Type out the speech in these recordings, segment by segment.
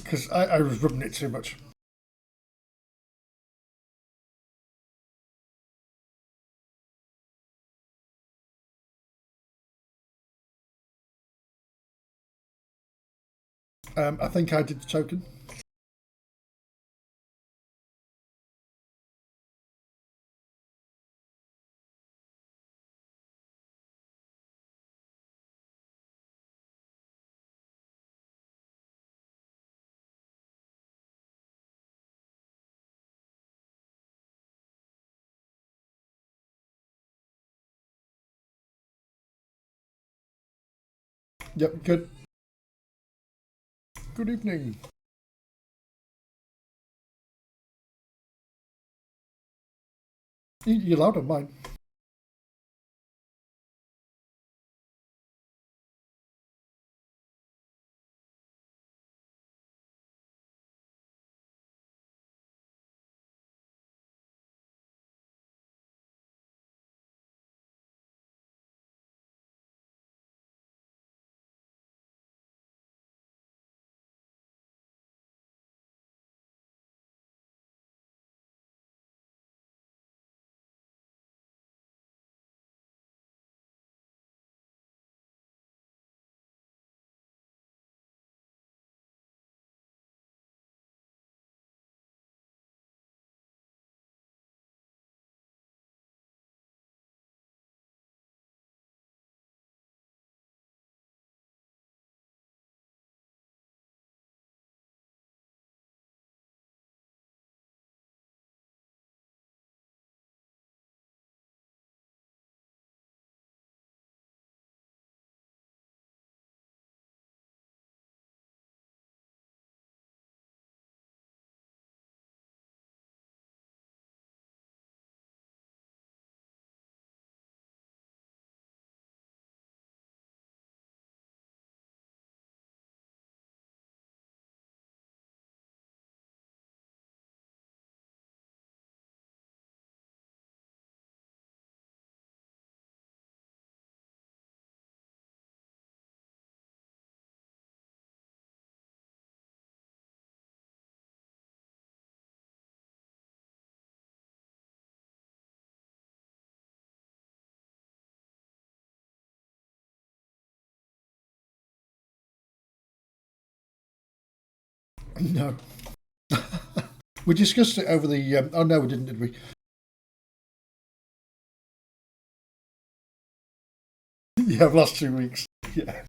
because I was rubbing it too much. I think I did the token. Yep, good. Good evening. You're loud on mine. No. We discussed it over the... oh, no, we didn't, did we? Yeah, the last 2 weeks. Yeah.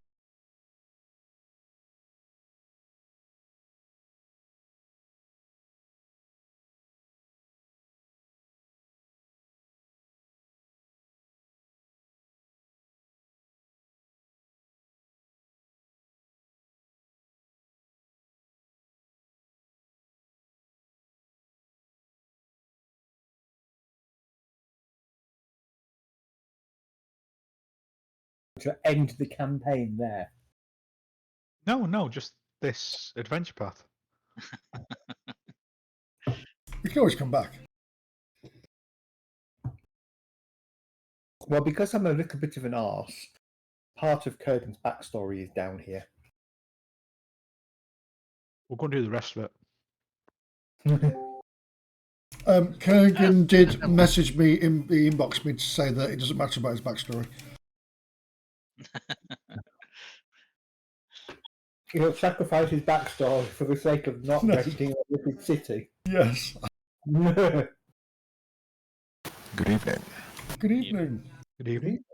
To end the campaign there. No, just this adventure path. We can always come back. Well, because I'm a little bit of an arse, part of Kurgan's backstory is down here. We're going to do the rest of it. Kurgan did message me in the inbox me to say that it doesn't matter about his backstory. He'll sacrifice his backstory for the sake of not raiding a wicked city. Yes. Good evening. Good evening. Good evening.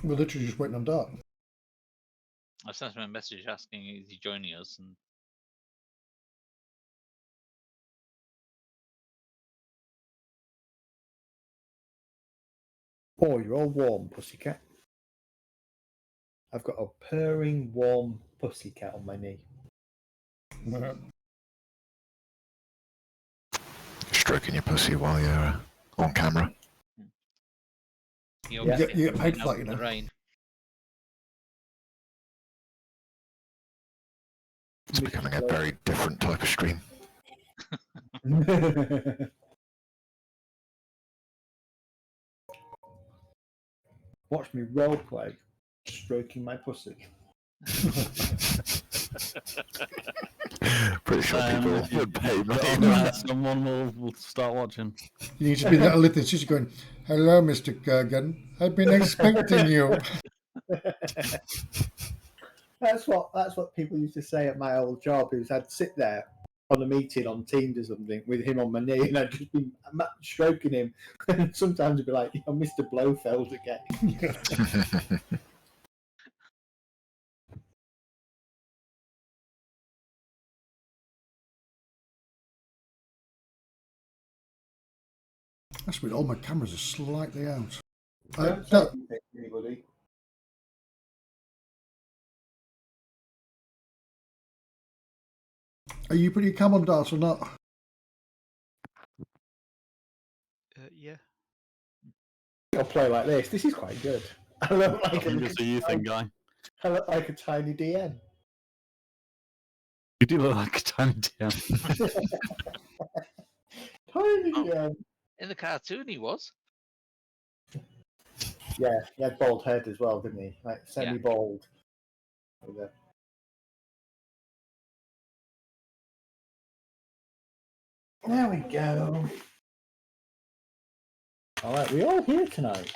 We're literally just waiting on Dart. I sent him a message asking is he joining us, and Oh, you're all warm, pussycat. I've got a purring, warm pussycat on my knee. Stroking your pussy while you're on camera. he You obviously get has paid been for out that, in you the know. rain. It's becoming a very different type of stream. Watch me roleplay, stroking my pussy. Pretty sure people If you would pay got money. on that, someone will start watching. You need to be that little sister going, "Hello, Mr. Kurgan. I've been expecting you." That's what people used to say at my old job. Is I'd sit there on a meeting on Teams or something with him on my knee, and I'd just be stroking him, and sometimes it'd be like, Mr. Blofeld again. That's weird. All my cameras are slightly out. Don't say No, anything to anybody. are you putting your cam on, Dart, or not? Yeah. I'll play like this. This is quite good. I look I like think it's a you thing, guy. I look like a tiny DM. You do look like a tiny DM. Tiny Oh. DM. In the cartoon, he was. Yeah, he had bald head as well, didn't he? Like semi-bald. There we go. All right, we're all here tonight.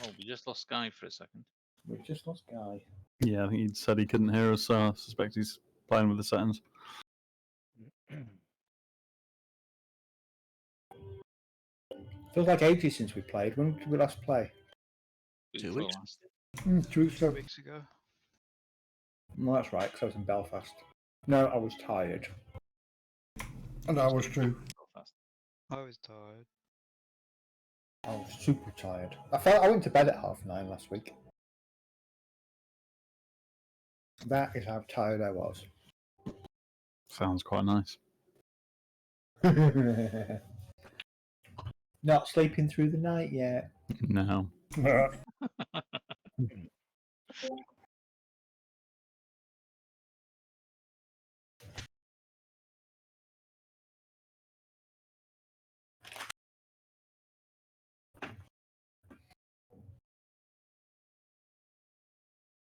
Oh, we just lost Guy for a second. We've just lost Guy. Yeah, I think he said he couldn't hear us, so I suspect he's playing with the settings. Feels like ages since we played. When did we last play? 2 weeks. last. 2 weeks 2 ago. weeks ago. No, that's right, because I was in Belfast. No, I was tired. And I was too. Belfast. I was tired. I was super tired. I went to bed at 9:30 last week. That is how tired I was. Sounds quite nice. Not sleeping through the night yet. No.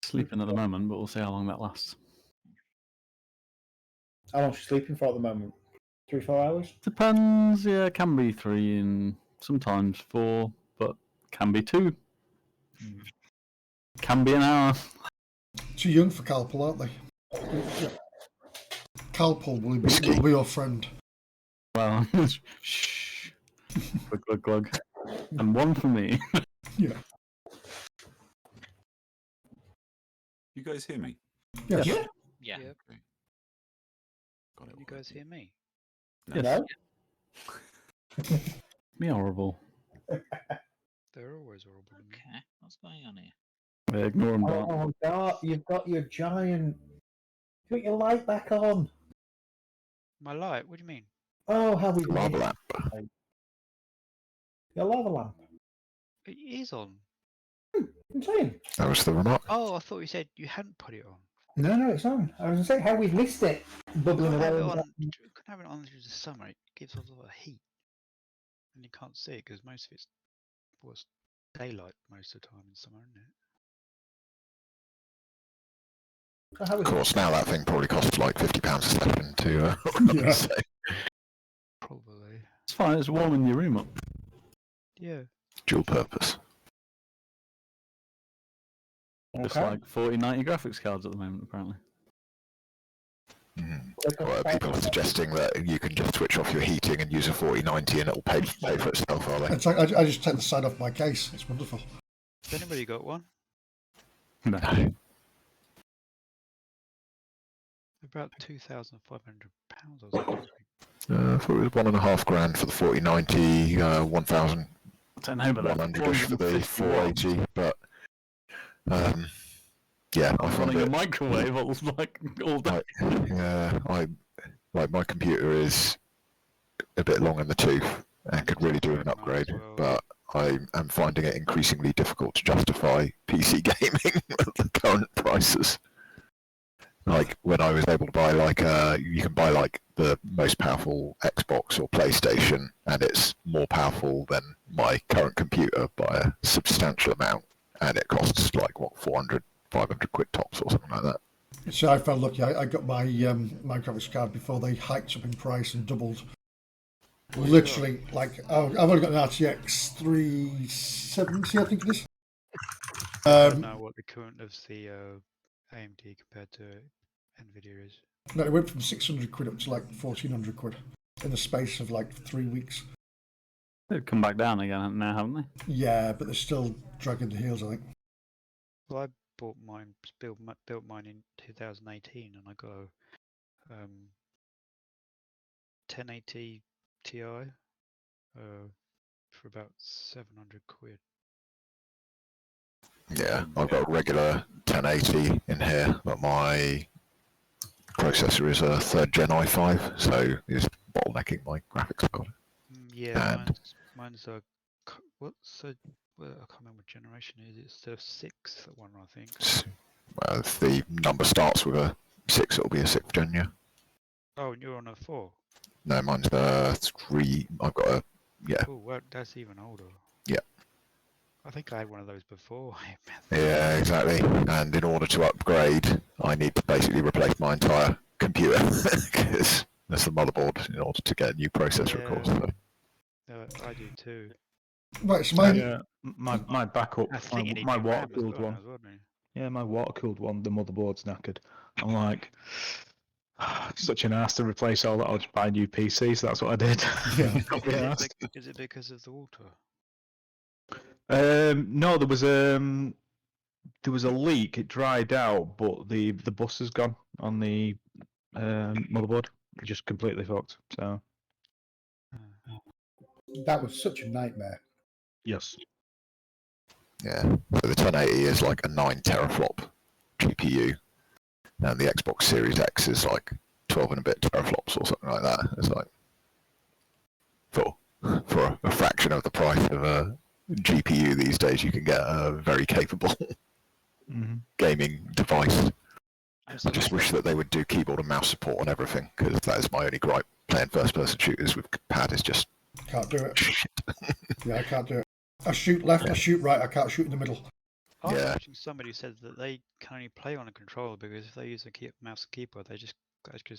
Sleeping at the moment, but we'll see how long that lasts. How long are you sleeping for at the moment? 3-4 hours? Depends, yeah, can be 3 and sometimes 4, but can be 2. Can be an hour. Too young for Calpol, aren't they? Calpol will be your friend. Well, shh. Glug, glug, glug. And 1 for me. Yeah. You guys hear me? Yes. Yeah. Yeah. Yep. Got it. Can you guys hear me? Yes. No? Me horrible. They're always horrible to me. Okay. What's going on here? Ignore him, Dart. Oh, Dart, you've got your giant. You got your light back on. My light? What do you mean? Oh, how we Lava lamp. Your lava lamp. It is on. I'm saying. That was the remark. Oh, I thought you said you hadn't put it on. No, it's on. I was going to say how we've missed it. Bubbling Couldn't have away. it in on, the- couldn't have it on through the summer. It gives off a lot of heat. And you can't see it because most of it's daylight most of the time in summer, isn't it? How Of is course, now that thing probably costs like £50 a second to Yeah. say. Probably. It's fine, it's warming your room up. Yeah. Dual purpose. Just Okay. like 4090 graphics cards at the moment, apparently. Well, people are suggesting that you can just switch off your heating and use a 4090 and it'll pay for itself, are they? It's like I just take the side off my case. It's wonderful. Has anybody got one? No. About £2,500 or something. I thought it was £1.5 for the 4090, 1,100 I don't know, but that's for the 480. But yeah, I I'm found running a it. microwave all day. I my computer is a bit long in the tooth and could really do with an upgrade, but I am finding it increasingly difficult to justify PC gaming at the current prices. Like when I was able to buy you can buy like the most powerful Xbox or PlayStation, and it's more powerful than my current computer by a substantial amount, and it costs like what £400 500 quid tops or something like that. So I felt lucky. I got my my graphics card before they hiked up in price and doubled. Literally, like I've only got an RTX 370, I think it is. I don't know what the current of the AMD compared to Nvidia is. No, it went from 600 quid up to like 1400 quid in the space of like 3 weeks. They've come back down again now, haven't they? Yeah, but they're still dragging the heels, I think. Well, I bought mine, built mine in 2018, and I got a 1080 Ti for about 700 quid. Yeah, I've got a regular 1080 in here, but my processor is a 3rd gen i5, so it's bottlenecking my graphics card. Yeah, And mine's a what's a well, I can't remember what generation it is. It's the 6th one, I think. well, if the number starts with a 6, it'll be a 6th gen, yeah. Oh, and you're on a 4. No, mine's a 3. I've got a, yeah. Oh, well, that's even older. Yeah. I think I had one of those before. Yeah, exactly. And in order to upgrade, I need to basically replace my entire computer because that's the motherboard in order to get a new processor, of course. So. I do too. Right, so mine. Yeah, my backup, I think you need my new RAM water as cooled well, one. as well, don't you? Yeah, my water cooled one, the motherboard's knackered. I'm like, such an ass to replace all that. I'll just buy a new PC, so that's what I did. Yeah. Is it because of the water? No, there was a leak. It dried out, but the bus has gone on the motherboard. It just completely fucked. So That was such a nightmare. yes. Yeah, so the 1080 is like a 9 teraflop GPU, and the Xbox Series X is like 12 and a bit teraflops or something like that. It's like for a fraction of the price of a GPU these days, you can get a very capable gaming device. I just wish that they would do keyboard and mouse support on everything, because that is my only gripe. Playing first-person shooters with pad is just Can't do it. shit. Yeah, I can't do it. I shoot left, I shoot right, I can't shoot in the middle. I was Yeah. watching somebody said that they can only play on a controller because if they use a mouse and keyboard, they just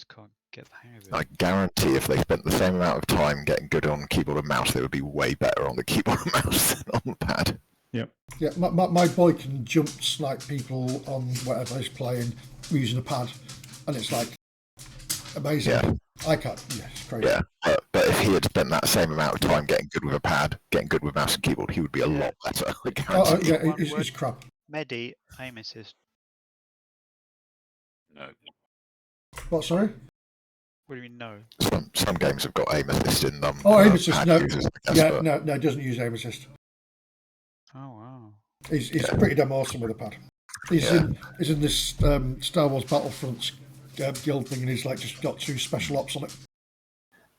can't get the hang of it. I guarantee if they spent the same amount of time getting good on keyboard and mouse, they would be way better on the keyboard and mouse than on the pad. Yeah, my boy can jump snipe people on whatever he's playing using a pad, and it's like amazing. Yeah. I can't. Yeah, it's crazy. Yeah, but if he had spent that same amount of time getting good with a pad, getting good with mouse and keyboard, he would be a lot better. I guarantee. Yeah, One it's word. crap. Medi, aim assist. No. What? Sorry. What do you mean no? Some games have got aim assist in them. Oh, aim assist. pad No. users, I guess, Yeah, but no, it doesn't use aim assist. Oh wow. He's pretty damn awesome with a pad. He's in this Star Wars Battlefront guild thing, and he's like just got 2 special ops on it.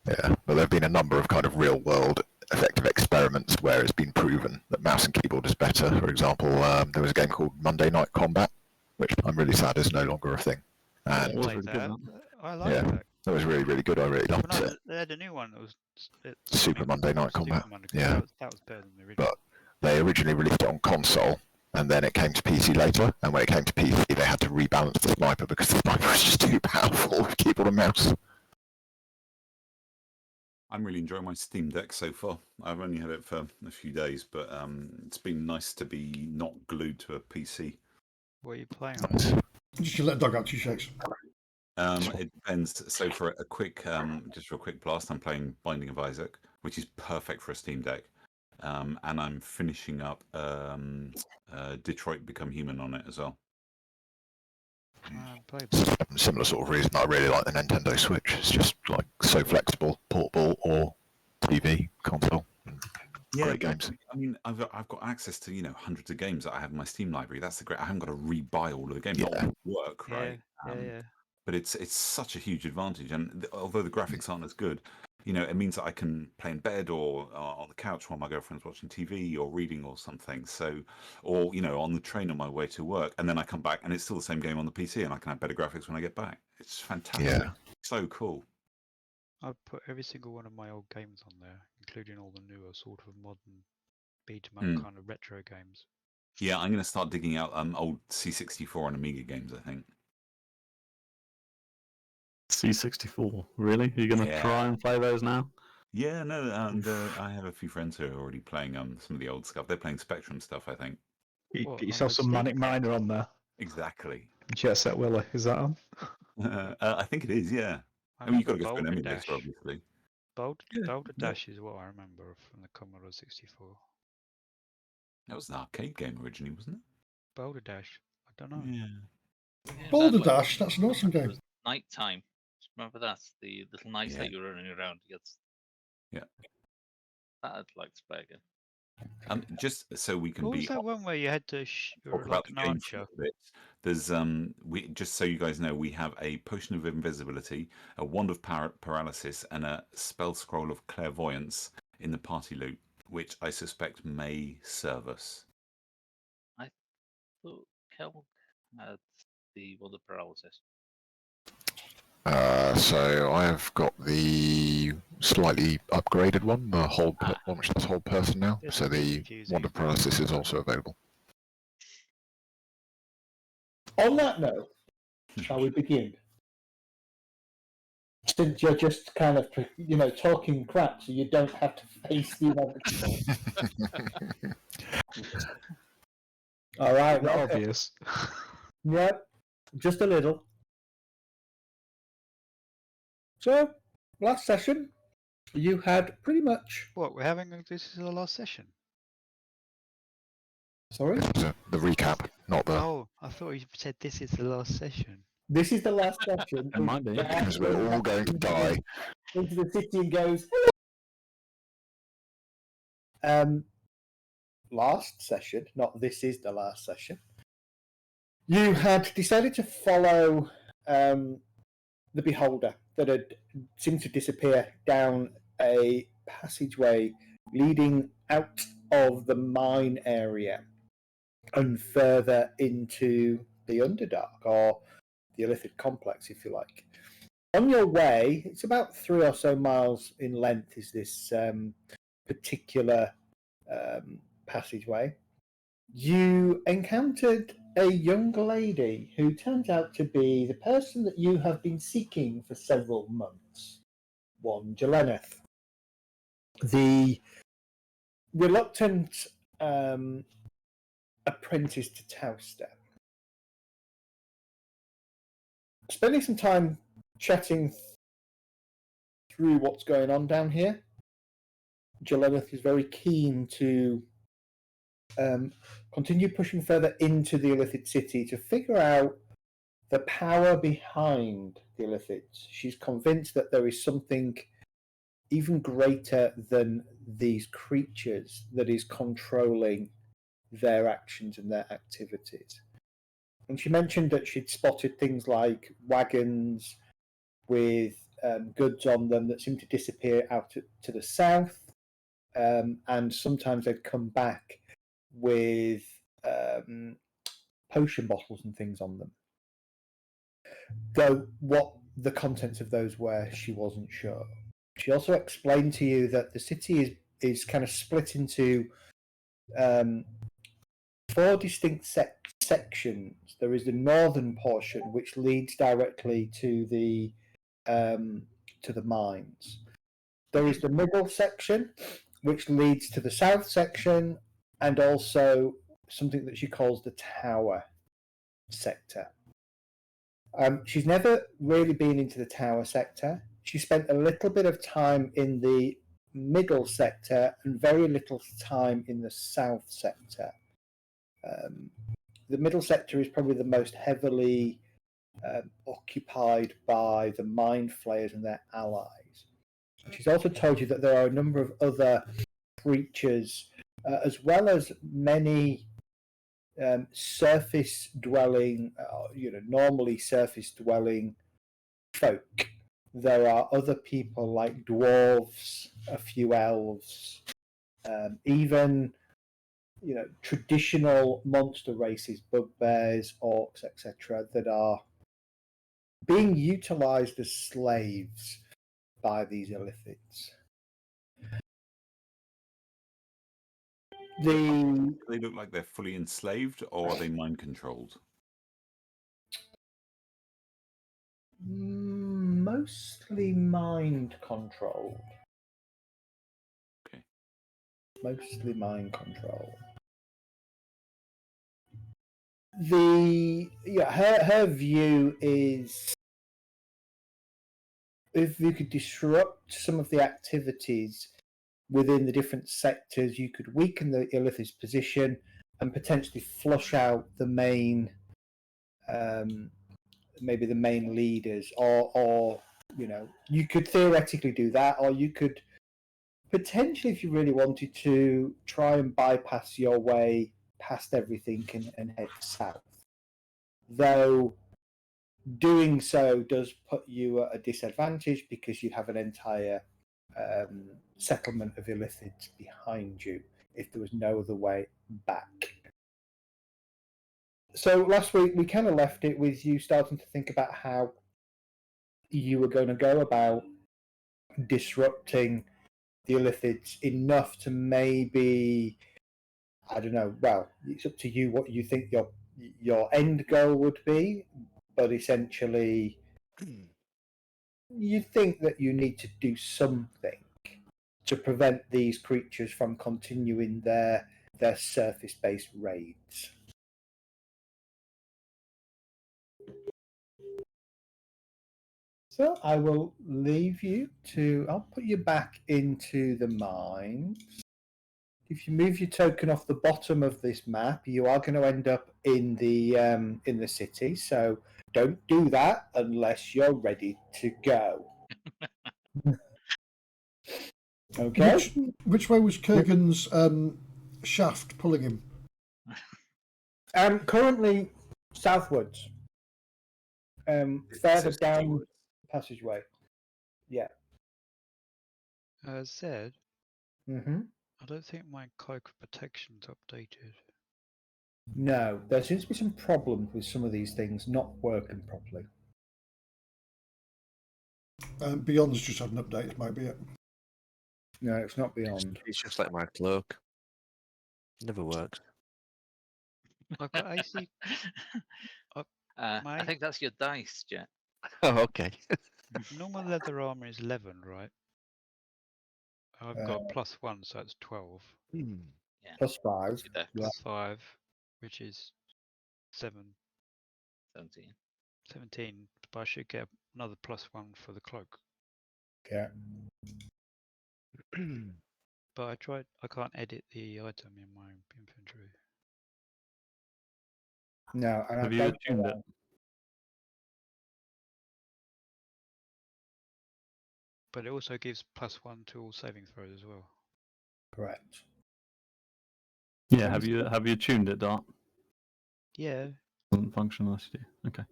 Yeah, but there have been a number of kind of real-world effective experiments where it's been proven that mouse and keyboard is better. For example, there was a game called Monday Night Combat, which I'm really sad is no longer a thing. And was Played really good, that. I like yeah, that. that was really, really good. I really loved Well, no, it. they had a new one that was Super Monday Night Combat. Yeah. That was better than the original. But they originally released it on console, and then it came to PC later. And when it came to PC, they had to rebalance the sniper because the sniper was just too powerful with keyboard and mouse. I'm really enjoying my Steam Deck so far. I've only had it for a few days, but it's been nice to be not glued to a PC. What are you playing on? Nice. Just let the dog out 2 shakes. It depends. So for a quick, just for a quick blast, I'm playing Binding of Isaac, which is perfect for a Steam Deck, and I'm finishing up Detroit Become Human on it as well. Played Similar sort of reason I really like the Nintendo Switch. It's just like so flexible, portable or TV console. Great games. I mean, I've got access to hundreds of games that I have in my Steam library. That's the great. I haven't got to re-buy all of the games. Not all work, right? Yeah. But it's such a huge advantage, and although the graphics aren't as good, it means that I can play in bed or on the couch while my girlfriend's watching TV or reading or something. So, or on the train on my way to work, and then I come back and it's still the same game on the PC, and I can have better graphics when I get back. It's fantastic. Yeah. So cool. I've put every single one of my old games on there, including all the newer sort of modern beat 'em up kind of retro games. Yeah, I'm going to start digging out old C64 and Amiga games, I think. C64, really? Are you going to Yeah. try and play those now? Yeah, no, and I have a few friends who are already playing some of the old stuff. They're playing Spectrum stuff, I think. Get What, yourself on the some Steam Manic deck? Miner on there. Exactly. Jet Set Willy, is that on? I think it is, yeah. I mean, you've got to go through an Boulder emulator, Dash. obviously. Boulder Yeah, Dash is what I remember from the Commodore 64. that was an arcade game originally, wasn't it? Boulder Dash. I don't know. Yeah. Yeah, Boulder that, like, Dash, that's an awesome it game. was nighttime. Remember that? The little knights Yeah. that you were running around to get. Yeah. That I'd like to play again. Just so we can What was be that one where you had to you were talk like about an the game for a archer? bit. There's we just so you guys know, we have a potion of invisibility, a wand of paralysis, and a spell scroll of clairvoyance in the party loot, which I suspect may serve us. So Kel had the Wonder Paralysis. So I've got the slightly upgraded one, the hold Ah. one which does hold person now. It's So a bit the confusing. wand of paralysis is also available. On that note, shall we begin? Since you're just kind of, talking crap, so you don't have to face the inevitable. All right. Not Okay. obvious. Yep, just a little. So, last session, you had pretty much. What we're having? This is our last session. Sorry? The recap, not the. Oh, I thought you said this is the last session. This is the last session. It might be. Because we're all going to die. Into the city and goes. Last session, not this is the last session. You had decided to follow the beholder that had seemed to disappear down a passageway leading out of the mine area and further into the Underdark, or the Illithid complex, if you like. On your way, it's about 3 or so miles in length, is this particular passageway. You encountered a young lady who turns out to be the person that you have been seeking for several months, one Jeleneth. The reluctant apprentice to Tauster. Spending some time chatting through what's going on down here, Jeleneth is very keen to continue pushing further into the Illithid city to figure out the power behind the Illithids. She's convinced that there is something even greater than these creatures that is controlling their actions and their activities. And she mentioned that she'd spotted things like wagons with goods on them that seemed to disappear out to the south, and sometimes they'd come back with potion bottles and things on them. Though what the contents of those were, she wasn't sure. She also explained to you that the city is kind of split into 4 distinct sections. There is the northern portion, which leads directly to the mines. There is the middle section, which leads to the south section, and also something that she calls the tower sector. She's never really been into the tower sector. She spent a little bit of time in the middle sector and very little time in the south sector. The middle sector is probably the most heavily occupied by the mind flayers and their allies. She's also told you that there are a number of other creatures, as well as many surface-dwelling, normally surface-dwelling folk. There are other people like dwarves, a few elves, even traditional monster races, bugbears, orcs, etc., that are being utilized as slaves by these Illithids. The Do they look like they're fully enslaved, or are they mind controlled? mostly mind controlled. Okay. Mostly mind control. Her view is if you could disrupt some of the activities within the different sectors, you could weaken the Illithid's position and potentially flush out the main, maybe the main leaders, or you could theoretically do that, or you could potentially, if you really wanted to, try and bypass your way past everything and head south. Though doing so does put you at a disadvantage because you'd have an entire settlement of Illithids behind you if there was no other way back. So last week we kind of left it with you starting to think about how you were going to go about disrupting the Illithids enough to maybe, I don't know, well, it's up to you what you think your end goal would be, but essentially you think that you need to do something to prevent these creatures from continuing their surface-based raids. So I will leave you to. I'll put you back into the mines. If you move your token off the bottom of this map, you are going to end up in the city. So don't do that unless you're ready to go. Okay. Which way was Kurgan's shaft pulling him? Currently southwards. Further down the passageway. Yeah. Zed, Mm-hmm. I don't think my cloak of protection's updated. No, there seems to be some problems with some of these things not working properly. Beyond's just had an update, might be it. No, it's not Beyond. It's just like my cloak. Never works. I've got AC. I think that's your dice, Jet. Oh, okay. Normal leather armor is 11, right? I've got +1, so it's 12. Yeah. +5. Yeah. +5, which is 7. 17. 17, but I should get another +1 for the cloak. Yeah. But I can't edit the item in my inventory. No, and Have I you don't attuned it? But it also gives +1 to all saving throws as well. Correct. Yeah, have you tuned it, Dart? Yeah, Doesn't function unless you do. Okay.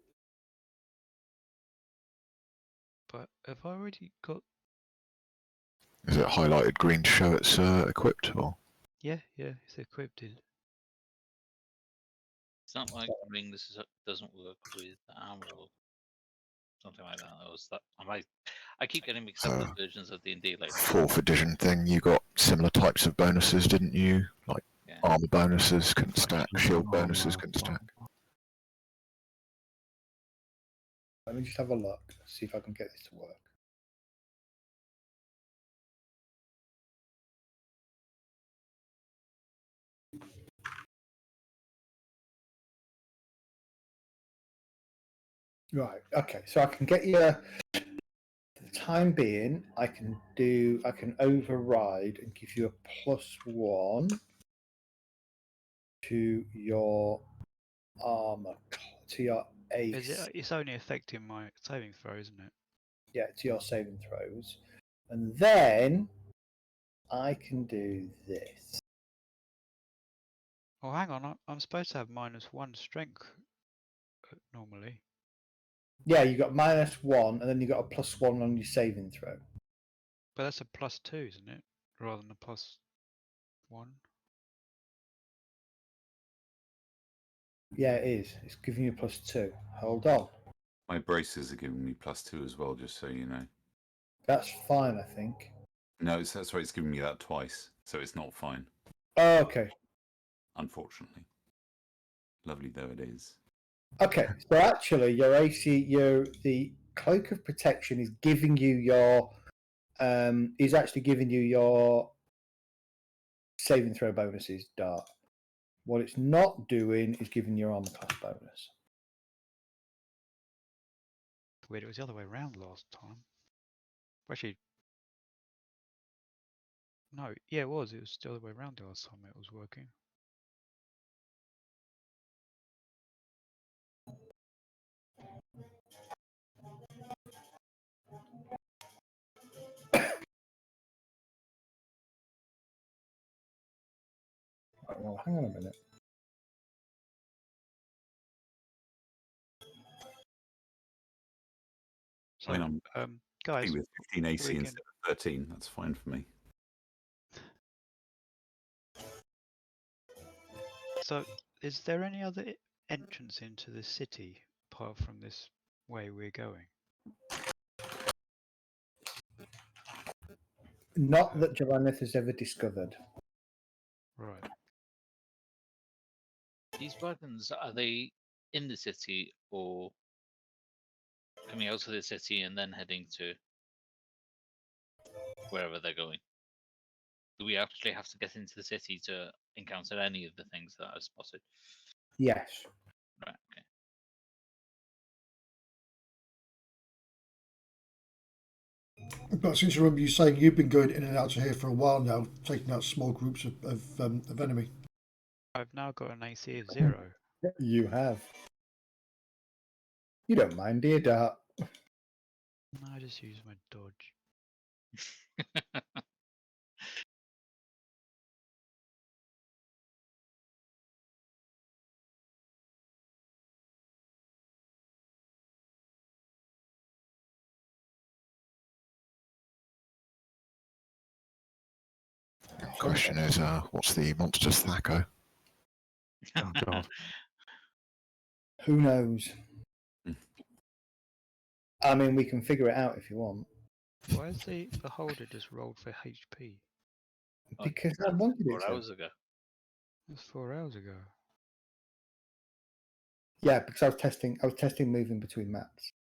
but have I already got? Is it highlighted green to show it's equipped, or? Yeah, it's equipped. It's not like the ring. Doesn't work with armor or something like that. I keep getting mixed up with versions of D&D. Like 4th edition thing, you got similar types of bonuses, didn't you? Like armor bonuses can stack, shield bonuses can stack. Let me just have a look, see if I can get this to work. Right, okay, so I can get you, for the time being, I can override and give you a +1 to your armor, to your ace. It's only affecting my saving throw, isn't it? Yeah, to your saving throws. And then I can do this. Oh, hang on, I'm supposed to have -1 strength normally. Yeah, you got -1, and then you got a +1 on your saving throw. But that's a +2, isn't it? Rather than a +1. Yeah, it is. It's giving you a +2. Hold on. My braces are giving me +2 as well, just so you know. That's fine, I think. No, that's right. It's giving me that twice, so it's not fine. Oh, okay. Unfortunately, lovely though it is. Okay, so actually, your AC, the cloak of protection is giving you your, is actually giving you your saving throw bonuses, Dart. What it's not doing is giving your armor class bonus. Weird, it was the other way around last time. Actually, no, yeah, it was. It was the other way around last time it was working. Right, well, hang on a minute. So, I mean, I'm happy guys, with 15 AC we instead of 13. That's fine for me. So, is there any other entrance into the city apart from this way we're going? Not that Joanneth has ever discovered. Right. These wagons, are they in the city or coming out of the city and then heading to wherever they're going? Do we actually have to get into the city to encounter any of the things that I've spotted? Yes. Right, okay. But since you remember you saying you've been going in and out of here for a while now, taking out small groups of enemy. I've now got an AC of 0. You have. You don't mind, do you, Dart? No, I just use my dodge. Question is, what's the monster's thaco? Oh god. Who knows? Hmm. I mean, we can figure it out if you want. Why is the beholder just rolled for HP? Because I That's wanted it 4 to. hours ago. That's 4 hours ago. Yeah, because I was testing moving between maps.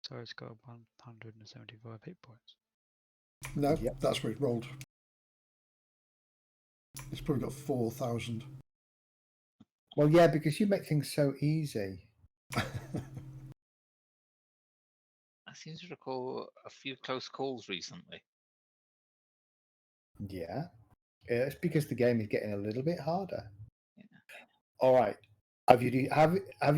So it's got 175 hit points. No, Yep. that's where it rolled. It's probably got 4,000. Well, yeah, because you make things so easy. I seem to recall a few close calls recently. Yeah. It's because the game is getting a little bit harder. Yeah. All right. Have you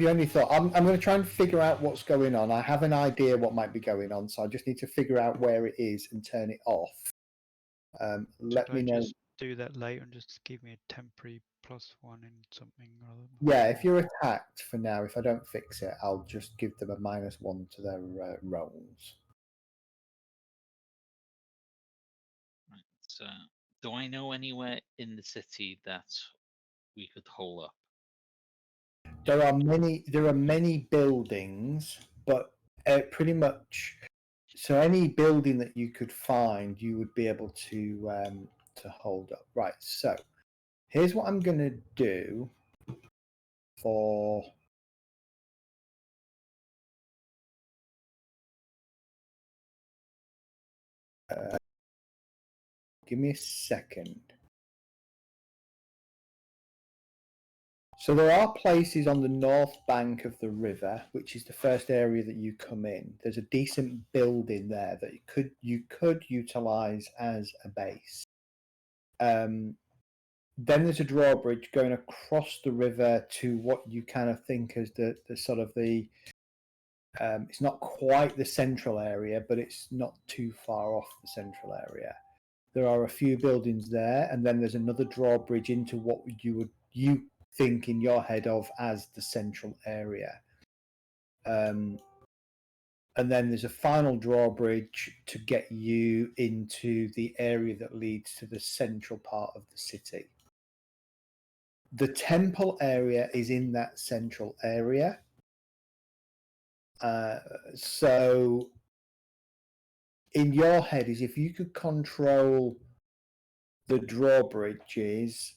any thought? I'm going to try and figure out what's going on. I have an idea what might be going on, so I just need to figure out where it is and turn it off. Let Should me I know. just do that later and just give me a temporary +1 in something or other? Yeah, if you're attacked for now, if I don't fix it, I'll just give them a -1 to their rolls. Right. So, do I know anywhere in the city that we could hole up? There are many buildings, but pretty much. So any building that you could find, you would be able to hold up. Right. So here's what I'm going to do for. Give me a second. So there are places on the north bank of the river, which is the first area that you come in. There's a decent building there that you could utilize as a base. Then there's a drawbridge going across the river to what you kind of think as the sort of the. It's not quite the central area, but it's not too far off the central area. There are a few buildings there, and then there's another drawbridge into what you think in your head of as the central area. And then there's a final drawbridge to get you into the area that leads to the central part of the city. The temple area is in that central area. So in your head is if you could control the drawbridges,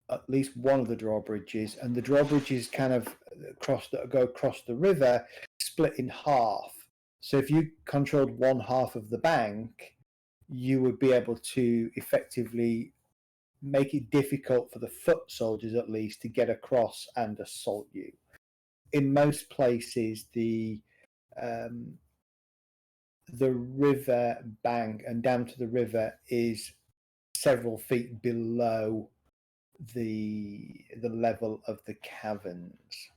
at least one of the drawbridges, and the drawbridges kind of go across the river, split in half. So if you controlled one half of the bank, you would be able to effectively make it difficult for the foot soldiers, at least, to get across and assault you. In most places, the river bank and down to the river is several feet below the level of the caverns.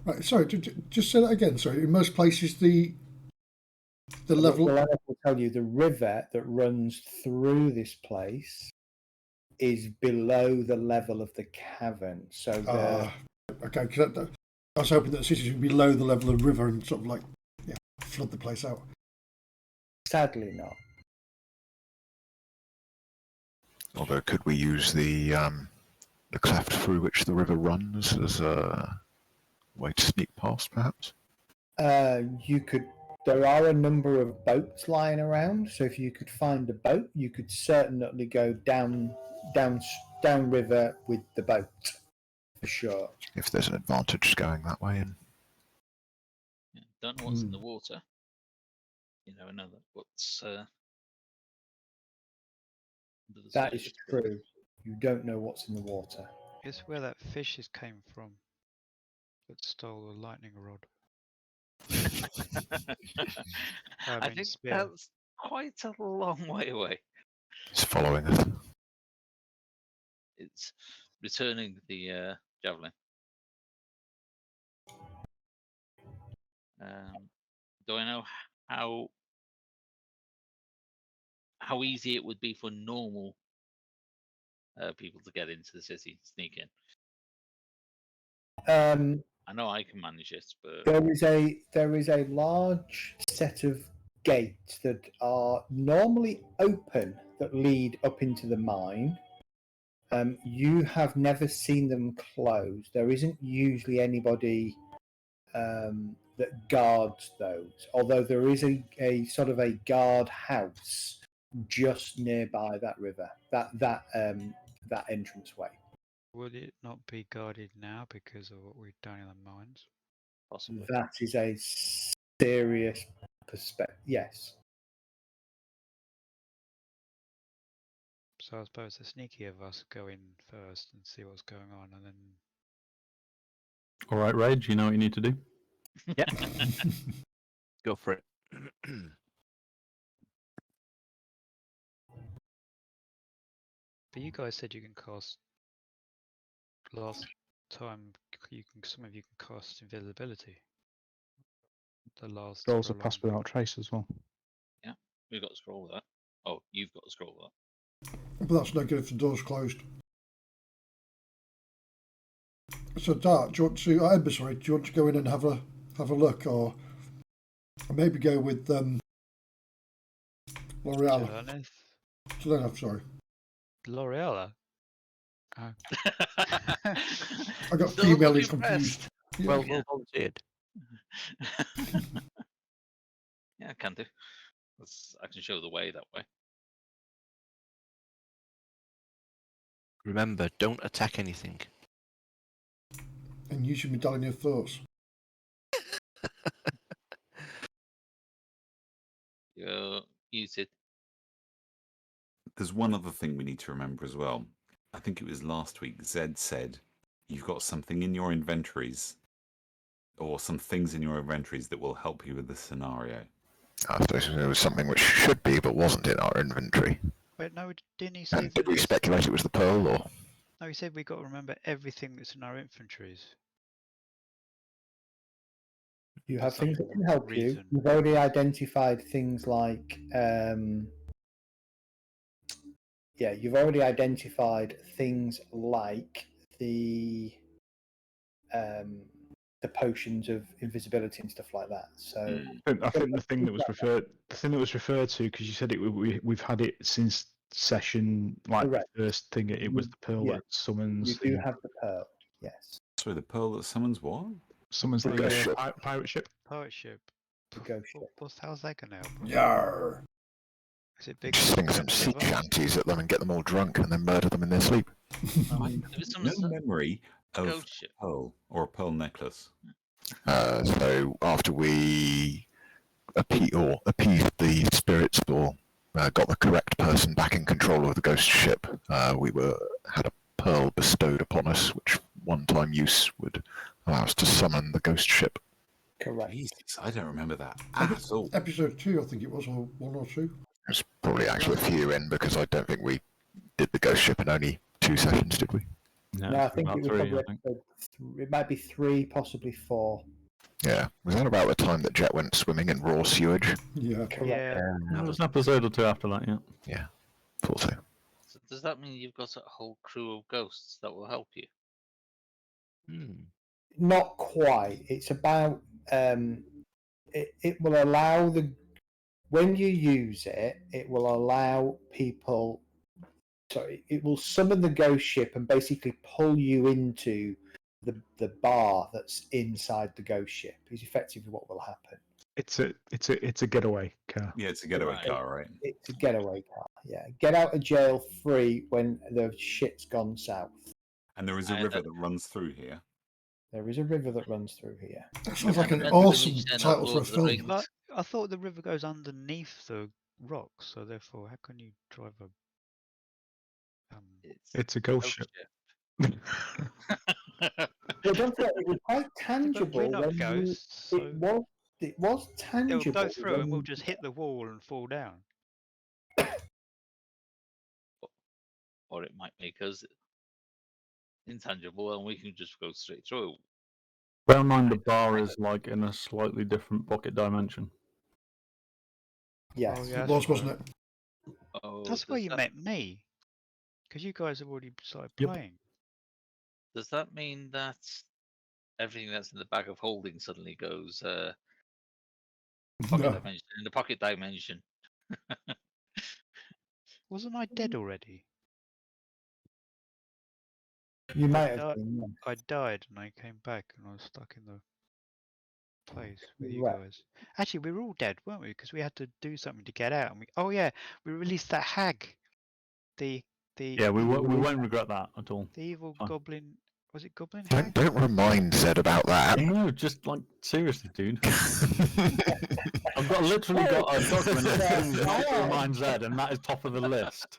Right, sorry, just say that again. Sorry, in most places the level. Well, I will tell you, the river that runs through this place is below the level of the cavern. So Okay, because I was hoping that the cities would be below the level of the river and sort of like flood the place out. Sadly not. Although, could we use the cleft through which the river runs as a way to sneak past, perhaps? You could. There are a number of boats lying around, so if you could find a boat, you could certainly go down river with the boat, for sure. If there's an advantage going that way, and Yeah, don't know what's in the water. You never know what's. That is true. You don't know what's in the water. Guess where that fishes came from that stole the lightning rod. I think that's quite a long way away. it's following us. It's returning the javelin. Do I know how easy it would be for normal people to get into the city, sneak in? I know I can manage it, but there is a large set of gates that are normally open that lead up into the mine. You have never seen them closed. There isn't usually anybody that guards those, although there is a sort of a guard house just nearby that river, that entranceway. Would it not be guarded now because of what we've done in the mines? possibly. That is a serious perspective. Yes. So I suppose the sneaky of us go in first and see what's going on, and then. All right, Rage, you know what you need to do? Yeah. Go for it. But you guys said you can cast. Last time, some of you can cast invisibility. The last. Scrolls are passed without trace as well. Yeah, we've got a scroll with that. Oh, you've got a scroll with that. But that's no good if the door's closed. So, Dart, do you want to? Ember, sorry, do you want to go in and have a look, or maybe go with L'Oreal? Jelena, sorry. L'Oreal. Oh. I got female confused. Yeah. Well volunteered. Yeah, I can do. I can show the way that way. Remember, don't attack anything. And use your medallion of thoughts. You're muted. There's one other thing we need to remember as well. I think it was last week, Zed said, you've got something in your inventories, or some things in your inventories that will help you with the scenario. I suppose it was something which should be, but wasn't in our inventory. Wait, no, didn't he say? And did we speculate it was the pearl, or? No, he said we got to remember everything that's in our inventories. You have things that can help you. You've already identified things like, you've already identified things like the potions of invisibility and stuff like that. So I think the thing that was referred to, because you said we've had it since session, like Correct. the first thing, it was the pearl Yeah. that summons. You do have the pearl. Yes. Sorry, the pearl that summons what? Summons The the ghost ship. pirate ship. Pirate ship. The ghost ship. How's that gonna help? Yarr. Is it big Just enough sing to some go in sea the river? shanties at them and get them all drunk and then murder them in their sleep. If it No summons a memory of ghost ship. pearl or a pearl necklace. So after we appeased the spirits or got the correct person back in control of the ghost ship, we had a pearl bestowed upon us, which one-time use would allow us to summon the ghost ship. Correct. Jesus, I don't remember that at all. Episode 2, I think it was, or 1 or 2. There's probably actually a few in because I don't think we did the ghost ship in only 2 sessions, did we? No, I think about it was 3, probably I think. it might be 3, possibly 4. Yeah. Was that about the time that Jet went swimming in raw sewage? Yeah. Correct. Yeah. There was an episode or 2 after that, yeah. Yeah. Thought so. So does that mean you've got a whole crew of ghosts that will help you? Not quite. It's about it will allow when you use it, it will allow people. Sorry, it will summon the ghost ship and basically pull you into the bar that's inside the ghost ship. Is effectively what will happen. It's a getaway car. Yeah, it's a getaway Right. car, right? It's a getaway car. Yeah, get out of jail free when the shit's gone south. And there is a I- river that runs through here. There is a river that runs through here. That sounds like an Better than awesome each end of title for Lord a of the film. Rings. But I thought the river goes underneath the rocks, so therefore, how can you drive a? It's a ghost ship. Well, don't forget, it was quite But tangible we're not when ghosts, you, so it was tangible. it'll go through, and when we'll you- just hit the wall and fall down. Or it might make us intangible and we can just go straight through. Bear in mind the bar is like in a slightly different pocket dimension. Yes. Oh, yeah, It that's was, right. wasn't it? Oh, That's where does you that- met me, because you guys have already started Yep. playing. Does that mean that everything that's in the bag of holding suddenly goes pocket No. dimension in the pocket dimension? Wasn't I dead already? You might I, have been. Yeah. I died and I came back and I was stuck in the place with you Right. guys. Actually, we were all dead, weren't we? Because we had to do something to get out. And oh yeah, we released that hag. The Yeah, we won't regret that at all. the evil Fine. goblin. Was it goblin Don't, hag? don't remind Zed about that. No, just like seriously, dude. I've literally got a document of things not to remind Zed, and that is top of the list.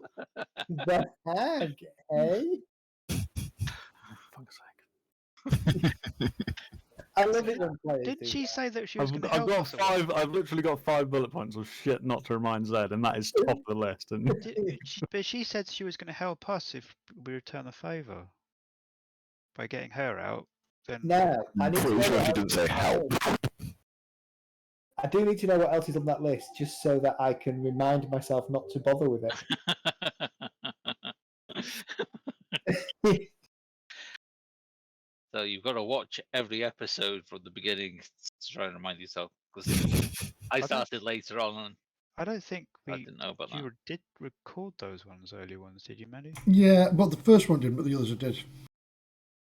The hag, eh? Fuck's sake. I love it when players Didn't do she that. say that she was I've going to help got us? or what? 5. I've literally got 5 bullet points of shit not to remind Zed, and that is top of the list. And But she said she was going to help us if we return the favour by getting her out. Then Now, I need to Pretty know sure what she else didn't is say on that help. list. I do need to know what else is on that list, just so that I can remind myself not to bother with it. So you've got to watch every episode from the beginning to try and remind yourself. Because I don't- started later on and I don't think I we didn't know about you that. did record those ones, early ones, did you, Mandy? Yeah, well, the first one didn't, but the others did.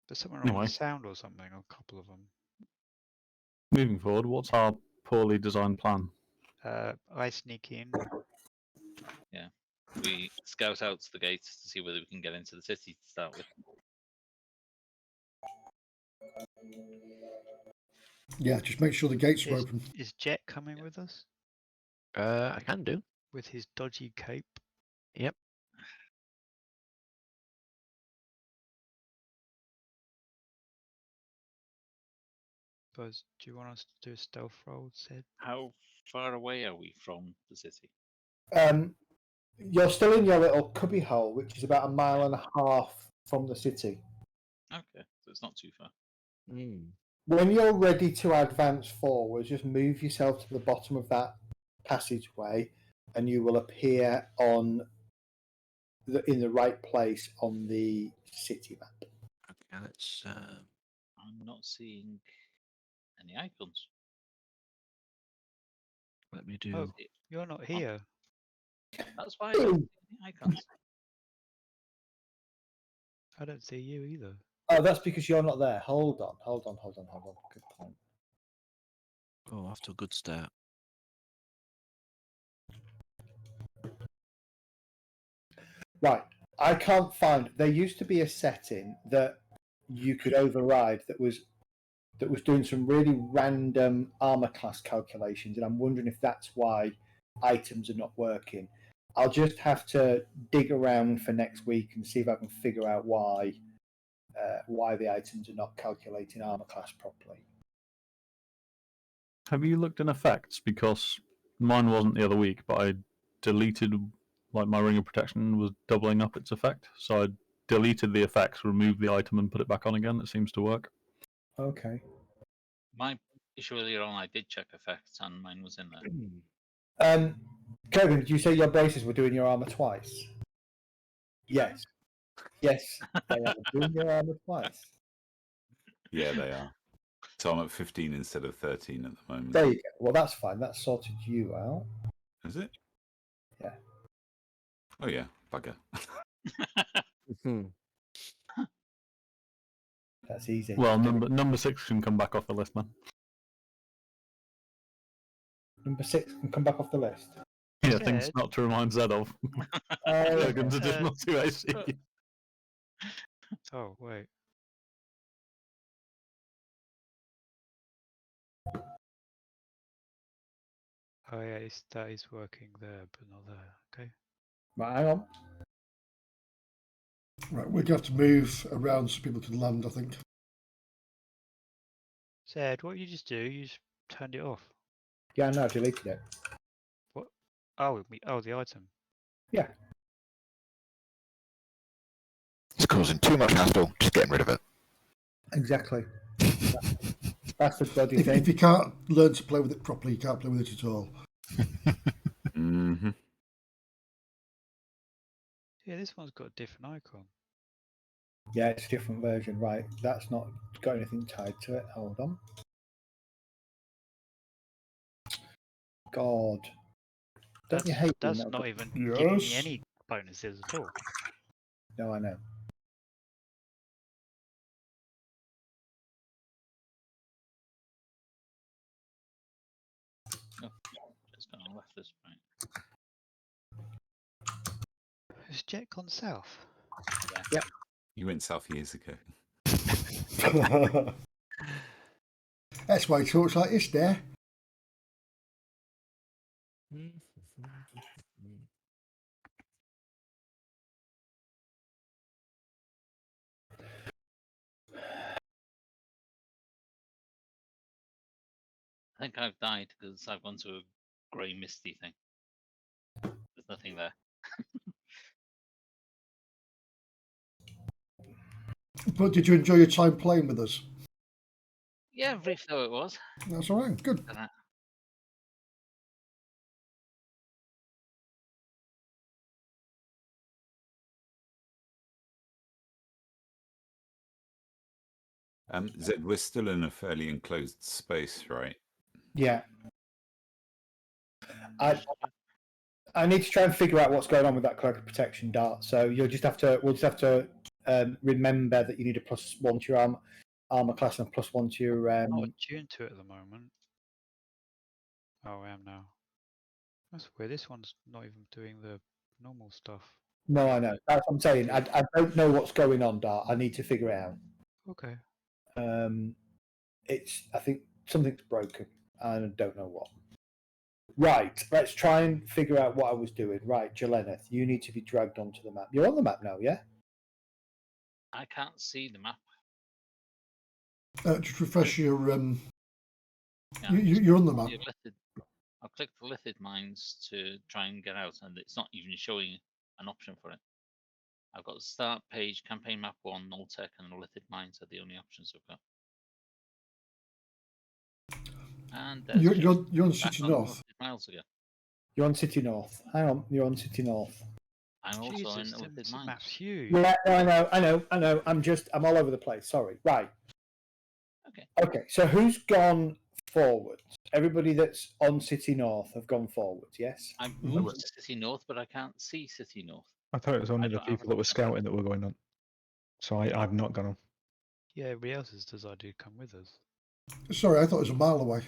There's something wrong Anyway. with sound or something, or a couple of them. moving forward, what's our poorly designed plan? I sneak in. We scout out to the gates to see whether we can get into the city to start with. Yeah, just make sure the gates are Is, open. is Jet coming with us I can do. with his dodgy cape? Yep. Buzz, do you want us to do a stealth roll, Sid? How far away are we from the city? You're still in your little cubby hole, which is about 1.5 miles from the city. Okay, so it's not too far. When you're ready to advance forward, just move yourself to the bottom of that passageway, and you will appear in the right place on the city map. Okay, let's. I'm not seeing any icons. Let me do. Oh, you're not here. That's why I don't see the icons? I don't see you either. Oh, that's because you're not there. Hold on. Good point. Oh, off to a good start. Right. I can't find. There used to be a setting that you could override that was doing some really random armor class calculations, and I'm wondering if that's why items are not working. I'll just have to dig around for next week and see if I can figure out why the items are not calculating armor class properly. Have you looked in effects? Because mine wasn't the other week, but I deleted, like, my ring of protection was doubling up its effect, so I deleted the effects, removed the item, and put it back on again. It seems to work. Okay. My issue earlier on, I did check effects and mine was in there. Kevin, did you say your braces were doing your armor twice? Yes. Yes, they are doing your armor twice. Yeah, they are. So I'm at 15 instead of 13 at the moment. There you go. Well, that's fine. That sorted you out. Is it? Yeah. Oh yeah, bugger. That's easy. Well, number 6 can come back off the list, man. Number 6 can come back off the list. Yeah, things not to remind Zed of. Logan's additional 2 AC. Oh, wait. Oh yeah, that is working there, but not there. Okay. Right, hang on. Right, we're going to have to move around so people can land, I think. Zed, what you just do? You just turned it off. Yeah, no, I deleted it. What? Oh, the item. Yeah. It's causing too much hassle. Just getting rid of it. Exactly. That's the bloody If thing. you can't learn to play with it properly, you can't play with it at all. Mm-hmm. Yeah, this one's got a different icon. Yeah, it's a different version. Right, that's not got anything tied to it. Hold on. God. Don't you hate That's being not able- even giving me Yes. any bonuses at all. No, I know. Just gonna left this point. Has Jet gone south? Yeah. You went south years ago. That's why he talks like this there. I think I've died because I've gone to a grey misty thing. There's nothing there. But did you enjoy your time playing with us? Yeah, brief though it was. That's all right. Good. Zed, we're still in a fairly enclosed space, right? Yeah. I need to try and figure out what's going on with that cloak of protection dart. So we'll just have to remember that you need a +1 to your armor class and a +1 to your. I'm not attuned to it at the moment. Oh, I am now. That's weird. This one's not even doing the normal stuff. No, I know. That's what I'm saying. I don't know what's going on, Dart. I need to figure it out. Okay. I think something's broken. I don't know what. Right, let's try and figure out what I was doing. Right, Jeleneth, you need to be dragged onto the map. You're on the map now, yeah? I can't see the map. Just refresh your. Yeah, You're on the map. I've clicked the lithic mines to try and get out, and it's not even showing an option for it. I've got the start page, campaign map 1, null tech, and the lithic mines are the only options I've got. And You're on City North. Miles ago. You're on City North. Hang on, you're on City North. I'm also in Jesus, lithic the mines. map's huge. Yeah, I know. I'm all over the place. Sorry. Right. Okay. Okay. So who's gone forwards. Everybody that's on City North have gone forwards, yes? I've moved to City North, but I can't see City North. I thought it was only I the don't have people that were an option. scouting that were going on. So I've not gone on. Yeah, everybody else has decided to come with us. Sorry, I thought it was a mile away.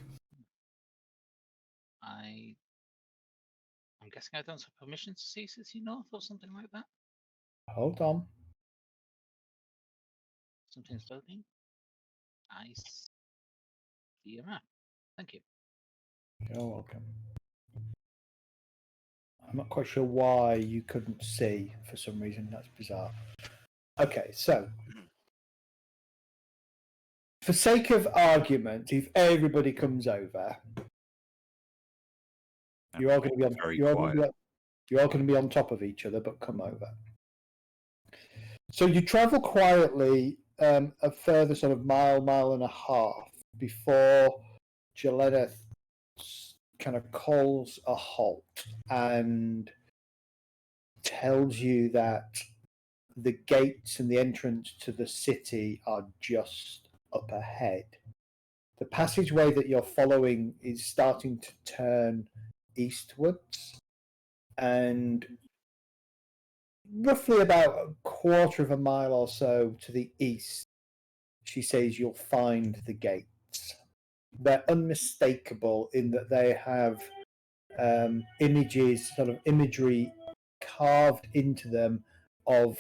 I'm guessing I don't have permission to see City North or something like that. Hold on. Something's loading. I see a map. Thank you. You're welcome. I'm not quite sure why you couldn't see for some reason. That's bizarre. Okay, so for sake of argument, if everybody comes over, you're all going to be on. Very You're all going quiet. to be on top of each other, but come over. So you travel quietly a further sort of mile and a half before Jeleneth kind of calls a halt and tells you that the gates and the entrance to the city are just up ahead. The passageway that you're following is starting to turn eastwards, and roughly about a quarter of a mile or so to the east, she says you'll find the gates. They're unmistakable in that they have images, sort of imagery carved into them of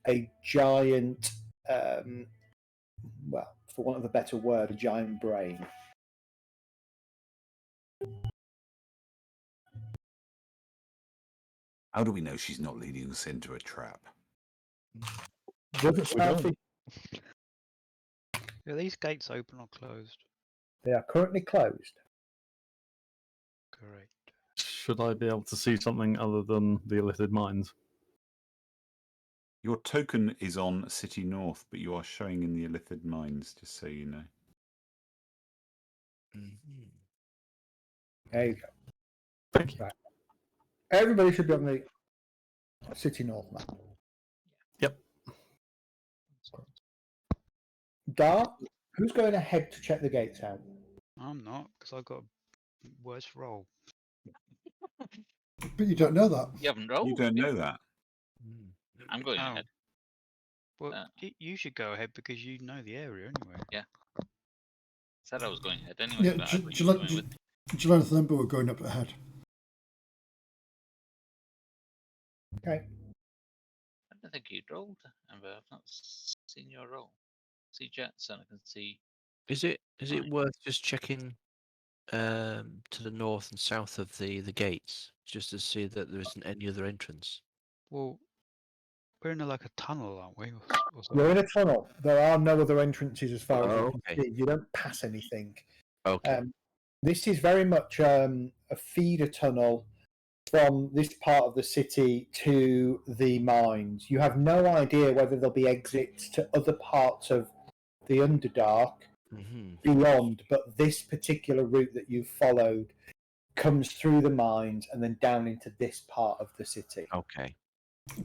a giant, well, for want of a better word, a giant brain. How do we know she's not leading us into a trap? Doesn't sound don't. Are these gates open or closed? They are currently closed. Great. Should I be able to see something other than the illicit mines? Your token is on City North, but you are showing in the Illithid Mines, just so you know. There you go. Thank you. Right. Everybody should be on the City North map. Yep. Dart, who's going ahead to check the gates out? I'm not, because I've got a worse roll. But you don't know that. You haven't rolled. You don't know that. I'm going Oh. ahead. Well, you should go ahead because you know the area anyway. Said I was going ahead anyway. Yeah, but I thought you were going with me. Jeleneth and Ember were going up ahead. Okay. I don't think you'd rolled, Amber. I've not seen your roll. See Jets, and I can see. Is it Fine. worth just checking to the north and south of the gates just to see that there isn't any other entrance? Well, we're in like a tunnel, aren't we? Or You're in something? a tunnel. There are no other entrances as far as you can okay. see. You don't pass anything. Okay. This is very much a feeder tunnel from this part of the city to the mines. You have no idea whether there'll be exits to other parts of the Underdark beyond, but this particular route that you've followed comes through the mines and then down into this part of the city. Okay.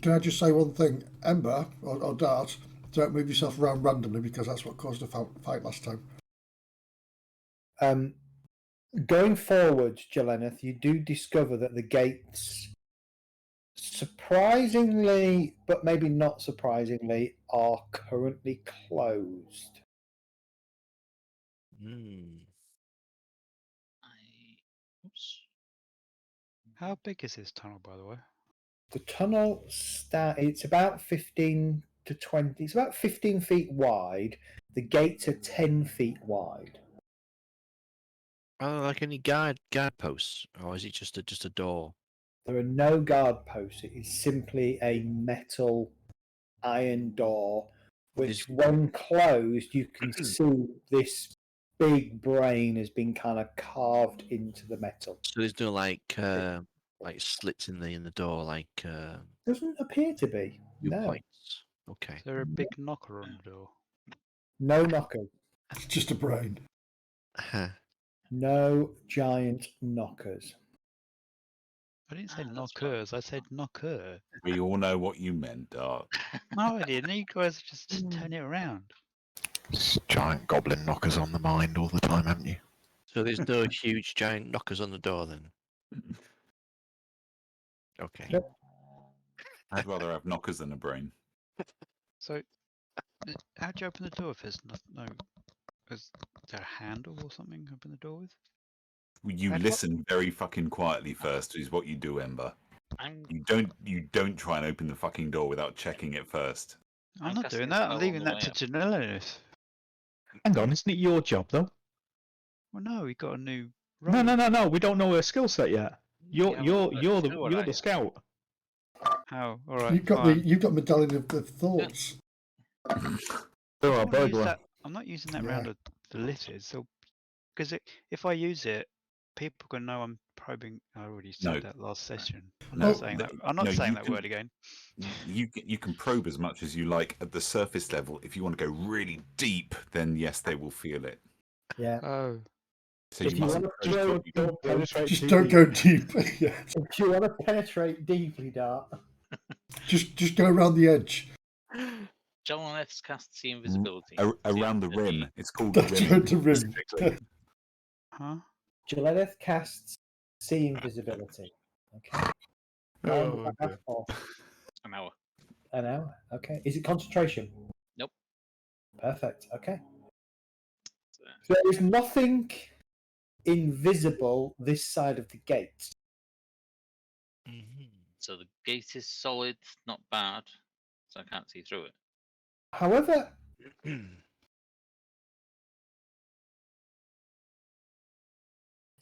Can I just say one thing? Ember or Dart, don't move yourself around randomly because that's what caused a fight last time. Going forward, Jeleneth, you do discover that the gates, surprisingly, but maybe not surprisingly, are currently closed. Oops. How big is this tunnel, by the way? The tunnel it's about 15 to 20. It's about 15 feet wide. The gates are 10 feet wide. Are there like any guard posts, or is it just a door? There are no guard posts. It is simply a metal iron door, which, when closed, you can see this big brain has been kind of carved into the metal. So there's no like slits in the door, like Doesn't appear to be. No. points. Okay. Is there a big knocker on the door? No knockers. It's just a brain. No giant knockers. I didn't say knockers, I said knocker. We all know what you meant, Dart. No, I didn't. You guys just turn it around. Giant goblin knockers on the mind all the time, haven't you? So there's no huge giant knockers on the door then. Okay. Nope. I'd rather have knockers than a brain. So, how'd you open the door if there's no? Is there a handle or something to open the door with? You I'd lo- listen very fucking quietly first, is what you do, Ember. I'm You don't try and open the fucking door without checking it first. I'm not doing casting a that. I'm spell on leaving the that way to up. Janellis. Hang on, isn't it your job though? Well, no, we got a new No, role. no. We don't know her skill set yet. You're the scout. How? All right. You've got medallion of thoughts. You're I a don't wanna use burglar. that. I'm not using that round of the littered. So, because if I use it, people can know I'm probing. I already said No. that last session. I'm No, not saying that. I'm not saying you that can- word again. You can probe as much as you like at the surface level. If you want to go really deep, then yes, they will feel it. Yeah. Oh, So If you you mustn't want to probe throw deep. a dart, Just don't go deep. Yeah. if you want to penetrate deeply, Dart. Just go around the edge. John F's cast see invisibility. Around the rim. It's called That's rim. around the rim. specifically. huh? Gillette casts see invisibility. Okay. How long does that last for? An hour. An hour. Okay. Is it concentration? Nope. Perfect. Okay. So, So there is nothing invisible this side of the gate. so the gate is solid, not bad. So I can't see through it. However,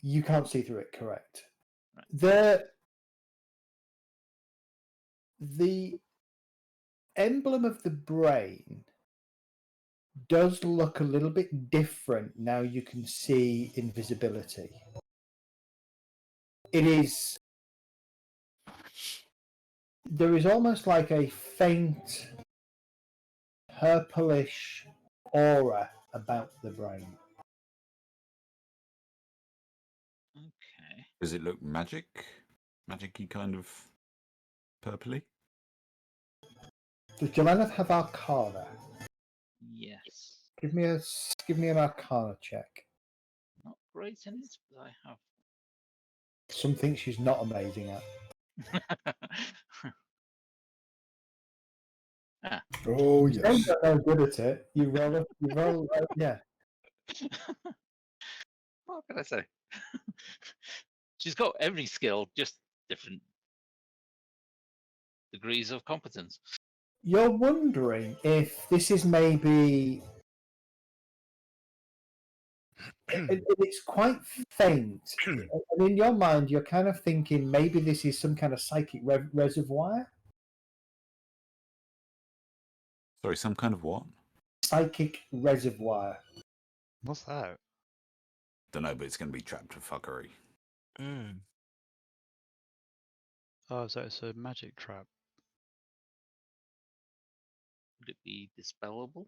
you can't see through it, correct? Right. The emblem of the brain does look a little bit different now you can see invisibility. There is almost like a faint purplish aura about the brain. Okay. Does it look magic-y kind of purpley? Does Joanna have Arcana? Yes. Give me an Arcana check. Not great in it, but I have. Something she's not amazing at. Oh You yes. don't know good at it. You roll. Yeah. What can I say? She's got every skill, just different degrees of competence. You're wondering if this is maybe. It's quite faint. And in your mind, you're kind of thinking maybe this is some kind of psychic reservoir. Sorry, some kind of what? Psychic reservoir. What's that? Don't know, but it's going to be trapped for fuckery. Oh, so it's a magic trap. Would it be dispellable?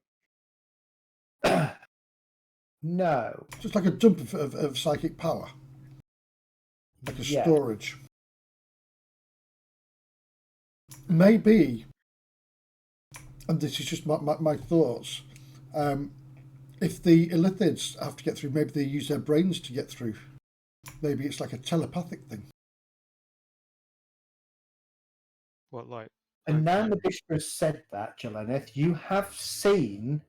No. Just like a dump of psychic power. Like a Yeah. storage. Maybe, and this is just my thoughts, if the Illithids have to get through, maybe they use their brains to get through. Maybe it's like a telepathic thing. What, like? And now opening- Nabistra said that, Jelenith, you have seen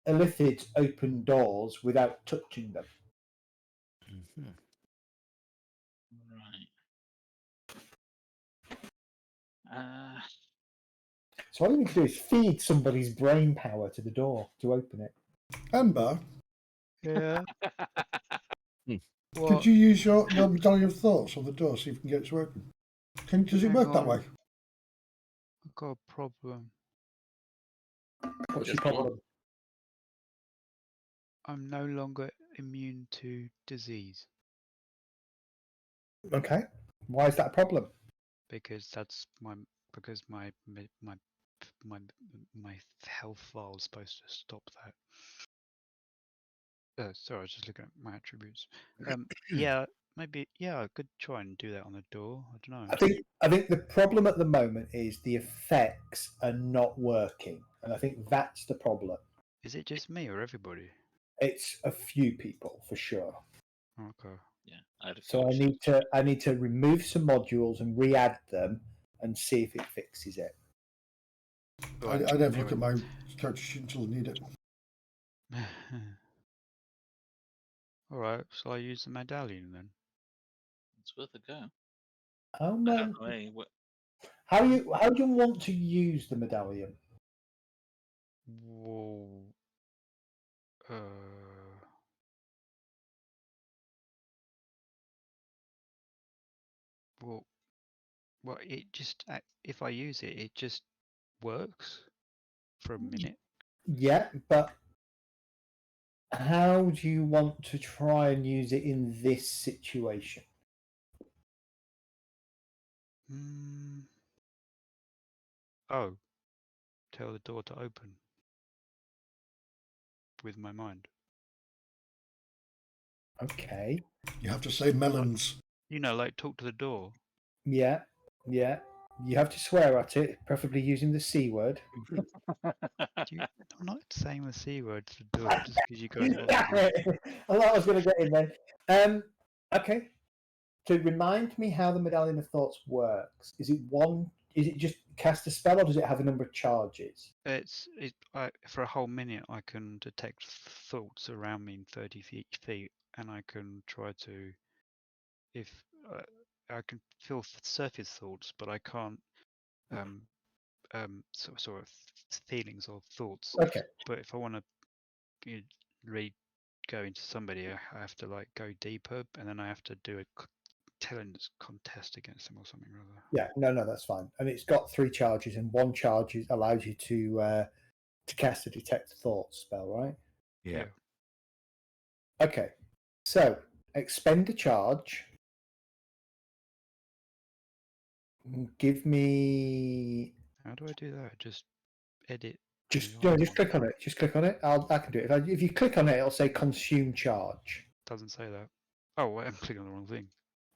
Illithids open doors without touching them. Right. So all you need to do is feed somebody's brain power to the door to open it. Ember, Yeah. could you use your medallion of thoughts on the door, see if you can get it to open? Does it Hang work that on. way? I've got a problem. What's your Just one. problem? I'm no longer immune to disease Okay. Why is that a problem? because my health file is supposed to stop that. Sorry, I was just looking at my attributes. Yeah, maybe. Yeah, I could try and do that on the door. I don't know. I think the problem at the moment is the effects are not working, and I think that's the problem. Is it just me or everybody? It's a few people for sure. Okay. Yeah. I had a So I need to remove some modules and re-add them and see if it fixes it. I never look at my character sheet until I need it. All right. So I use the medallion then. It's worth a go. How I don't know, how do you want to use the medallion? Whoa. Well, it just if I use it, it just works for a minute. Yeah, but how do you want to try and use it in this situation? Oh, tell the door to open with my mind. Okay. You have to say melons. You know, like talk to the door. Yeah, yeah. You have to swear at it, preferably using the C word. I'm not saying the C word to the door just because you guys want I to. thought I was going to get in then. Okay. To remind me how the Medallion of Thoughts works, is it just cast a spell, or does it have a number of charges? For a whole minute, I can detect thoughts around me in 30 feet, and I can try to, if I can feel surface thoughts, but I can't sort of feelings or thoughts. Okay. But if I want to go into somebody, I have to like go deeper, and then I have to do a intelligence contest against them or something or other. Yeah, no, that's fine. And it's got 3 charges, and 1 charge allows you to cast a detect thoughts spell, right? Yeah. Okay. So expend a charge. Give me. How do I do that? Just edit. Just click on it. Just click on it. I can do it. If you click on it, it'll say consume charge. Doesn't say that. Oh, wait, I'm clicking on the wrong thing.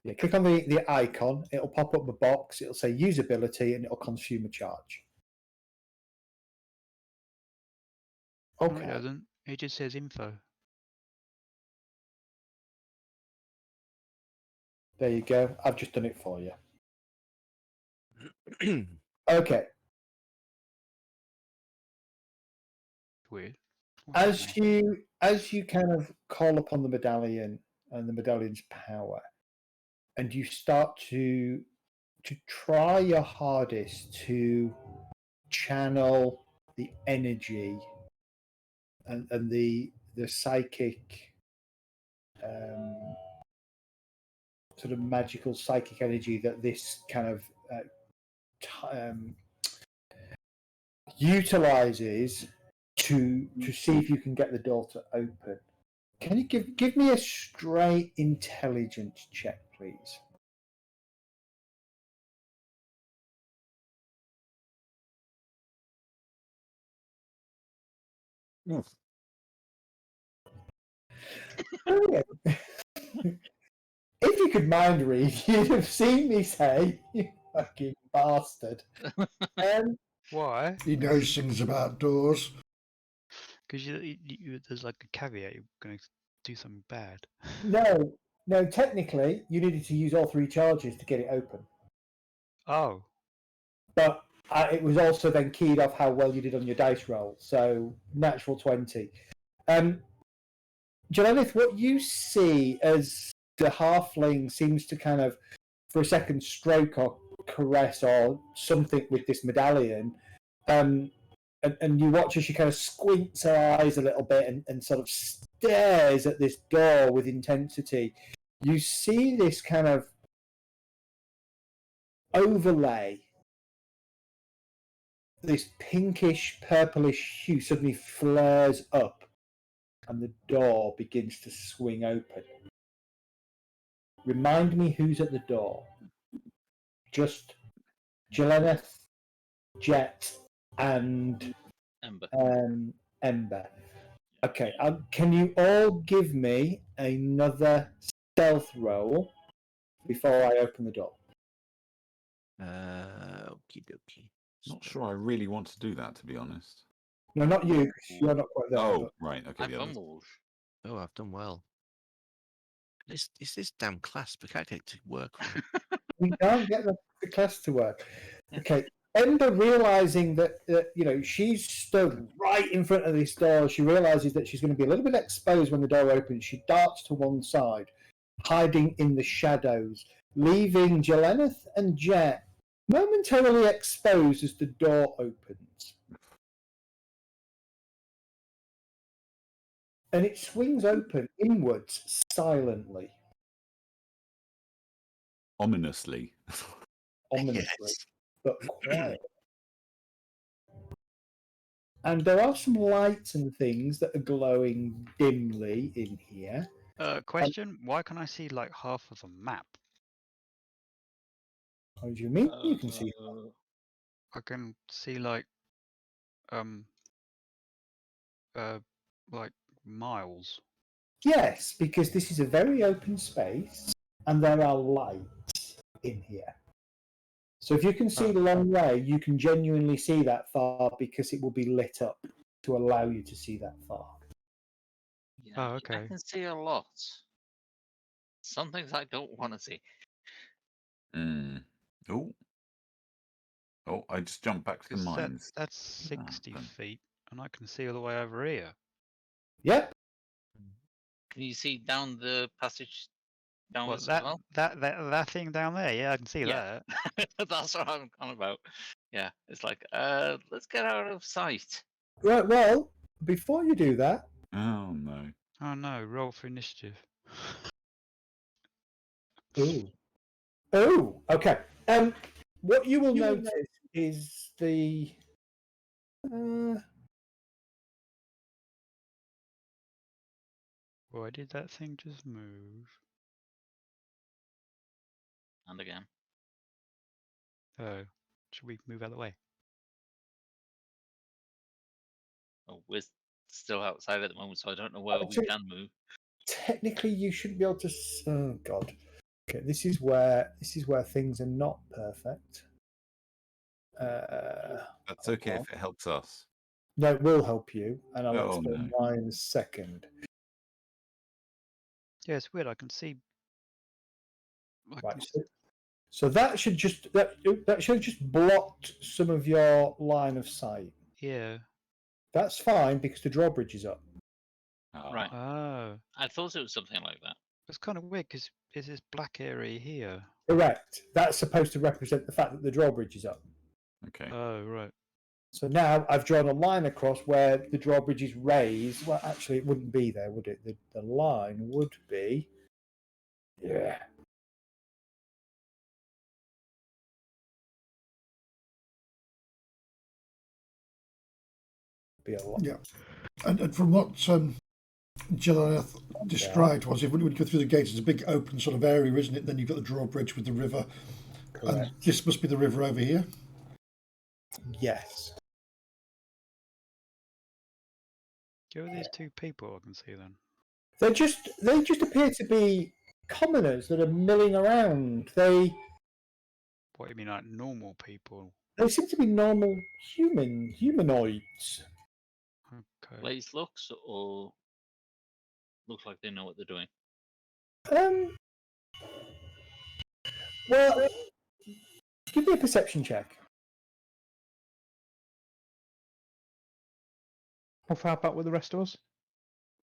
Yeah, click on the icon. It'll pop up the box. It'll say usability, and it'll consume a charge. Okay. No, it doesn't. It just says info. There you go. I've just done it for you. Okay. Weird. As you kind of call upon the medallion and the medallion's power, and you start to try your hardest to channel the energy and the psychic sort of magical psychic energy that this kind of utilizes to see if you can get the door to open. Can you give me a straight intelligence check, please? Oof. If you could mind read, you'd have seen me say, "You fucking bastard." Why? He knows things about doors. Because there's like a caveat. You're going to do something bad. No. Technically, you needed to use all 3 charges to get it open. Oh. But it was also then keyed off how well you did on your dice roll. So natural 20. Jolanith, what you see as the halfling seems to kind of, for a second, stroke or caress or something with this medallion, and you watch as she kind of squints her eyes a little bit and sort of stares at this door with intensity. You see this kind of overlay, this pinkish, purplish hue suddenly flares up, and the door begins to swing open. Remind me who's at the door. Just Jeleneth, Jet, and Ember. Okay, can you all give me another stealth roll before I open the door? Okie dokie. Not sure I really want to do that, to be honest. No, not you, 'cause you're not quite there. Oh, but... right. Okay. Oh, I've done well. It's this damn class. We can't get it to work. Right? We can't get the class to work. Yeah. Okay. Ember realizing that she's stood right in front of this door, she realizes that she's going to be a little bit exposed when the door opens. She darts to one side, hiding in the shadows, leaving Jeleneth and Jet momentarily exposed as the door opens. And it swings open inwards silently, Ominously. ominously, Yes. but quiet. And there are some lights and things that are glowing dimly in here. Question: why can I see like half of the map? What do you mean? You can see. I can see like like miles. Yes, because this is a very open space and there are lights in here. So if you can see the long way, you can genuinely see that far because it will be lit up to allow you to see that far. Yeah, Oh, I okay. can see a lot. Some things I don't want to see. Oh. Oh, I just jumped back to the 'Cause mines. that's 60 feet, and I can see all the way over here. Yep. Can you see down the passage Well, downwards as well? that thing down there, yeah, I can see Yeah. that. That's what I'm on about. Yeah, it's like, let's get out of sight. Right, well, before you do that, Oh, no. Oh no, roll for initiative. okay. What you will notice is the Why did that thing just move? And again. Oh, should we move out of the way? Oh, we're still outside at the moment, so I don't know where we Actually- can move. technically you shouldn't be able to. Oh God. Okay, this is where things are not perfect. That's okay if it helps us. No, it will help you, and I'll Oh, explain no. why in a second. Yeah, it's weird. I can see. Right. So that should just that should have just blocked some of your line of sight. Yeah. That's fine because the drawbridge is up. Right. Oh. I thought it was something like that. It's kind of weird because it's this black area here. Correct. That's supposed to represent the fact that the drawbridge is up. Okay. Oh, right. So now I've drawn a line across where the drawbridge is raised. Well, actually, it wouldn't be there, would it? The line would be. Yeah. Be a lot. Yeah. And from what Jeleneth described was, if when you go through the gates, it's a big open sort of area, isn't it? Then you've got the drawbridge with the river. Correct. And this must be the river over here. Yes. Who are these two people I can see then? They just appear to be commoners that are milling around. They What do you mean, like normal people? seem to be normal humanoids. Okay. Blaze looks or looks like they know what they're doing. Well, give me a perception check. How far back were the rest of us?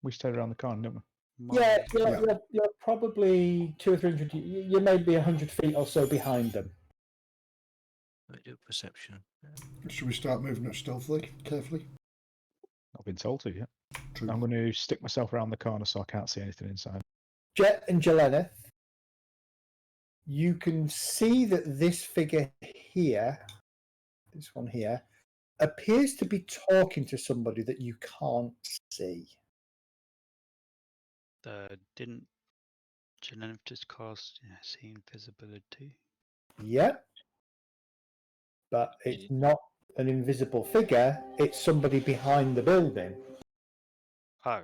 We stayed around the corner, didn't we? Yeah, Miles. you're probably 200 or 300. You may be 100 feet or so behind them. Let me do perception. Should we start moving it stealthily, carefully? Not been told to yet. True. I'm going to stick myself around the corner so I can't see anything inside. Jet and Jeleneth, you can see that this figure here, this one here, appears to be talking to somebody that you can't see. Didn't Jeleneth just cast see invisibility? Yep. But it's not an invisible figure, it's somebody behind the building. Oh.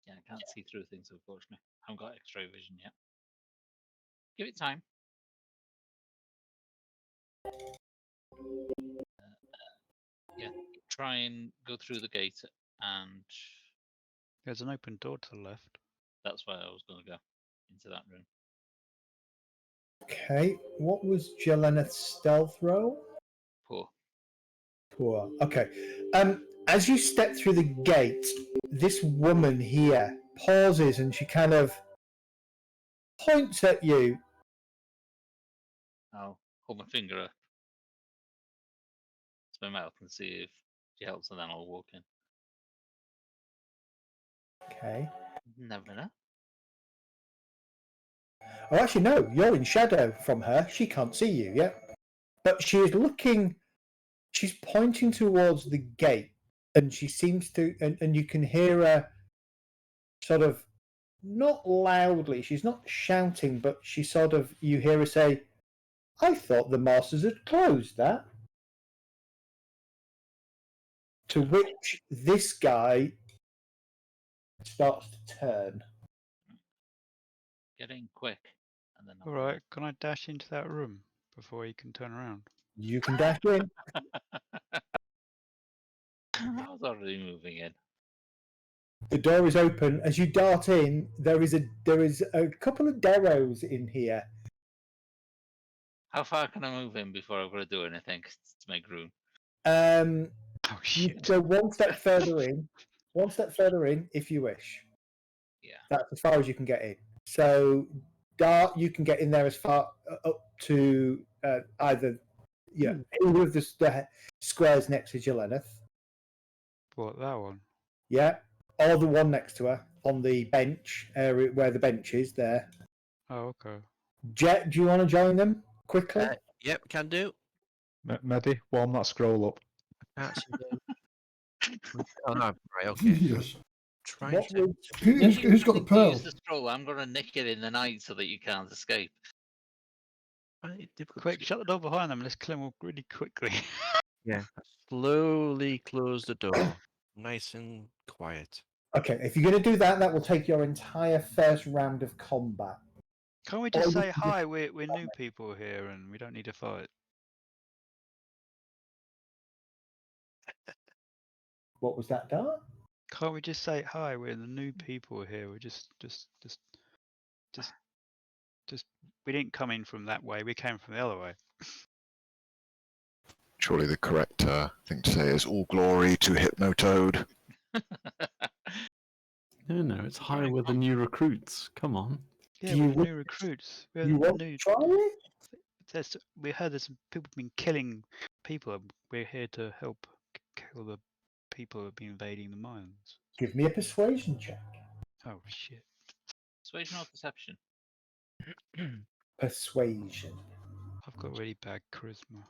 Yeah, I can't see through things, unfortunately. I haven't got X-ray vision yet. Give it time. Yeah, try and go through the gate and... There's an open door to the left. That's why I was going to go into that room. Okay, what was Jeleneth's stealth roll? Poor. Poor. Okay. As you step through the gate, this woman here pauses and she kind of points at you. I'll hold my finger up to my mouth and see if she helps, and then I'll walk in. Okay. Never know. Oh, actually, no. You're in shadow from her. She can't see you yet. But she is looking. She's pointing towards the gate, and she seems to. And you can hear her sort of, not loudly. She's not shouting, but she sort of. You hear her say, "I thought the masters had closed that." To which this guy starts to turn. Get in quick, and then All right, can I dash into that room before he can turn around? You can dash in. I was already moving in. The door is open. As you dart in, there is a couple of Darrows in here. How far can I move in before I've got to do anything to make room? Oh You shit! go one step further in. One step further in, if you wish. Yeah. That's as far as you can get in. So, dart, you can get in there as far up to either either of the squares next to Jeleneth. What, that one? Yeah, or the one next to her on the bench area where the bench is there. Oh, okay. Jet, do you want to join them quickly? Yep, can do. Maddie, warm that scroll up. Can't see them. Oh no, right, okay. Yes. Trying What to. was- Who's got the To pearl? use the scroll, I'm going to nick it in the night so that you can't escape. Right, difficult Quick, to- shut the door behind them. Let's kill them all really quickly. Yeah. Slowly close the door. Nice and quiet. Okay, if you're going to do that, that will take your entire first round of combat. Can't we Or just you say can hi? We're new people here, and we don't need to fight. What was that, Dart? Can't we just say hi? We're the new people here. We're just. We didn't come in from that way. We came from the other way. Surely the correct thing to say is all glory to Hypnotoad. No, it's high Right, with the come on. new recruits. Come on. Yeah, Do you we're the want- new recruits. We're You the want new. to try it? We heard there's some people been killing people. We're here to help kill the people who have been invading the mines. Give me a persuasion check. Oh shit! Persuasion or deception? Persuasion. I've got really bad charisma.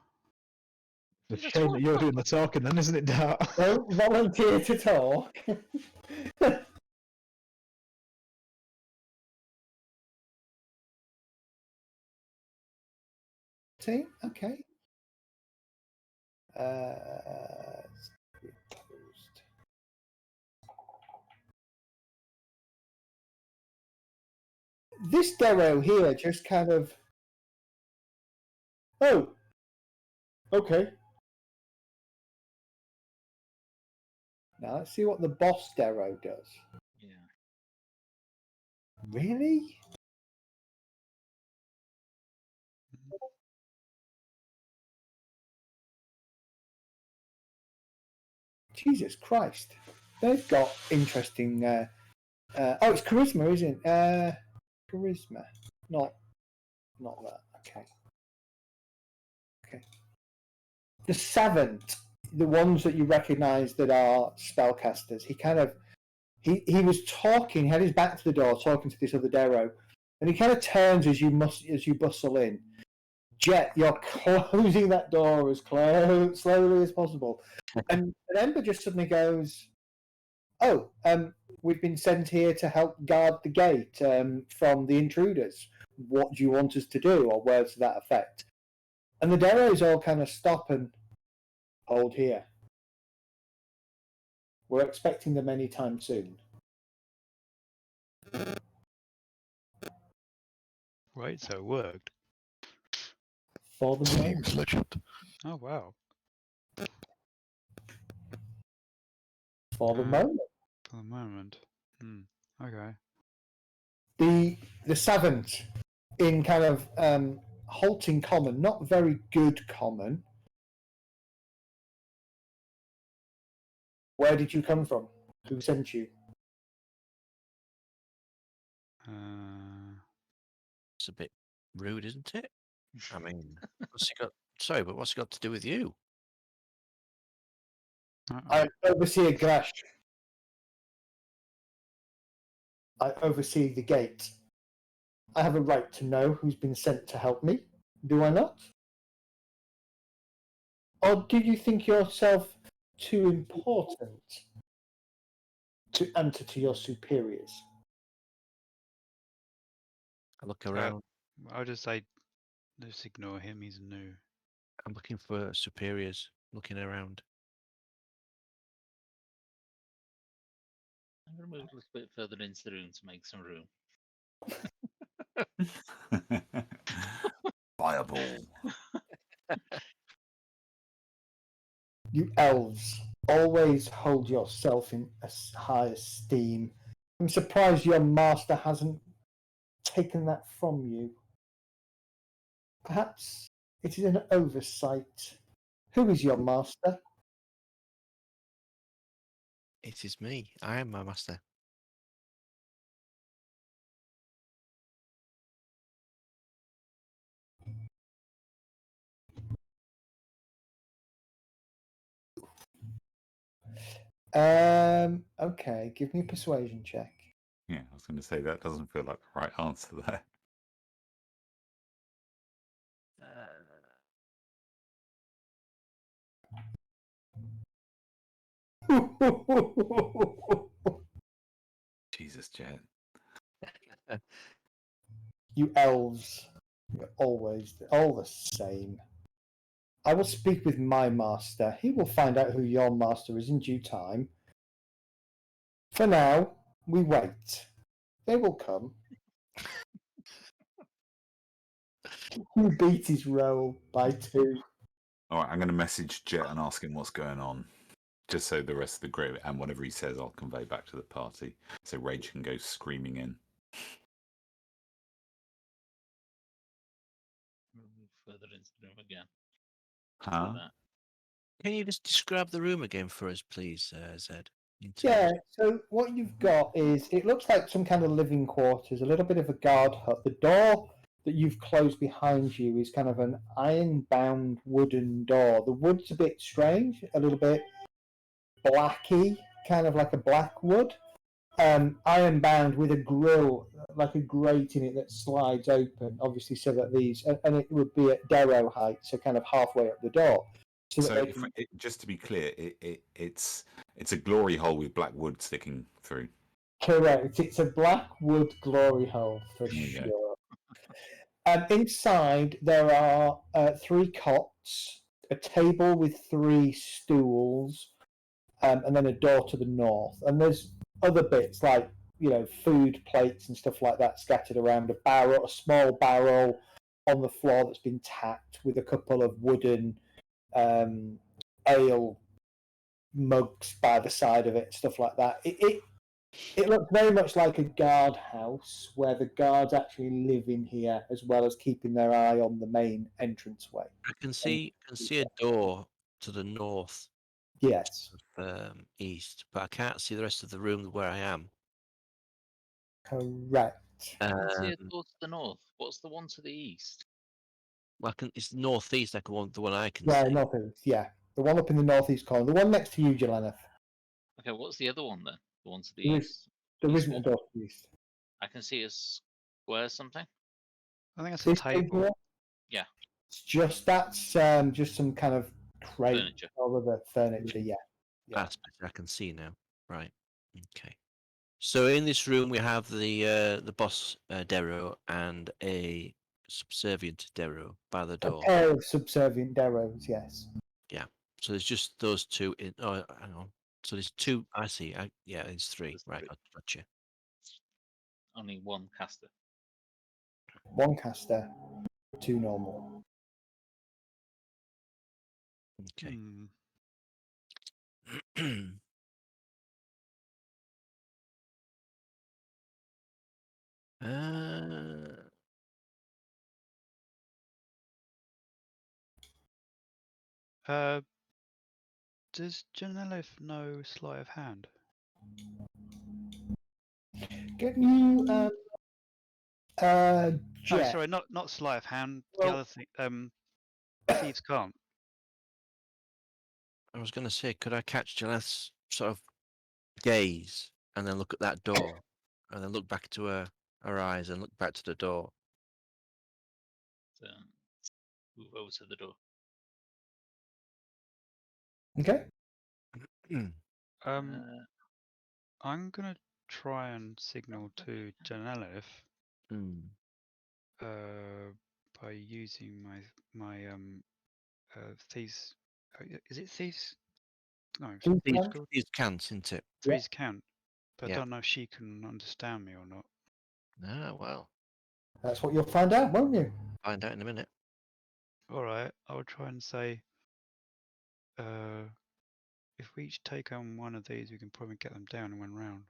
It's a shame that you're doing the talking then, isn't it, Dart? Don't volunteer to talk. Team, okay. This Darrow here just kind of. Oh. Okay. Now let's see what the boss Darrow does. Yeah. Really? Jesus Christ. They've got interesting. Oh, it's charisma, isn't it? Charisma. Not that. Okay. Okay. The seventh, the ones that you recognise that are spellcasters, he kind of. He was talking, had his back to the door, talking to this other Darrow, and he kind of turns as you bustle in. Jet, you're closing that door as slowly as possible, and Ember just suddenly goes, "Oh, we've been sent here to help guard the gate from the intruders. What do you want us to do?" Or words to that effect. And the Darrows all kind of stop and hold here. We're expecting them anytime soon. Right, so it worked. For the moment. Seems legit. Oh wow. For the moment. For the moment. Okay. The savant in kind of halting common, not very good common. Where did you come from? Who sent you? It's a bit rude, isn't it? I mean, what's it got? Sorry, but what's it got to do with you? I oversee a Grash. I oversee the gate. I have a right to know who's been sent to help me. Do I not? Or do you think yourself too important to answer to your superiors? I look around. I'll just say, just ignore him. He's new. I'm looking for superiors. Looking around. I'm going to move a little bit further into the room to make some room. Fireball. You elves always hold yourself in high esteem. I'm surprised your master hasn't taken that from you. Perhaps it is an oversight. Who is your master? It is me. I am my master. Okay, give me a persuasion check. Yeah, I was going to say that doesn't feel like the right answer there. Jesus, Jet. You elves, you're always all the same. I will speak with my master. He will find out who your master is in due time. For now, we wait. They will come. You beat his roll by 2. All right, I'm going to message Jet and ask him what's going on, just so the rest of the group and whatever he says, I'll convey back to the party, so Rage can go screaming in. Move further into the room again. Huh? Can you just describe the room again for us, please, Zed? Yeah, so what you've got is, it looks like some kind of living quarters, a little bit of a guard hut. The door that you've closed behind you is kind of an iron-bound wooden door. The wood's a bit strange, a little bit blacky, kind of like a black wood. Iron-bound with a grill, like a grate in it that slides open, obviously, so that and it would be at Darrow height, so kind of halfway up the door. So, just to be clear, it's a glory hole with black wood sticking through. Correct. It's a black wood glory hole for sure. Inside there are 3 cots, a table with 3 stools, and then a door to the north. And there's other bits like food plates and stuff like that scattered around. A small barrel on the floor that's been tacked with a couple of wooden ale mugs by the side of it, stuff like that. It looks very much like a guardhouse where the guards actually live in here, as well as keeping their eye on the main entranceway. I can see a door to the north. Yes. East, but I can't see the rest of the room where I am. Correct. I can see a door to the north. What's the one to the east? Well, it's northeast. The one I can Yeah, see. northeast. Yeah, the one up in the northeast corner, the one next to you, Jelena. Okay, what's the other one then? The one to the There east? There isn't a door to the east. I can see a square something. I think that's This a table. Yeah. It's just just some kind of crate Furniture. or other furniture. Yeah. That's better. I can see now. Right. Okay. So in this room we have the boss Darrow and a subservient Darrow by the door. A pair of subservient Darrows. Yes. Yeah. So there's just those 2 in. Oh, hang on. So there's 2. I see. Yeah, it's 3. There's Right. 3. Gotcha. Only 1 caster. 1 caster, 2 normal. Okay. Does Janelef know sleight of hand? Can you, Oh, Jet? sorry, not sleight of hand. Well- The other thing, thieves can't. I was going to say, could I catch Jaleth's sort of gaze and then look at that door, and then look back to her eyes and look back to the door? So, move over to the door. Okay. Um, I'm gonna try and signal to Janelef Hmm. by using my thieves. Is it thieves? No, it's Thieves' thieves cant? called These can't, isn't it? thieves count. But Yeah. I don't know if she can understand me or not. Ah, well, That's what you'll find out, won't you? find out in a minute. All right, I'll try and say, if we each take on one of these, we can probably get them down in one round.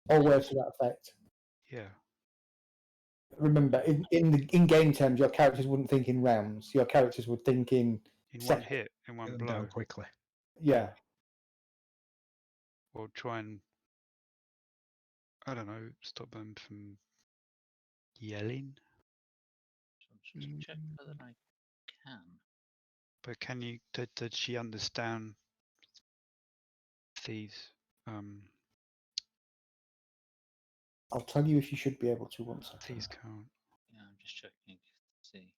Or words to that effect. Yeah. Remember, in game terms, your characters wouldn't think in rounds. Your characters would think in In one seconds. hit, in one Get them blow. down quickly. Yeah. Or try and, I don't know, stop them from yelling. So just check whether I can. But can you? Did she understand thieves? I'll tell you if you should be able to once. Thieves can't. Yeah, I'm just checking to see.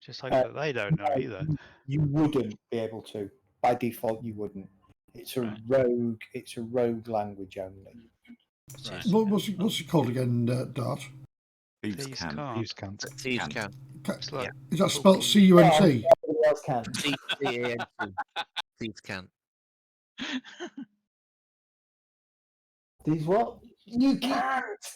Just hope that they don't know either. You wouldn't be able to. By default, you wouldn't. It's a Right. rogue. It's a rogue language only. Right. What's it called again, Dart? Thieves Thieves can. can't. Thieves can't. Thieves Can. can't. It's like Is that spelled talking- CUNT? Everybody else can. C-A-N-T. Thieves can't. These what? You can't.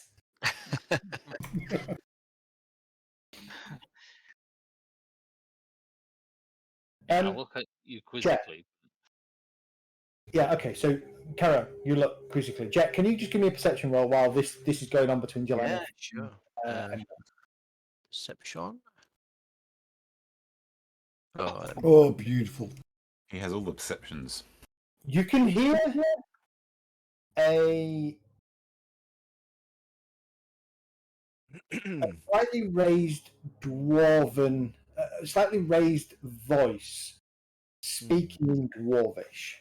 I'll look at you quizzically. Yeah. Okay. So, Kara, you look quizzically. Jet, can you just give me a perception roll while this is going on between Jelena? Yeah, sure. And Perception. Oh, Oh, beautiful. He has all the perceptions. you can hear a slightly raised dwarven, slightly raised voice speaking in Dwarvish.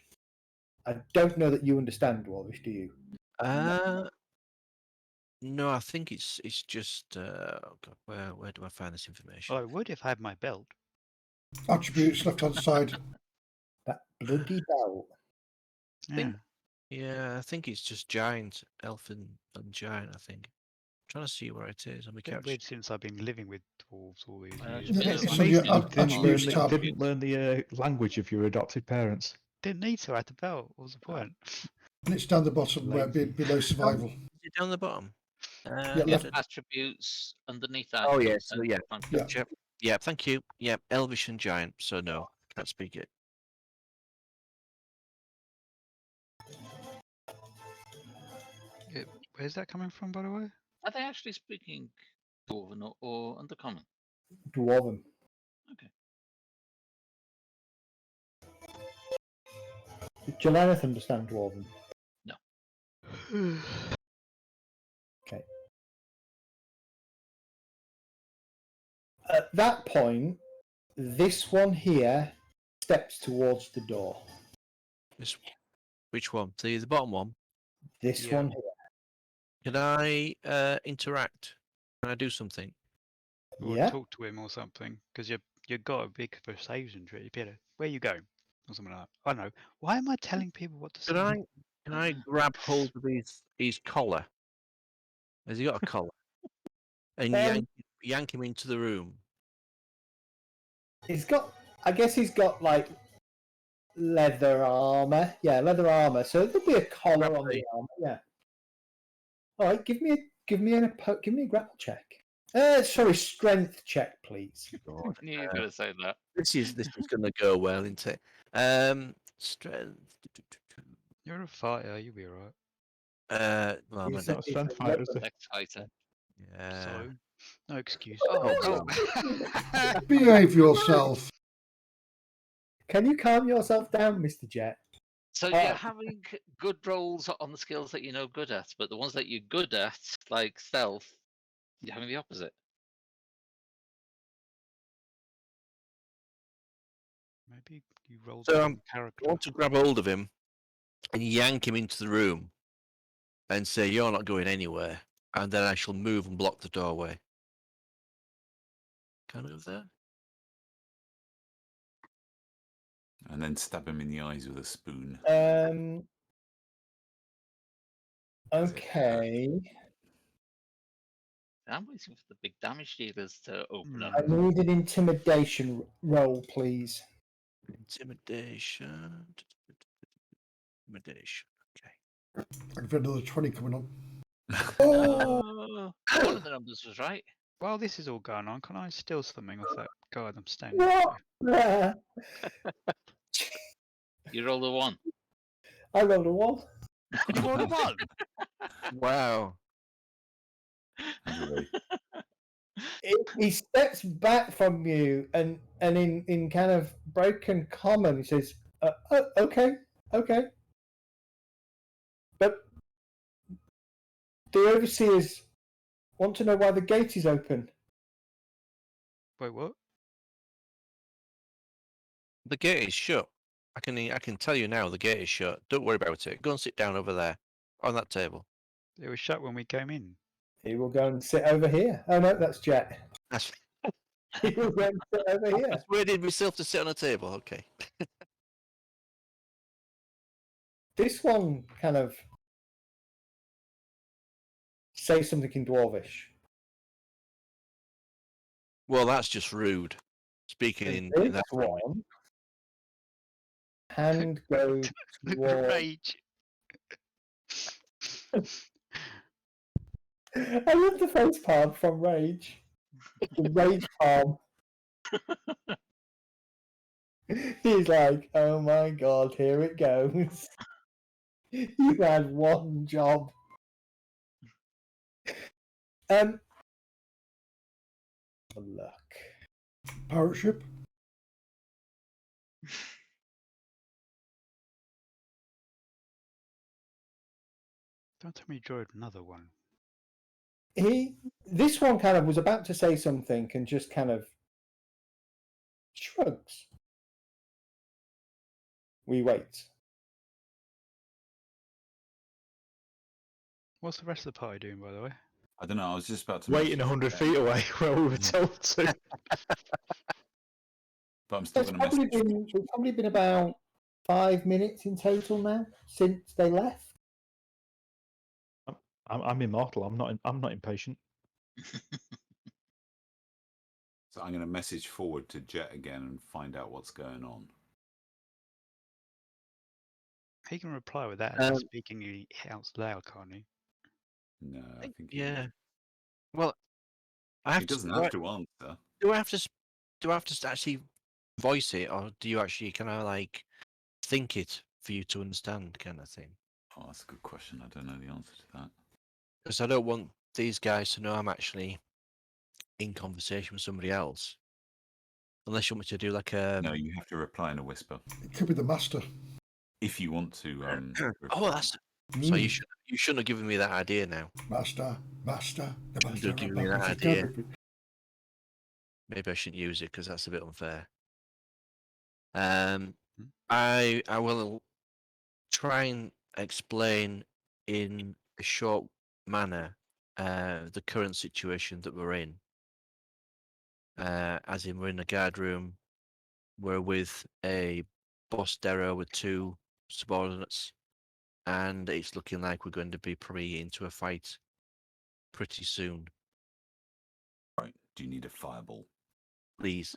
I don't know that you understand Dwarvish, do you? no, I think it's just. Oh God, where do I find this information? Well, I would if I had my belt. Attributes left hand side. That bloody bell. Yeah. think- Yeah, I think it's just giant, elf and giant. I think. trying to see where it is on my Bit couch. weird since I've been living with dwarves all these years. Yeah, Yeah, it's so your amazing. attributes Didn't tab. learn, didn't learn the language of your adopted parents. Didn't need to. I had the belt. What was the point? And it's down the bottom where below survival. Is it down the bottom? Yeah, Yeah, left. attributes underneath Oh, yeah, attributes. so yeah. Yeah. Yep. Yeah, thank you. Yeah, elvish and giant. So no, can't speak it. Where's that coming from, by the way? Are they actually speaking Dwarven or Undercommon? Dwarven. Okay. Did Jelena understand Dwarven? No. Okay. At that point, this one here steps towards the door. Which one? The bottom one. This Yeah. one here. Can I interact? Can I do something? Or Yeah. talk to him or something? Because you've got a big persuasion tree. Peter, where you go? Or something like that. I don't know. Why am I telling people what to say? Can I grab hold of his collar? Has he got a collar? And yank him into the room. He's got. I guess he's got like leather armor. Yeah, leather armor. So there'll be a collar on the armor. Yeah. All right. Give me a grapple check. Sorry, strength check, please. God. I knew you were going to say that. This is going to go well, isn't it? Strength. You're a fighter. You'll be alright. Well, I'm It's a a- Not strength it's a fighters. Next fighter. yeah. So No excuse. Oh, Behave yourself. Can you calm yourself down, Mr. Jet? so Oh. you're having good rolls on the skills that you know good at, but the ones that you're good at, like stealth, you're having the opposite. Maybe you rolled So the I wrong character. want to grab hold of him and yank him into the room and say, "You're not going anywhere." And then I shall move and block the doorway. Can I move there? And then stab him in the eyes with a spoon. Okay. I'm waiting for the big damage dealers to open up. I need an intimidation roll, please. Intimidation. Intimidation. Okay. I can feel another 20 coming on. Oh, one of the numbers was right. While this is all going on, can I steal something off that guard I'm standing What? next You rolled a 1. I rolled a 1. to? You rolled a 1? Wow. Anyway, He steps back from you and in kind of broken common, he says, oh, okay. But the overseers want to know why the gate is open. Wait, what? The gate is shut. I can tell you now the gate is shut. Don't worry about it. Go and sit down over there on that table. It was shut when we came in. He will go and sit over here. Oh no, that's Jet. That's He will go and sit over here. persuaded myself to sit on a table. Okay. This one kind of says something in Dwarvish. Well, that's just rude. Speaking And in this that language. one, hand goes The towards... rage. I love the face palm from Rage. The Rage palm. He's like, oh my god, here it goes. You had one job. Look. Pirate ship. Don't tell me you drew another one. This one kind of was about to say something and just kind of shrugs. We wait. What's the rest of the party doing, by the way? I don't know. I was just about to Waiting message 100 Jet, feet away where we were told to. but I'm still It's going to message. probably been about 5 minutes in total now since they left. I'm immortal. I'm not impatient. So I'm going to message forward to Jet again and find out what's going on. He can reply with that and speaking out loud, can't he? No, I think Yeah. Well, I have he to. doesn't have to answer. Do I have to? Do I have to actually voice it, or do you actually kind of like think it for you to understand, kind of thing? Oh, that's a good question. I don't know the answer to that. Because I don't want these guys to know I'm actually in conversation with somebody else. Unless you want me to do like a. No, you have to reply in a whisper It could be the master. if you want to. Oh, that's. So you shouldn't have given me that idea now. Master, the You master. should give me that idea. Maybe I shouldn't use it because that's a bit unfair. I will try and explain in a short manner the current situation that we're in. As in, we're in a guard room. We're with a boss Darrow with 2 subordinates, and it's looking like we're going to be probably into a fight pretty soon. Right. Do you need a fireball? Please.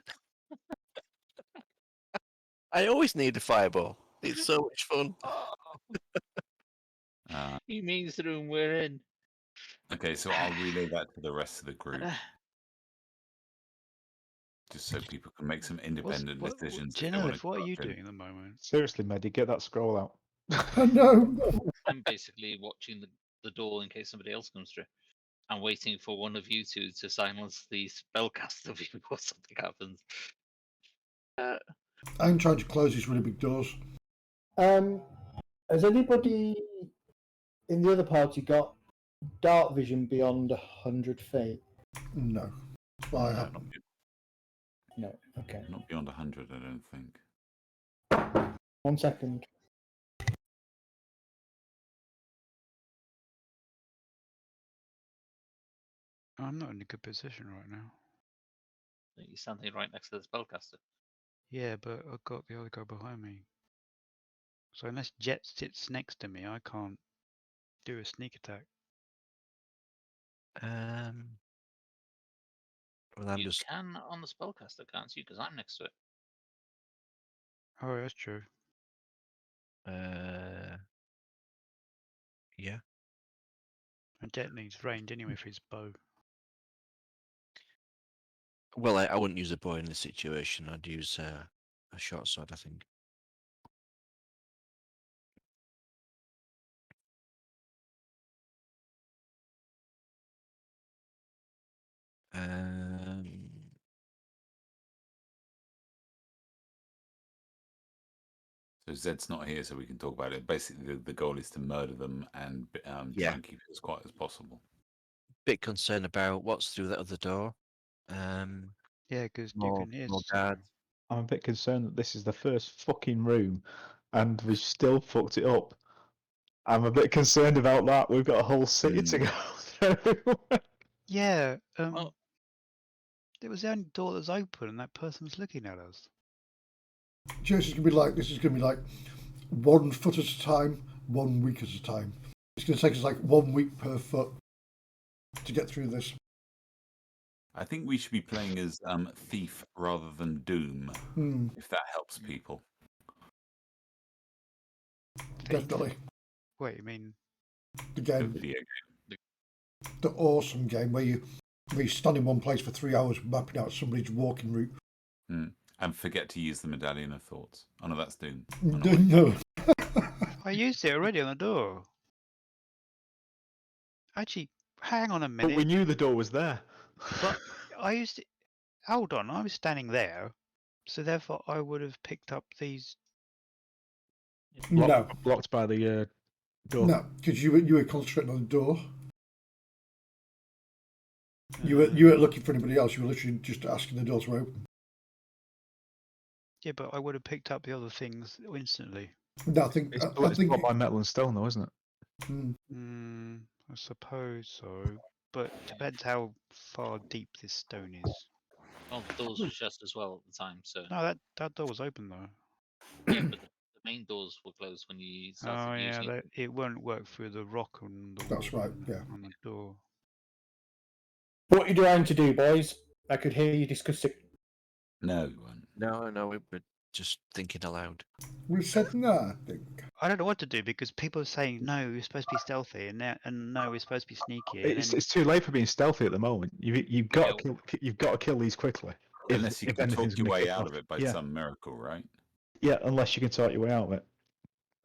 I always need a fireball. It's so much fun. He means the room we're in. Okay, so I'll relay that to the rest of the group. Just so people can make some independent decisions. Jennifer, what are you doing at the moment? Seriously, Mehdi, get that scroll out. No. I'm basically watching the door in case somebody else comes through. I'm waiting for one of you two to silence the spellcaster before something happens. I'm trying to close these really big doors. Has anybody in the other party got dark vision beyond 100 feet? No. Well, I No, haven't. No. Okay. not beyond 100, I don't think. 1 second. I'm not in a good position right now. You're standing right next to the spellcaster. Yeah, but I've got the other guy behind me. So unless Jet sits next to me, I can't do a sneak attack. Well, I'm You just. can on the spellcaster, can't you? Because I'm next to it. Oh, that's true. Yeah. And Jet needs range anyway for his bow. Well, I wouldn't use a bow in this situation. I'd use a short sword, I think. So Zed's not here, so we can talk about it. Basically, the goal is to murder them and try Yeah. and keep it as quiet as possible. Bit concerned about what's through that other door. Yeah, because you More can hear guards. something. I'm a bit concerned that this is the first fucking room, and we still fucked it up. I'm a bit concerned about that. We've got a whole city to go through. Yeah, Well, it was the only door that was open, and that person was looking at us. This is going to be like 1 foot at a time, 1 week at a time. It's going to take us like 1 week per foot to get through this. I think we should be playing as Thief rather than Doom, if that helps people. Definitely. Wait, you mean The Again, video game. the awesome game where you stand in one place for 3 hours mapping out somebody's walking route. And forget to use the Medallion of Thoughts. Oh no, that's Doom. No. I used it already on the door. Actually, hang on a But minute. we knew the door was there. But I used it. Hold on, I was standing there, so therefore I would have picked up these. No. Blocked by the door. No, because you were concentrating on the door. You were looking for anybody else. You were literally just asking the door to open. Yeah, but I would have picked up the other things instantly. No, I think It's I think blocked by metal and stone, though, isn't it? I suppose so, but depends how far deep this stone is. well, the doors were shut as well at the time, so No, that door was open though. yeah, but the main doors were closed when you started Oh yeah, using it. it won't work through the rock on the that's wall right. Yeah. on the door. What are you trying to do, boys? I could hear you discussing. No, you won't. No, we were just thinking aloud. We said no, I think. I don't know what to do because people are saying no, we're supposed to be stealthy, and no, we're supposed to be sneaky. And then, It's too late for being stealthy at the moment. You've got Yeah. to kill these quickly. Unless you can talk anything's your gonna way kick out off. of it by Yeah. some miracle, right? Yeah, unless you can talk your way out of it.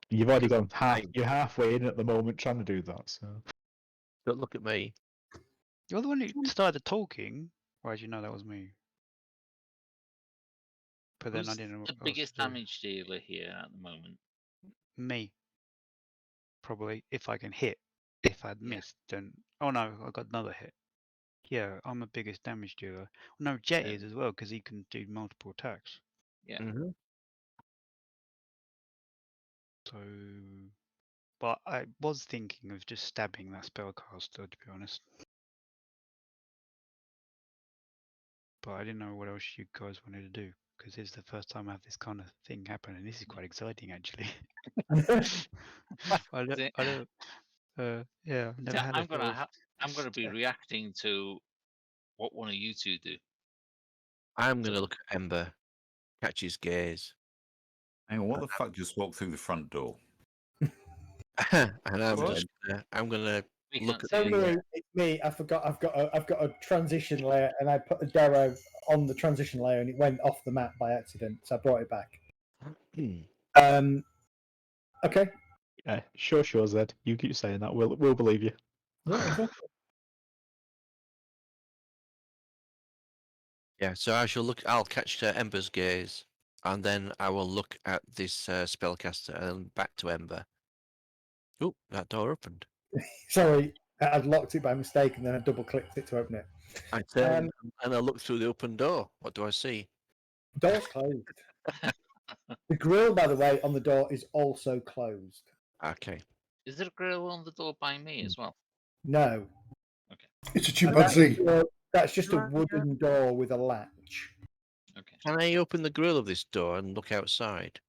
You've already gone I- You're halfway in at the moment trying to do that. So Don't look at me. you're the one who started talking. Why did you know that was me? But then Who's I didn't know the what else biggest to do. damage dealer here at the moment? Me, probably. If I can hit. If I'd missed, then oh no, I got another hit. Yeah, I'm the biggest damage dealer. No, Jet is as well because he can do multiple attacks. Yeah. Mm-hmm. So, but I was thinking of just stabbing that spellcaster, to be honest. But I didn't know what else you guys wanted to do because it's the first time I have this kind of thing happen, and this is quite exciting actually. I don't. Yeah, I've never So had I'm gonna be reacting to what one of you two do. I'm gonna look at Ember, catch his gaze, Hang on, what the fuck just walked through the front door? and I'm What? just I'm gonna We look can't at see Don't it. worry, it's me. I forgot. I've got a transition layer, and I put a Darrow on the transition layer, and it went off the map by accident. So I brought it back. Okay. yeah, sure, Zed. You keep saying that. We'll believe you. Yeah, exactly. Yeah, so I shall look. I'll catch Ember's gaze, and then I will look at this spellcaster and back to Ember. Oh, that door opened. Sorry, I'd locked it by mistake and then I double clicked it to open it. I turn and I look through the open door. What do I see? Door's closed. The grill, by the way, on the door is also closed. Okay. Is there a grill on the door by me as well? No. It's a chimpanzee. That's just a wooden door with a latch. Okay. Can I open the grill of this door and look outside?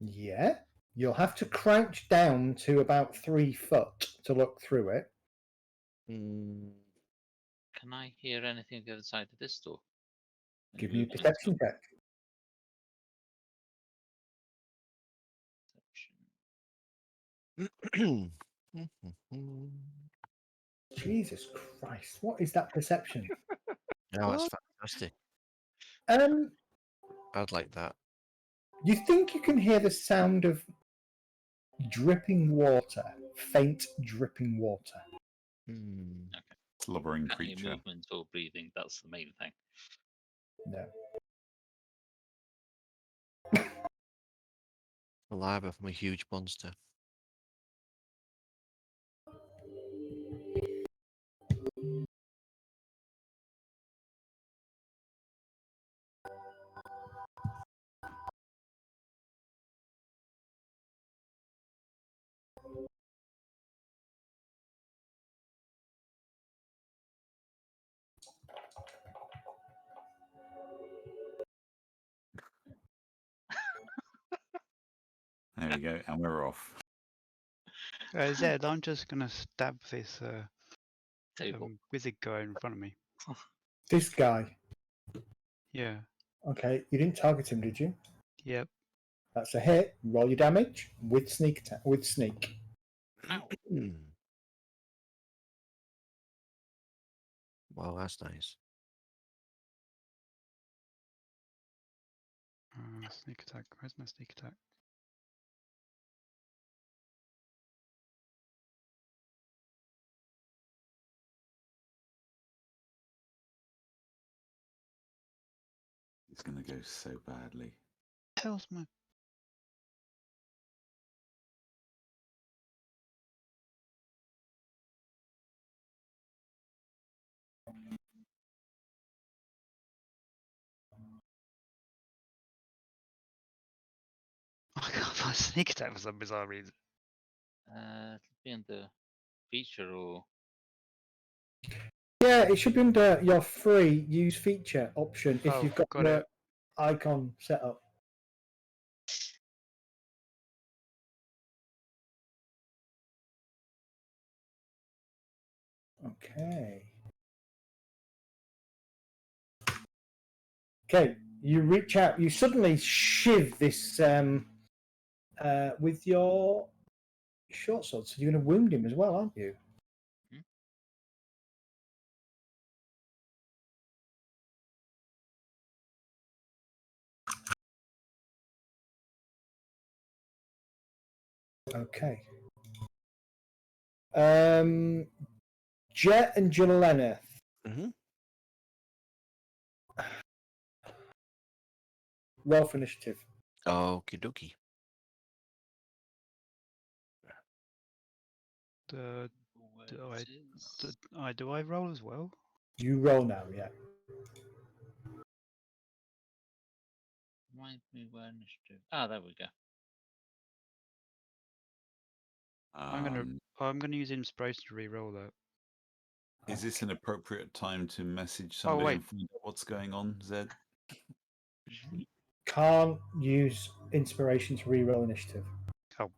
Yeah. You'll have to crouch down to about 3 foot to look through it. Mm, Can I hear anything on the other side of this door? Any Give me a movement? perception check. Perception. Jesus Christ, what is that perception? No, it's fantastic. I'd like that. You think you can hear the sound of dripping water, faint dripping water. Hmm. Slobbering Can't hear creature. movement or breathing. That's the main thing. No. Saliva from a huge monster. There we go, and we're off. Zed, I'm just gonna stab this Table. wizard guy in front of me. This guy. Yeah. Okay, you didn't target him, did you? Yep. That's a hit. Roll your damage with sneak attack. With sneak. Wow, that's nice. Sneak attack. Where's my sneak attack? It's going to go so badly. Hell's my. I can't find sneak attack for some bizarre reason. It'll be under feature or Yeah, it should be under your free use feature option if Oh, you've got got the it. icon set up. Okay. Okay, you reach out. You suddenly shiv this with your short sword. So you're going to wound him as well, aren't you? Okay. Jet and Jelena. Mm-hmm. Roll for initiative. Okie dokie. Do I roll as well? You roll now, yeah. remind me where initiative. Ah, there we go. I'm gonna use inspiration to re-roll that. Is this an appropriate time to message somebody wait. and find out what's going on, Zed? Can't use inspiration to re-roll initiative. Oh,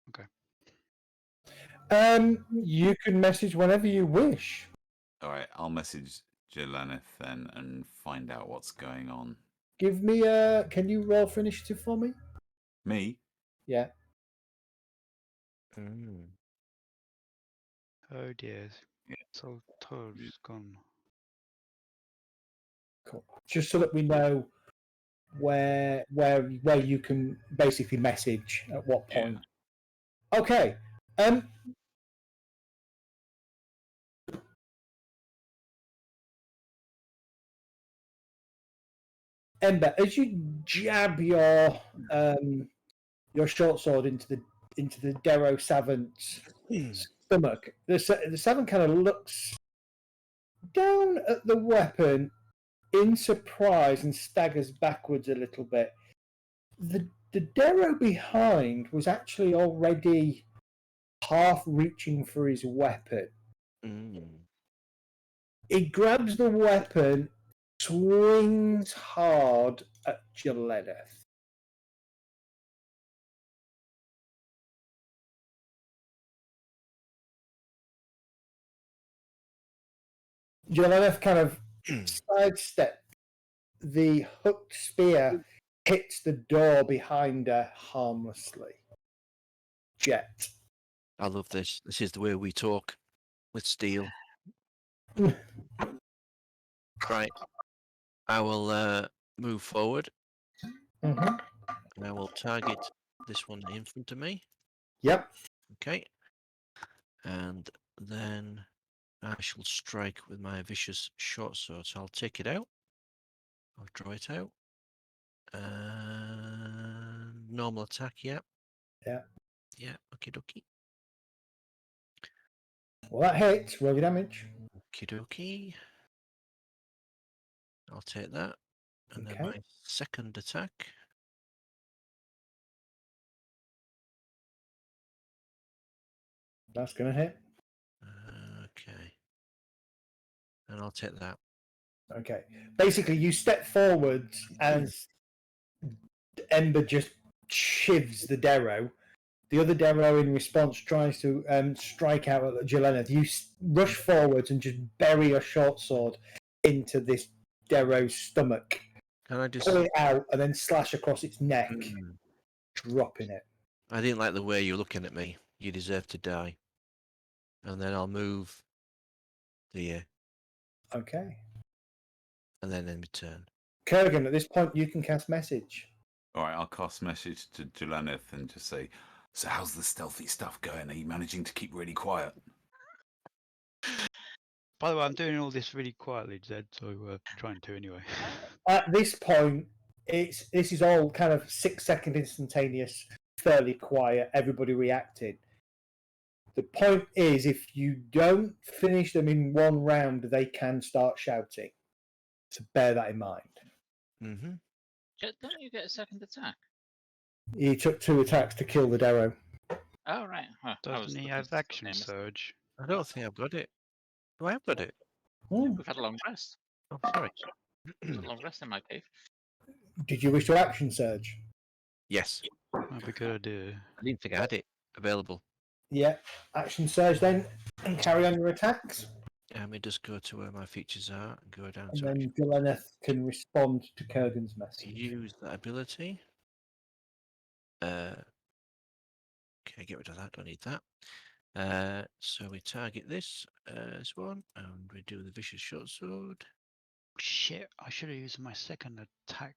okay. You can message whenever you wish. All right, I'll message Jelaneth then and find out what's going on. Give me a. Can you roll for initiative for me? Me? Yeah. Oh dear. Yeah. So Toad's gone. Cool. Just so that we know where you can basically message at what point. Yeah. Okay. Ember, as you jab your short sword into the Darrow Savant's stomach, the Savant kind of looks down at the weapon in surprise and staggers backwards a little bit. The Darrow behind was actually already half reaching for his weapon. He grabs the weapon, swings hard at Jeleneth. Jeleneth kind of sidestep. The hooked spear hits the door behind her harmlessly. Jet. I love this. This is the way we talk with steel. Right. I will move forward. Mm-hmm. And I will target this one in front of me. Yep. Okay. And then I shall strike with my vicious short sword. So I'll take it out. I'll draw it out. Normal attack, yeah. Yeah. Yeah, okie dokie. Well, that hits. Roll your damage. Okie dokie. I'll take that. And Okay. then my second attack. That's going to hit. Okay. And I'll take that. Okay. Basically, you step forwards as Ember just shivs the Darrow. The other Darrow, in response, tries to strike out at Jeleneth. You rush forwards and just bury your short sword into this Darrow's stomach. Can I just Pull it out and then slash across its neck, dropping it. I didn't like the way you're looking at me. You deserve to die. And then I'll move the Okay. and then in return. Kurgan, at this point, you can cast message. All right, I'll cast message to Jeleneth and just say, so how's the stealthy stuff going? Are you managing to keep really quiet? By the way, I'm doing all this really quietly, Zed, so trying to anyway. At this point, this is all kind of 6-second instantaneous, fairly quiet, everybody reacting. The point is, if you don't finish them in one round, they can start shouting. So bear that in mind. Mm-hmm. Don't you get a second attack? He took 2 attacks to kill the Darrow. Oh, right. Huh, Doesn't he have action surge? I don't think I've got it. Do I have got it? We've had a long rest. Oh, sorry. It's a long rest in my cave. Did you wish to action surge? Yes. That'd be a good idea. I didn't think I had it available. Yeah. Action surge then, and carry on your attacks. Let me just go to where my features are and go down And to then Jeleneth can respond to Kurgan's message. use that ability. Okay, get rid of that. Don't need that. So we target this one, and we do the vicious short sword. Shit, I should have used my second attack.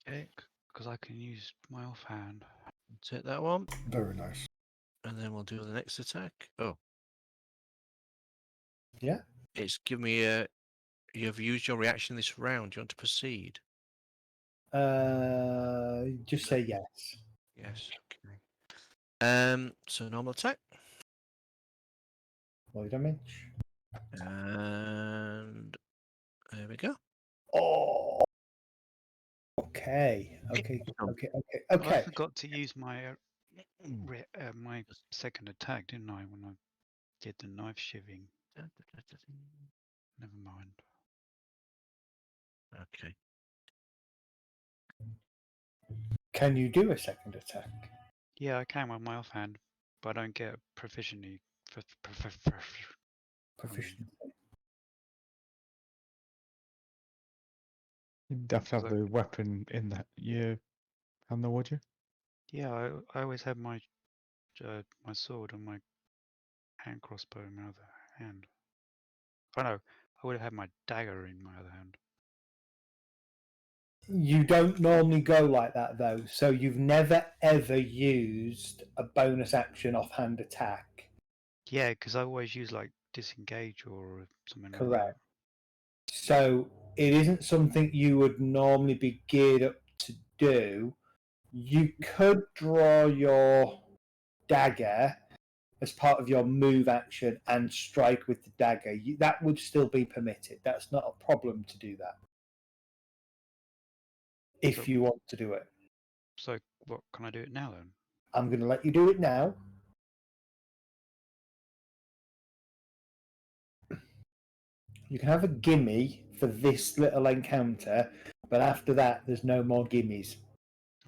Okay, because I can use my offhand. take that one, Very nice. and then we'll do the next attack. Oh, Yeah. it's given me a. You have used your reaction this round. Do you want to proceed? Just say yes. Yes. Okay. So normal attack. Roll your damage. And there we go. Oh. Okay. I forgot to use my my second attack, didn't I? When I did the knife shivving. Never mind. Okay. Can you do a second attack? Yeah, I can with my offhand, but I don't get proficiency. Proficiency. You'd have to have the weapon in your hand, though, would you? Yeah, I always have my my sword and my hand crossbow in my other hand. Oh no, I would have had my dagger in my other hand. You don't normally go like that though, so you've never ever used a bonus action offhand attack. Yeah, because I always use like disengage or something like that. Correct. So it isn't something you would normally be geared up to do. You could draw your dagger as part of your move action and strike with the dagger. That would still be permitted. That's not a problem to do that. If So- you want to do it. So what can I do it now then? I'm going to let you do it now. You can have a gimme for this little encounter, but after that, there's no more gimmies.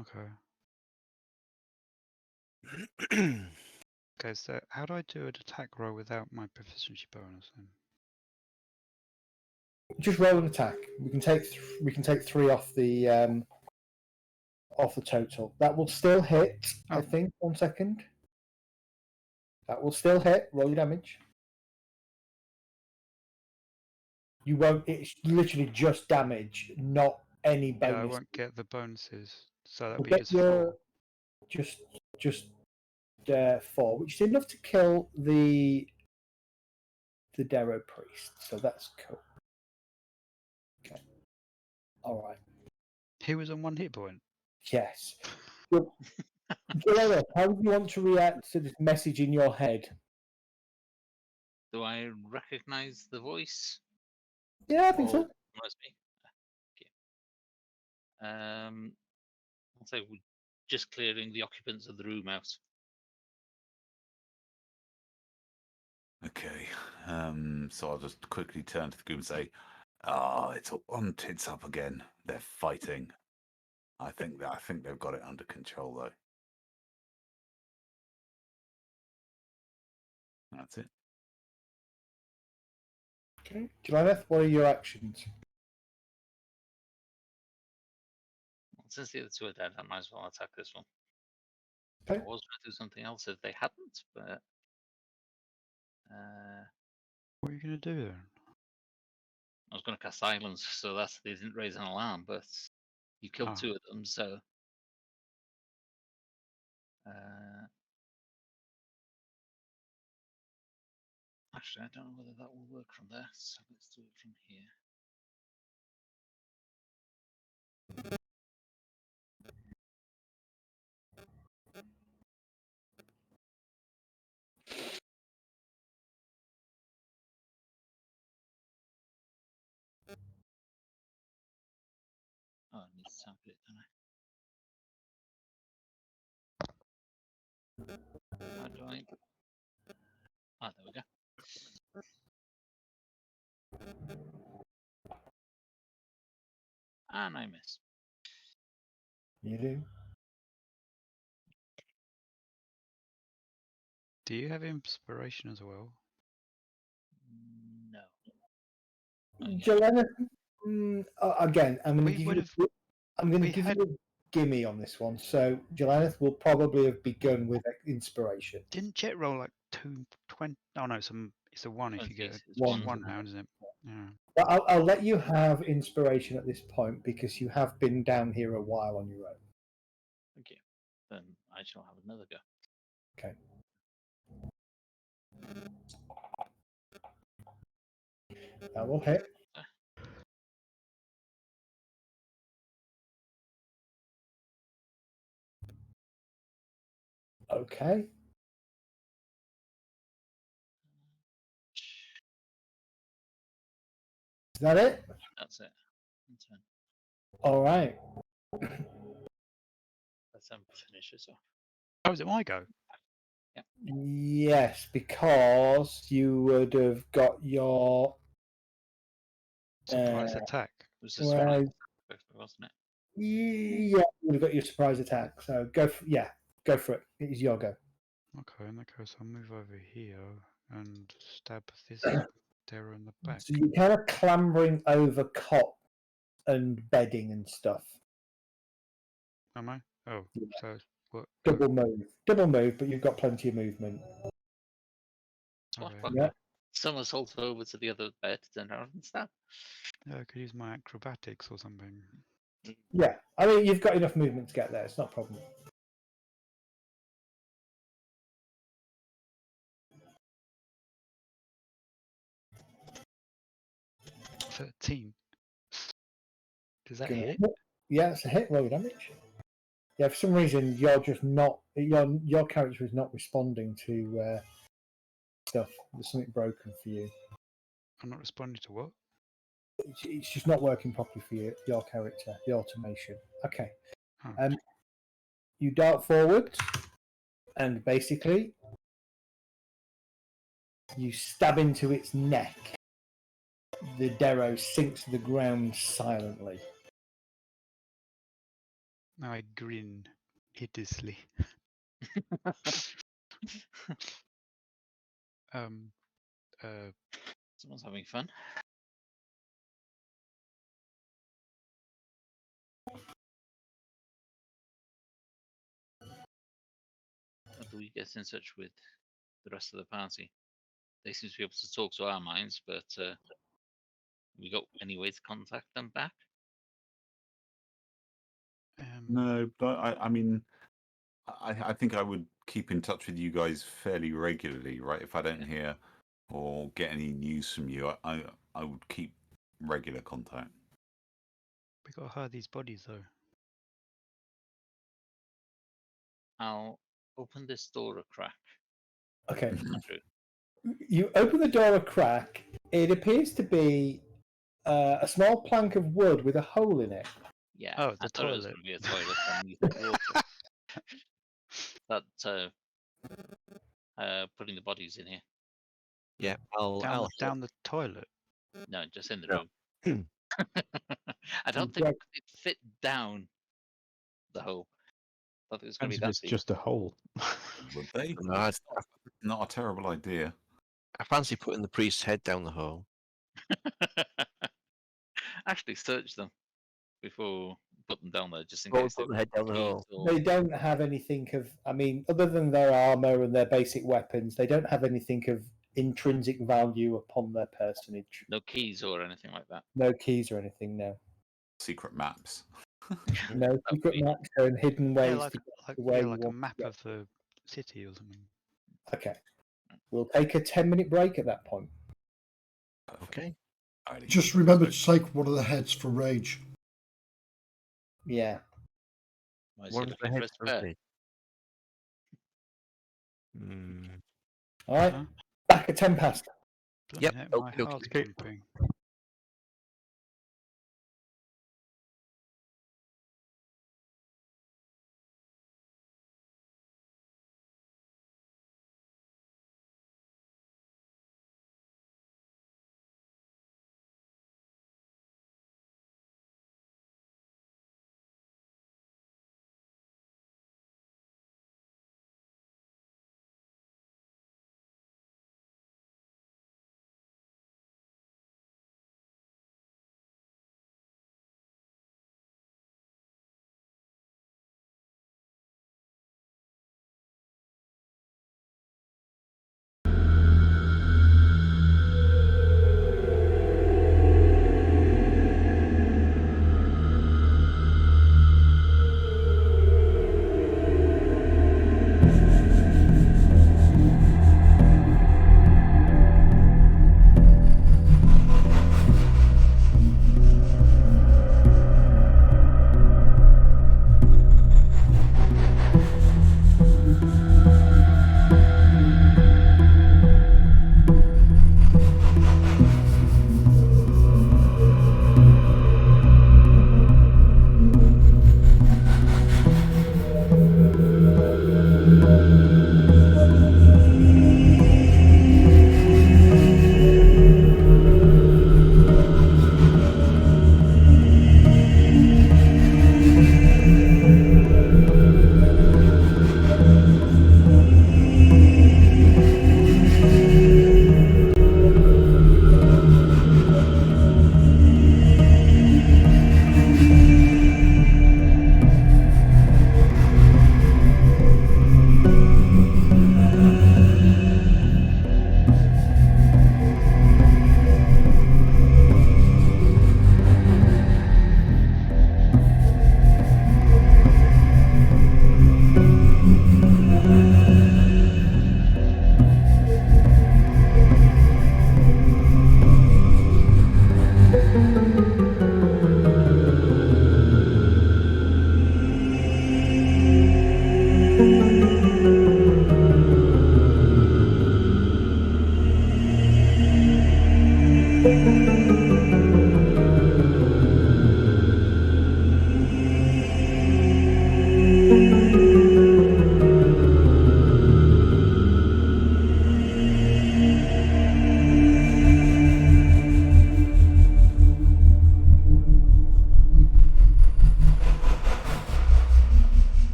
Okay. Okay, so how do I do an attack roll without my proficiency bonus then? Just roll an attack. We can take 3 off the total. That will still hit. I Oh. think. 1 second. That will still hit. Roll your damage. You won't. It's literally just damage, not any bonus. Yeah, I won't get the bonuses, so that'd We'll be get just your 4. just 4, which is enough to kill the Darrow priest. So that's cool. Okay. All right. He was on 1 hit point. Yes. Joanna, how do you want to react to this message in your head? Do I recognize the voice? Yeah, I think so. Must be. Okay. I'll say we're just clearing the occupants of the room out. Okay. So I'll just quickly turn to the group and say, it's on tits up again. They're fighting. I think they've got it under control though. That's it. Okay. Joanna, what are your actions? Well, since the other two are dead, I might as well attack this one. Okay. I was going to do something else if they hadn't, but What are you going to do then? I was going to cast silence, so that's they didn't raise an alarm. But you killed Ah. 2 of them, so actually, I don't know whether that will work from there. So let's do it from here. Oh, I need to sample it, don't I? How do I? Ah, there we go. And I miss. You do. Do you have inspiration as well? No. Not yet. Joanna, again, I'm going to We give would you. have- I'm going to we give had- you a gimme on this one. So Joanna will probably have begun with inspiration. Didn't Jet roll like 220? Oh no, it's a 1 if Oh, you get geez, it's one. 1 round, isn't it? Yeah. But I'll let you have inspiration at this point because you have been down here a while on your own. Okay. Then I shall have another go. Okay. That will hit. Okay. Is that it? That's it. That's it. All right. Let's finish this off. Oh, is it my go? Yes, because you would have got your Surprise attack. It was a well, surprise, wasn't it? yeah, you would have got your surprise attack. So go for it. It is your go. Okay, in that case, I'll move over here and stab this terror in the back. So you're kind of clambering over cot and bedding and stuff. Am I? Oh, Yeah. so what? Double move, but you've got plenty of movement. Okay. Yeah. Somersault over to the other bed, turn around and stab. Yeah, I could use my acrobatics or something. Yeah, I mean you've got enough movement to get there. It's not a problem. $13. Does that Gonna hit? Yeah, it's a hit. Roll your damage. Yeah, for some reason you're just not your character is not responding to stuff. There's something broken for you. I'm not responding to what? It's just not working properly for you. Your character, the automation. Okay. Oh. You dart forward, and basically you stab into its neck. The Darrow sinks to the ground silently. Now I grin hideously. um. Someone's having fun. How do we get in touch with the rest of the party? They seem to be able to talk to our minds, but we got any way to contact them back? No, but I mean, I think I would keep in touch with you guys fairly regularly, right? If I don't hear or get any news from you, I would keep regular contact. We gotta hide these bodies though. I'll open this door a crack. Okay. Andrew. You open the door a crack. It appears to be a small plank of wood with a hole in it. Yeah, Oh, I the thought it was toilet. going to be a toilet and use water. That putting the bodies in here. Yeah, I'll Down the toilet. No, just in the No. room. I don't think it fit down the hole. I thought it was going to Depends be if that it's deep. just a hole. Would they? No, It's not a terrible idea. I fancy putting the priest's head down the hole. Actually, search them before put them down there, just in Put case the head down the hole. They don't have anything of, I mean, other than their armor and their basic weapons, they don't have anything of intrinsic value upon their personage. No keys or anything like that. No keys or anything, no. Secret maps. No secret maps and hidden ways Yeah, to get like to where you a want map to get. of the city or something. Okay. We'll take a 10-minute break at that point. Okay. Just remember to take one of the heads for rage. Yeah. Why is One he of the looking for a heads for spare? me. Mm. All right. Uh-huh. Back at 10 past. Blimey Yep, heck, my okey-dokey. heart's pumping.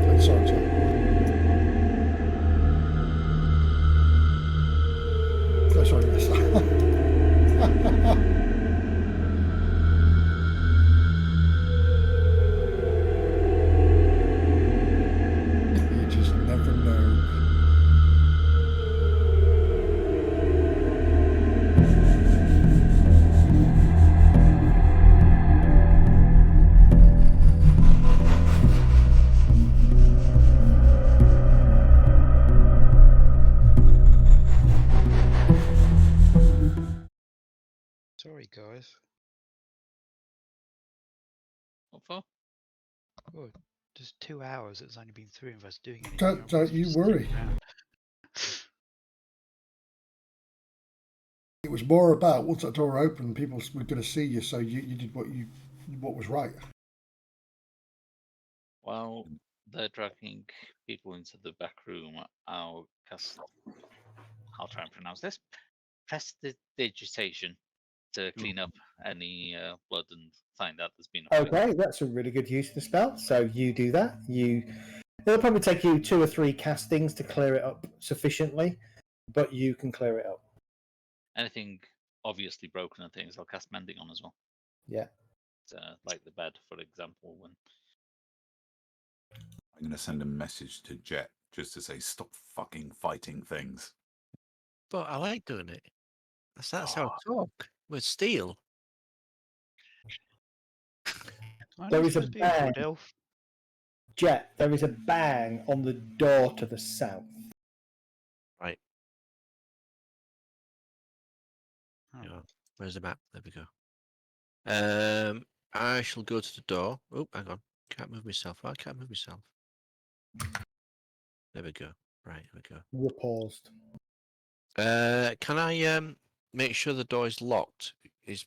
I'm sorry, Joe. Oh, sorry, yes. You just never know. Sorry, guys. What for? Oh, just 2 hours. It's only been 3 of us doing anything. Don't Everyone's you just sitting worry. around. It was more about once that door opened, people were going to see you, so you did what was right. While they're dragging people into the back room, I'll try and pronounce this. Prestidigitation to clean up any blood and find out there's been a fight. Okay, that's a really good use of the spell. So you do that. It'll probably take you 2 or 3 castings to clear it up sufficiently, but you can clear it up. Anything obviously broken and things, I'll cast mending on as well. Yeah. Like the bed, for example. When I'm going to send a message to Jet just to say, stop fucking fighting things. But I like doing it. That's how I Oh, talk with steel. Aren't There you is a supposed to be a bang. wood elf? Jet, there is a bang on the door to the south. Right. Oh. Yeah. Where's the map? There we go. I shall go to the door. Oh, hang on. Can't move myself. I can't move myself. There we go. Right, here we go. You're paused. Can I make sure the door is locked? Is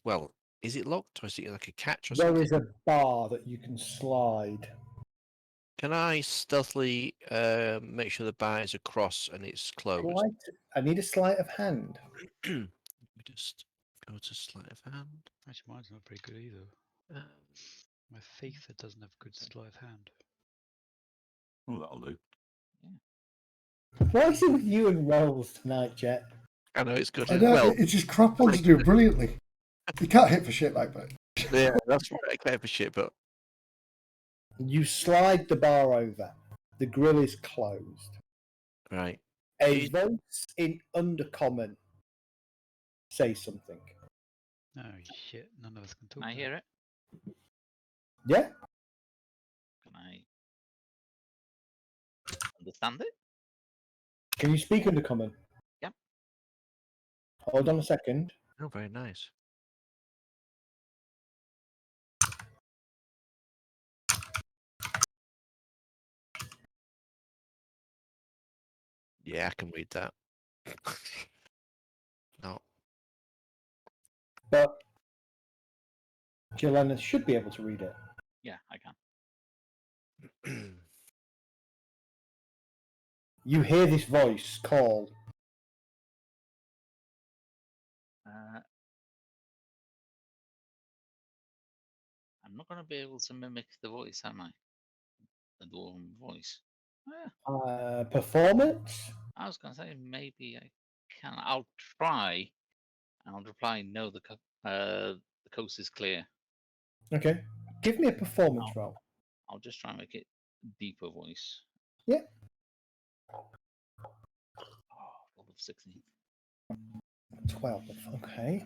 it locked or is it like a catch or There something? is a bar that you can slide. Can I stealthily make sure the bar is across and it's closed? I need a sleight of hand. Let me just go to sleight of hand. Actually, mine's not very good either. My faith doesn't have good sleight of hand. oh, that'll do. Why is it with you and rolls tonight, Jet? I know it's good. I know, Well, it's just crap ones to do brilliantly. You can't hit for shit like that. yeah, that's right. I can't for shit, but You slide the bar over. The grill is closed. right. A voice in Undercommon say something. Oh shit! None of us can talk. can I now. hear it? Yeah? Can I understand it? Can you speak Undercommon? Yep. Hold on a second. Oh, very nice. Yeah, I can read that. No. But Jelena should be able to read it. Yeah, I can. You hear this voice call. I'm not going to be able to mimic the voice, am I? The dwarven voice. Yeah. Performance. I was going to say maybe I can. I'll try. I'll reply. No, the coast is clear. Okay. Give me a performance roll. I'll just try and make it deeper voice. Yeah. Roll of 16. 12. Okay.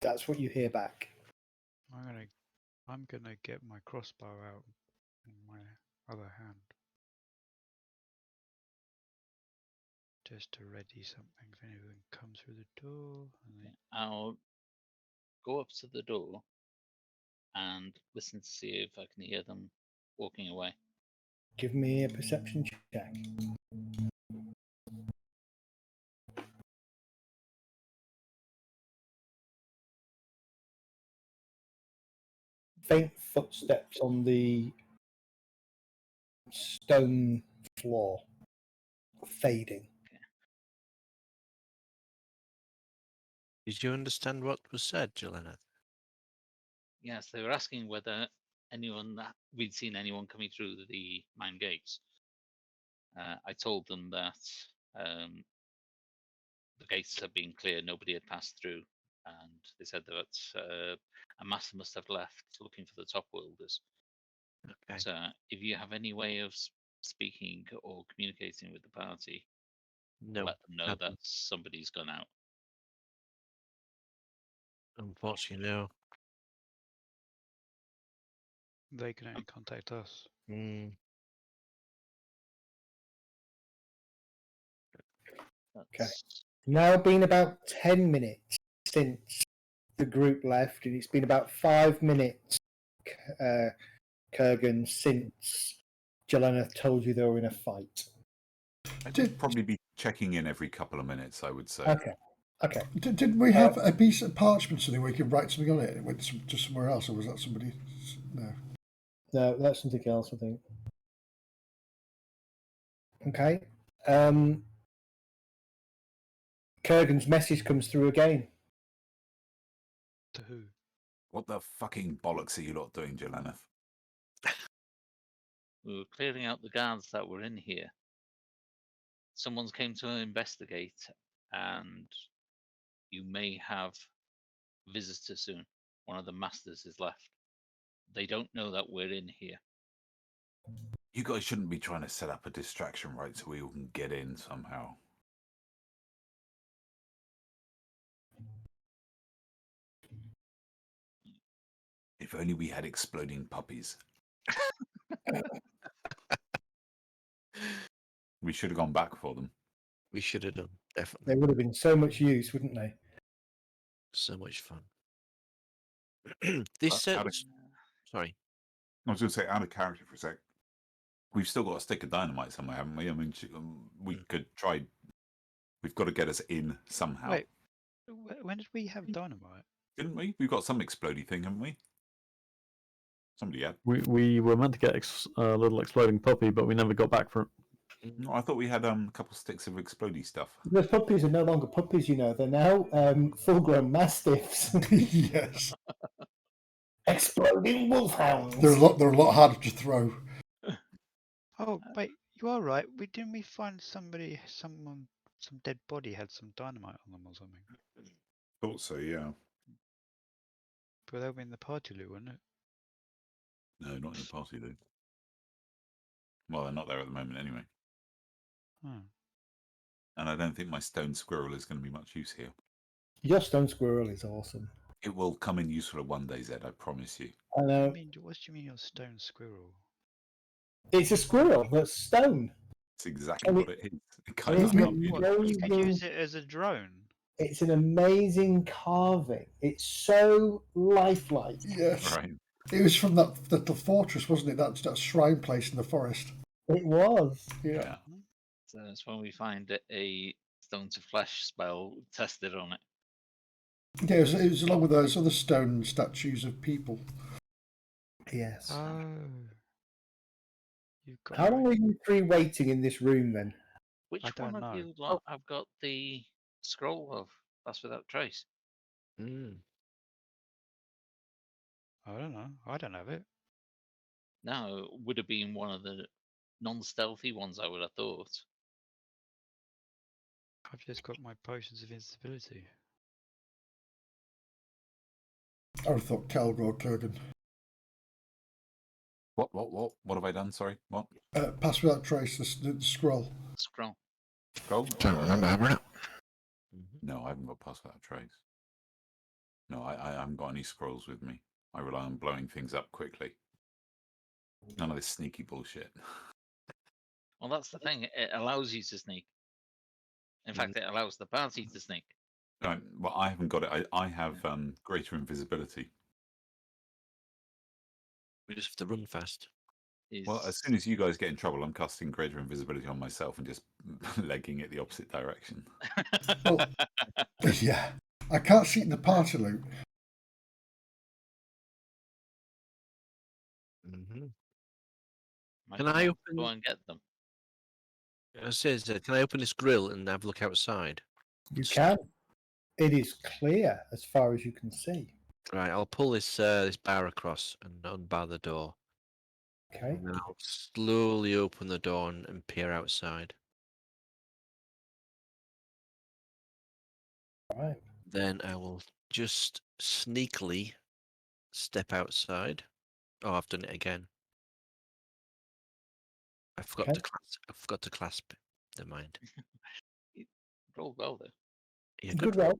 That's what you hear back. I'm gonna get my crossbow out in my other hand, just to ready something if anyone comes through the door. I'll go up to the door and listen to see if I can hear them walking away. Give me a perception check. Faint footsteps on the stone floor, fading. Did you understand what was said, Jelena? Yes, they were asking whether we'd seen anyone coming through the mine gates. I told them that the gates had been clear, nobody had passed through, and they said that a master must have left looking for the top worlders. Okay. So if you have any way of speaking or communicating with the party, No. let them know that somebody's gone out. Unfortunately, no. They can only contact us. Mm. Okay. Now been about 10 minutes since the group left, and it's been about 5 minutes, Kurgan, since Jelena told you they were in a fight. I'd probably be checking in every couple of minutes, I would say. Okay. Okay. Didn't we have a piece of parchment something where you could write something on it? It went to somewhere else, or was that somebody? No. No, that's something else, I think. Okay. Kurgan's message comes through again. To who? What the fucking bollocks are you lot doing, Jelena? We were clearing out the guards that were in here. Someone's came to investigate, and you may have visitors soon. One of the masters is left. They don't know that we're in here. You guys shouldn't be trying to set up a distraction, right, so we all can get in somehow. If only we had exploding puppies. We should have gone back for them. We should have done, definitely. They would have been so much use, wouldn't they? So much fun. This sorry. I was going to say, out of character for a sec. We've still got a stick of dynamite somewhere, haven't we? I mean, we could try. We've got to get us in somehow. Wait, when did we have dynamite? Didn't we? We've got some explodey thing, haven't we? Somebody had. We were meant to get a little exploding puppy, but we never got back for it. No, I thought we had a couple sticks of explodey stuff. The puppies are no longer puppies, you know. They're now full-grown mastiffs. Yes. Exploding wolfhounds. They're a lot harder to throw. Oh, wait, you are right. Didn't we find some dead body had some dynamite on them or something? Thought so, yeah. But that would be in the party loot, wouldn't it? No, not in the party though. Well, they're not there at the moment anyway. Hmm. And I don't think my stone squirrel is going to be much use here. Your stone squirrel is awesome. It will come in useful one day, Zed, I promise you. I know. What do you mean your stone squirrel? It's a squirrel that's stone. It's exactly what it is. It kind it's of not- You could use it as a drone. It's an amazing carving. It's so lifelike. Yes. Right. It was from that little fortress, wasn't it? That shrine place in the forest. It was. Yeah. So that's when we find a stone to flesh spell tested on it. Yeah, it was along with those other stone statues of people. Yes. Oh. You've got How me. long are you three waiting in this room then? Which I one don't of know. you lot have got the scroll of Pass Without Trace? Mm. I don't know. I don't have it. No, it would have been one of the non-stealthy ones, I would have thought. I've just got my potions of invisibility. I would have thought Calgor or Kurgan. What have I done? Sorry, what? Pass Without Trace, the scroll. Scroll. Scroll? Don't remember having it. No, I haven't got Pass Without Trace. No, I haven't got any scrolls with me. I rely on blowing things up quickly. None of this sneaky bullshit. Well, that's the thing. It allows you to sneak. In fact, it allows the party to sneak. Well, I haven't got it. I have greater invisibility. We just have to run fast. Well, as soon as you guys get in trouble, I'm casting greater invisibility on myself and just legging it the opposite direction. Oh, yeah. I can't see it in the party loot. Mm-hmm. Might Can as I well go open? and get them? It says, can I open this grill and have a look outside? You can. It is clear as far as you can see. Right, I'll pull this this bar across and unbar the door. Okay. And then I'll slowly open the door and peer outside. Right. Then I will just sneakily step outside. Oh, I've done it again. I forgot Okay. to clasp. I forgot to clasp. Never mind. Roll well, though. Yeah, Good roll.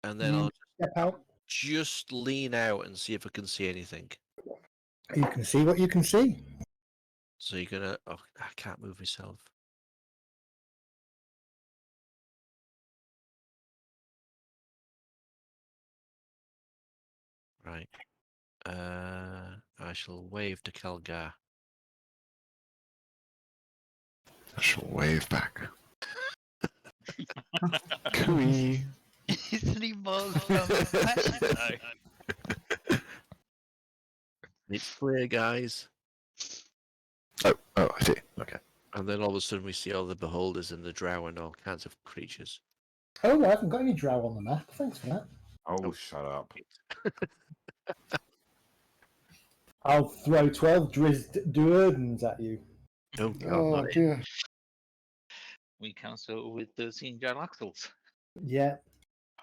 And then You I'll step out. just lean out and see if I can see anything. You can see what you can see. So you're gonna. Oh, I can't move myself. Right. I shall wave to Kelgar. I shall wave back. Isn't he miles down the passage though? It's clear, guys. Oh, I see. Okay. And then all of a sudden we see all the beholders and the drow and all kinds of creatures. Oh, I haven't got any drow on the map. Thanks for that. Oh, shut up. I'll throw 12 Duerdens at you. Oh God! Oh, not it. dear. We cancel with 13 Gylaxels. Yeah.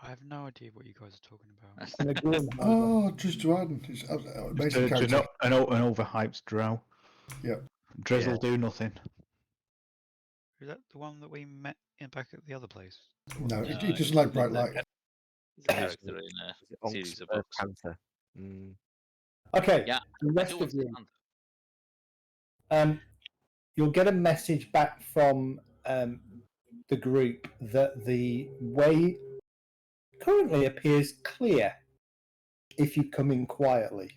I have no idea what you guys are talking about. And a Grim Harbor. Oh, just Arden. It's amazing Just character. an overhyped drow. Yeah. Drizzle do nothing. Is that the one that we met in back at the other place? No, No, it doesn't like bright light. He's a character in a Is series of it books. Panther? Mm. Okay. Yeah, The I rest think of it's you. Panther. You'll get a message back from the group that the way currently appears clear if you come in quietly.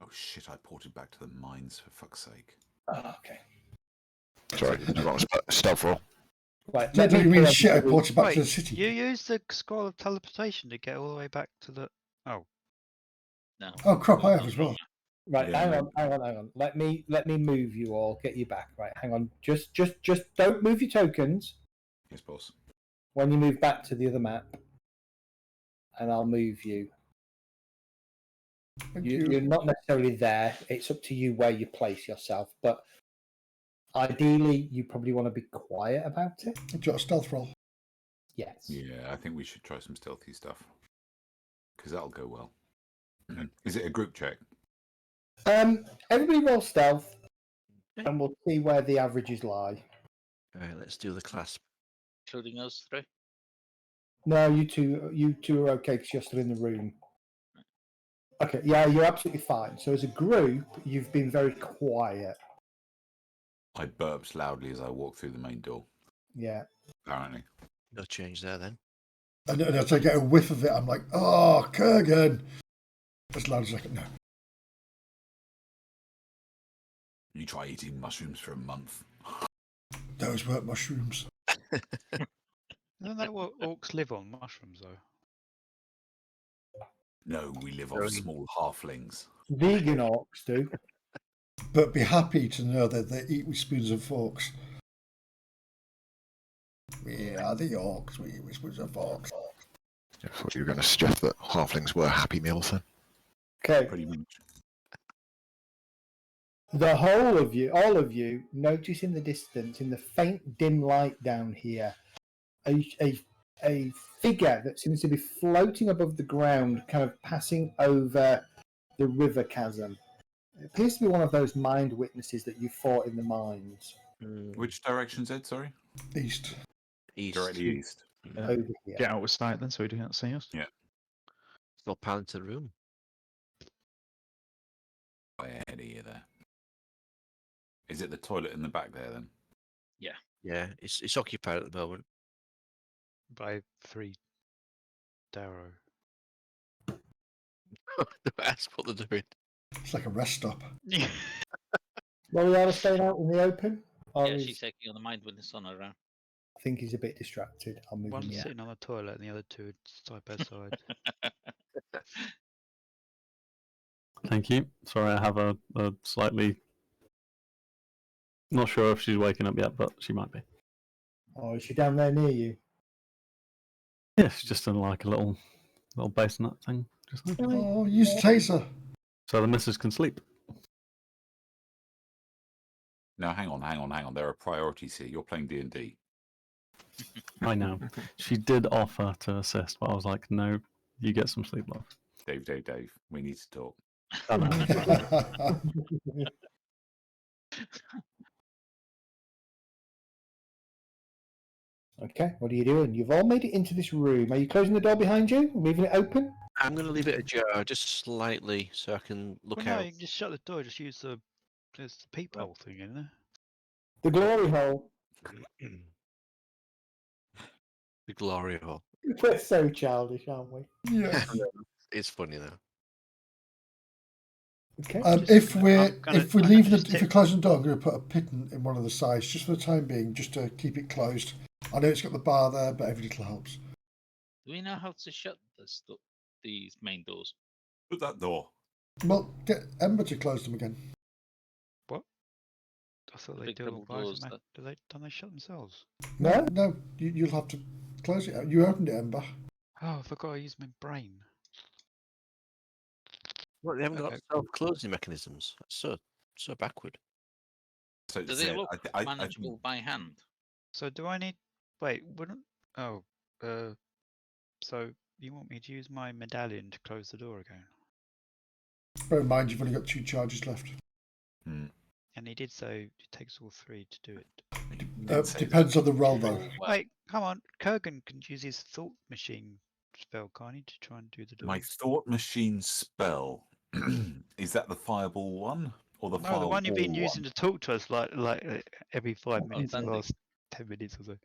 Oh shit! I ported back to the mines for fuck's sake. Oh, okay. Sorry, did you want a stealth roll? Right. Yeah, let don't me you mean pull shit? I everybody- ported back to Wait, the city. you used the scroll of teleportation to get all the way back to the. Oh, No. Oh, crap, I have as well. Right, Yeah, hang no. on. Let me move you all, get you back. Right, hang on. Just don't move your tokens Yes, boss. when you move back to the other map, and I'll move you. Thank You're you. not necessarily there. It's up to you where you place yourself, but ideally, you probably want to be quiet about it. Do you want a stealth roll? Yes. Yeah, I think we should try some stealthy stuff because that'll go well. Is it a group check? Everybody roll stealth, and we'll see where the averages lie. All right, let's do the clasp. Including us three. No, you two are okay because you're still in the room. Okay, yeah, you're absolutely fine. So as a group, you've been very quiet. I burped loudly as I walked through the main door. Yeah. Apparently. No change there then. And as I get a whiff of it, I'm like, oh, Kurgan. As loud as I can. No. You try eating mushrooms for a month. Those weren't mushrooms. Isn't that what orcs live on? Mushrooms, though. No, we live off Very- small halflings. Vegan orcs do. But be happy to know that they eat with spoons and forks. We are the orcs, we eat with spoons and forks. I thought you were going to suggest that halflings were Happy Meals then. Okay. Pretty much. The whole of you, all of you, notice in the distance, in the faint dim light down here, a figure that seems to be floating above the ground, kind of passing over the river chasm. It appears to be one of those mind witnesses that you fought in the mines. Which direction's Ed, sorry? East. East. Directly east. Over here. Get out of sight then, so he can't see us. Yeah. Still pal into the room. Way ahead of you there. Is it the toilet in the back there then? Yeah, it's occupied at the moment. By 3 Darrow. That's what they're doing. It's like a rest stop. Well, we are staying out in the open. Or Yeah, is- she's taking on the mind witness on her own. I think he's a bit distracted. I'll move him. One's Yeah. sitting on the toilet and the other two side by side. Thank you. Sorry, I have a slightly. Not sure if she's waking up yet, but she might be. Oh, is she down there near you? Yeah, she's just in like a little bassinet thing. Just there. Oh, use the taser. So the missus can sleep. No, hang on. There are priorities here. You're playing D&D. I know. She did offer to assist, but I was like, no, you get some sleep, love. Dave. We need to talk. I know. Okay, what are you doing? You've all made it into this room. Are you closing the door behind you? Leaving it open? I'm going to leave it ajar just slightly so I can look Well, no, out. you can just shut the door. Just use there's the peephole thing in there. The glory hole. The glory hole. We're so childish, aren't we? Yeah. It's funny though. Okay. If I'm we gonna leave just if we take- close the door, I'm going to put a pin in one of the sides just for the time being, just to keep it closed. I know it's got the bar there, but every little helps. Do we know how to shut these main doors? Put that door. Well, get Ember to close them again. I thought The they big do double by doors automatic. Don't they shut themselves? No? No, you'll have to close it. You opened it, Ember. Oh, I forgot I used my brain. What, they haven't got Okay. self-closing mechanisms. That's so backward. So Do they Zed, look I manageable by hand? So do I need? Wait, wouldn't? Oh, so you want me to use my medallion to close the door again? Bear in mind, you've only got 2 charges left. And he did say it takes all 3 to do it. did say Depends on the roll, though. Well, Wait, come on. Kurgan can use his thought machine spell, can't he, to try and do the door? my thought machine spell. Is that the fireball one? Or the No, the one you've been firewall using to talk to us like every 5 minutes for the Outstanding. last 10 minutes or so.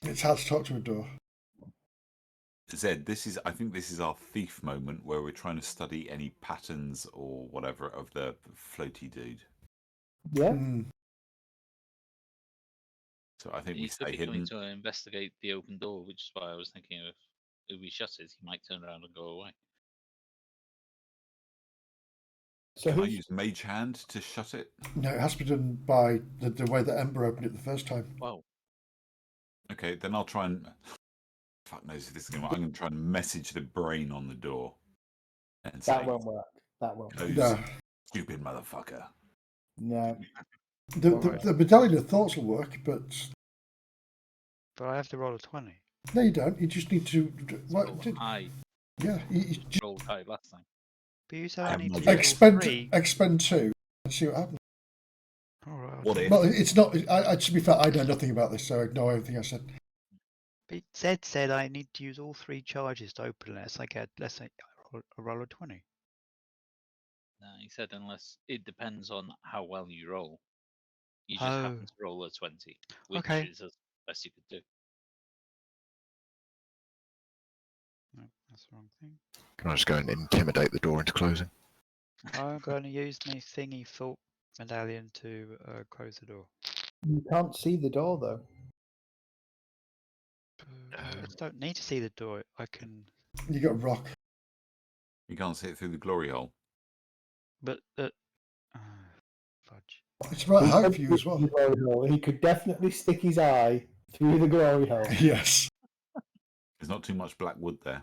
It's hard to talk to a door. Zed, I think this is our thief moment where we're trying to study any patterns or whatever of the floaty dude. Yeah. Mm. So I think he we could stay be coming hidden. to investigate the open door, which is why I was thinking of if we shut it, he might turn around and go away. So Can I who's use Mage Hand to shut it? No, it has to be done by the way that Ember opened it the first time. Well, Okay, then I'll try and. Fuck knows if this is going to work. I'm going to try and message the brain on the door. And say, that won't work. That won't work. "Close, No, stupid motherfucker." No. the medallion of thoughts will work, but But I have to roll a 20. no, you don't. You just need to. What? I Yeah, you just rolled high last time. But you said I I have need no to idea. use all 3. expend 2 and see what happens. Alright, What if? Well, it's not. To be fair, I know nothing about this, so ignore everything I said. But Zed said I need to use all 3 charges to open it. Unless I get, let's say, a roll of 20. No, he said unless it depends on how well you roll. You just happen to roll a 20, which Okay. is as best you could do. No, that's the wrong thing. Can I just go and intimidate the door into closing? I'm going to use my thingy thought medallion to close the door. You can't see the door though. don't need to see the door. I can. You got a rock. You can't see it through the glory hole. But fudge. It's about He height could for you stick as well. the glory hole. He could definitely stick his eye through the glory hole. Yes. There's not too much black wood there.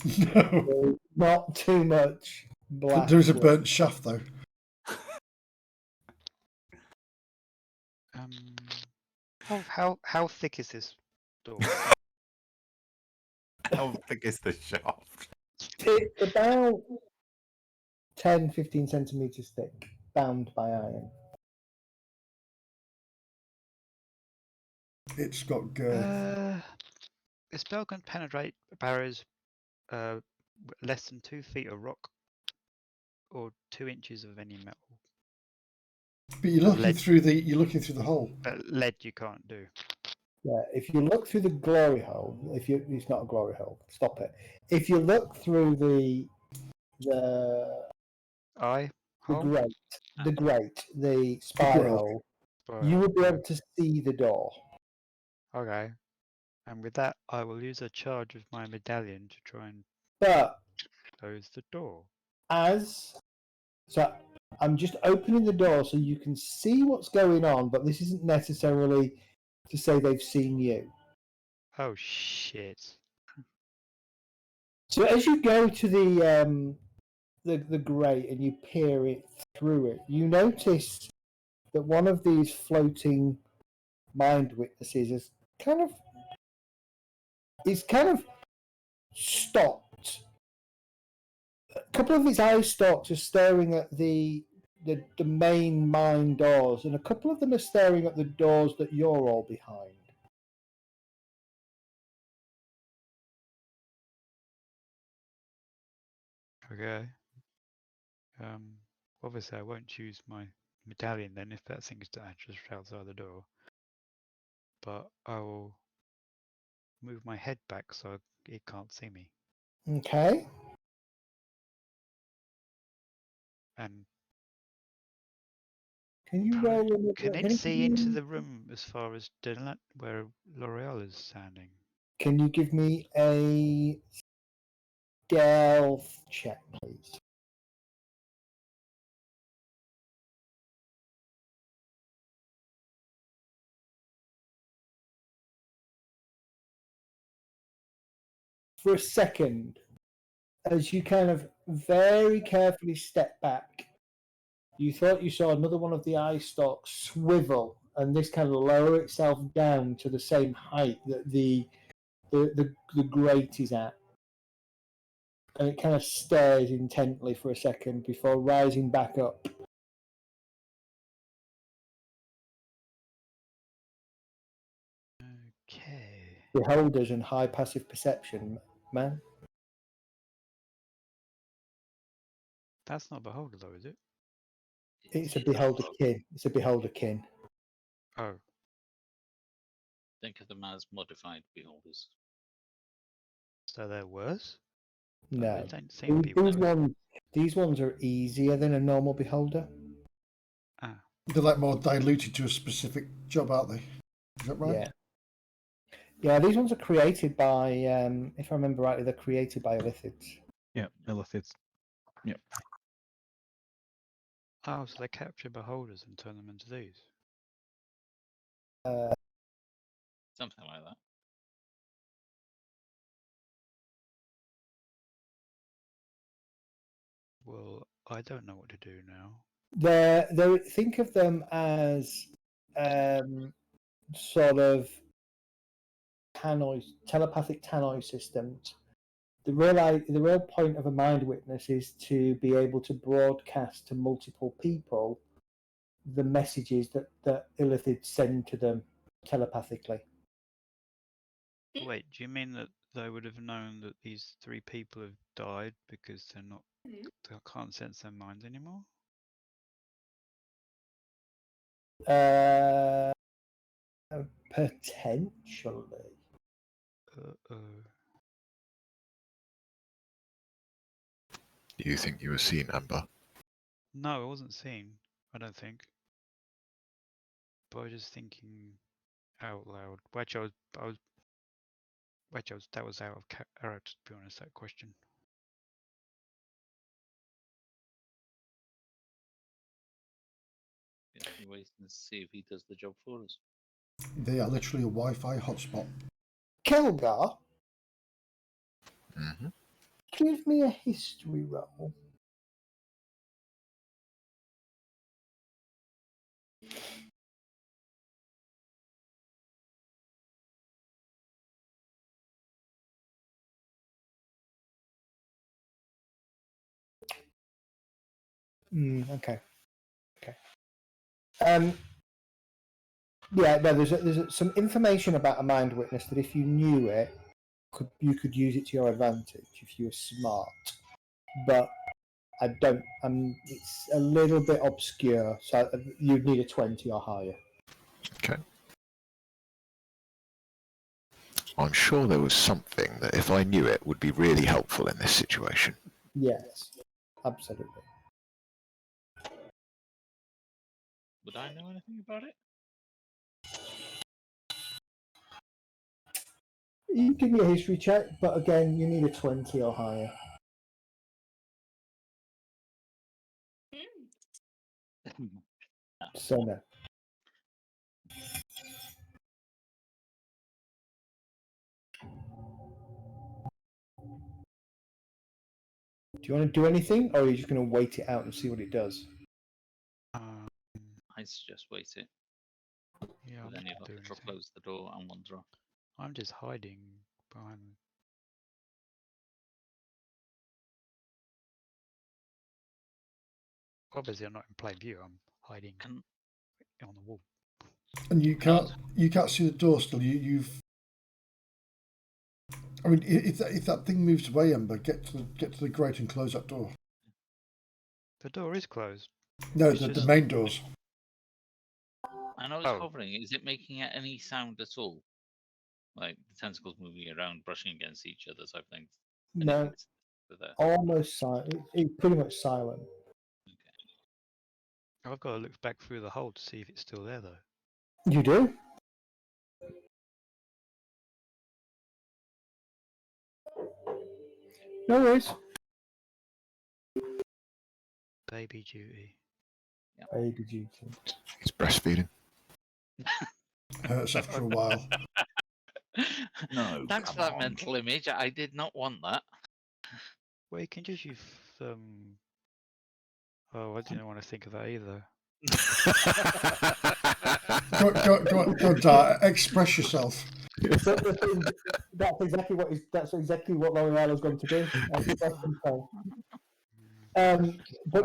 No. So not too much black. There is a wood. burnt shaft though. How thick is this door? How thick is the shaft? It's about 10, 15 centimeters thick, bound by iron. It's got girth. The spell can penetrate barriers less than 2 feet of rock or 2 inches of any metal. But you're looking through the hole. But lead you can't do. Yeah, if you look through the glory hole, it's not a glory hole. Stop it. If you look through the Eye hole? the spy grille. hole, Spy you hole, would be right. able to see the door. Okay. And with that, I will use a charge of my medallion to try and But close the door. so I'm just opening the door so you can see what's going on, but this isn't necessarily to say they've seen you. Oh shit! So as you go to the grate and you peer it through it, you notice that one of these floating mind witnesses is kind of stopped. A couple of his eye stalks are staring at the main mine doors, and a couple of them are staring at the doors that you're all behind. Okay. Obviously, I won't use my medallion then if that thing's just outside the door. But I will move my head back so it can't see me. Okay. And Can you roll? can it see into the room as far as where L'Oreal is standing? Can you give me a stealth check, please? For a second, as you kind of very carefully step back, you thought you saw another one of the eye stalks swivel and this kind of lower itself down to the same height that the grate is at. And it kind of stares intently for a second before rising back up. Okay. Beholders and high passive perception, man. That's not Beholder though, is it? It's a beholder kin. It's a beholder kin. Oh. Think of them as modified beholders. So they're worse? No. They don't seem to be worse. These ones are easier than a normal beholder. Ah. They're like more diluted to a specific job, aren't they? Is that right? Yeah. Yeah, these ones are created by, if I remember rightly, they're created by Illithids. Yeah, Illithids. Yep. Oh, so they capture beholders and turn them into these. Something like that. Well, I don't know what to do now. Think of them as sort of telepathic tannoy systems. The real point of a mind witness is to be able to broadcast to multiple people the messages that Illithid send to them telepathically. Wait, do you mean that they would have known that these 3 people have died because they can't sense their minds anymore? Potentially. Uh-oh. Do you think you were seen, Amber? No, I wasn't seen, I don't think. But I was just thinking out loud. Which I was that was out of character, to be honest, that question. Yeah, we're waiting to see if he does the job for us. They are literally a Wi-Fi hotspot. Kelgar, Hmm. give me a history roll. Okay. Yeah, no, there's some information about a mind witness that if you knew it, you could use it to your advantage if you were smart. But I don't. It's a little bit obscure, so you'd need a 20 or higher. Okay. I'm sure there was something that, if I knew it, would be really helpful in this situation. Yes, absolutely. Would I know anything about it? You give me a history check, but again, you need a 20 or higher. So no. Do you want to do anything, or are you just going to wait it out and see what it does? I suggest wait it. Yeah, I'm Then not you'll doing have to anything. close the door and wander off. I'm just hiding behind. Obviously, I'm not in plain view. I'm hiding on the wall. And you can't see the door still. You've. I mean, if that thing moves away, Ember, get to the grate and close that door. The door is closed. No, It's the just- main doors. I know it's hovering. Is it making any sound at all? Like the tentacles moving around, brushing against each other type things? No, almost silent. It's pretty much silent. I've got to look back through the hole to see if it's still there, though. You do? No worries. Baby duty. Baby duty. He's breastfeeding. Hurts after a while. No, Thanks for come that on. mental image. I did not want that. Well, you can just use. Oh, I didn't want to think of that either. Go, Dart, express yourself. That's exactly what L'Oreal going to do. But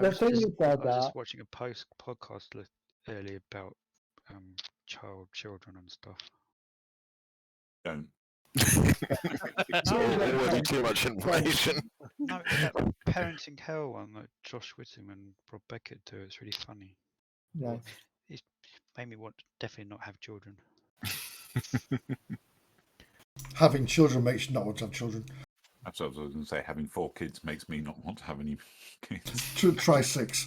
the thing is, I was just watching a podcast earlier about children and stuff. Don't. It's already too much information. No, it's that Parenting Hell one that Josh Whittam and Rob Beckett do. It's really funny. Nice. It made me want to definitely not have children. Having children makes you not want to have children. That's what I was going to say. Having 4 kids makes me not want to have any kids. Try 6.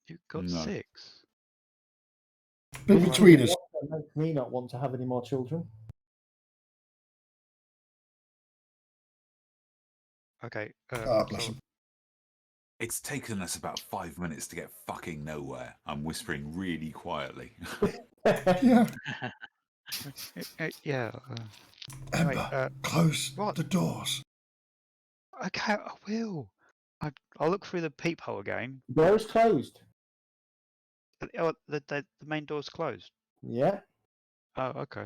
You've got No. 6. In between us. It makes me not want to have any more children. Okay. Bless him. It's taken us about 5 minutes to get fucking nowhere. I'm whispering really quietly. Yeah. Yeah. Ember, close the doors. Okay, I will. I'll look through the peephole again. The door is closed. Oh, the main door's closed. Yeah. Oh, okay.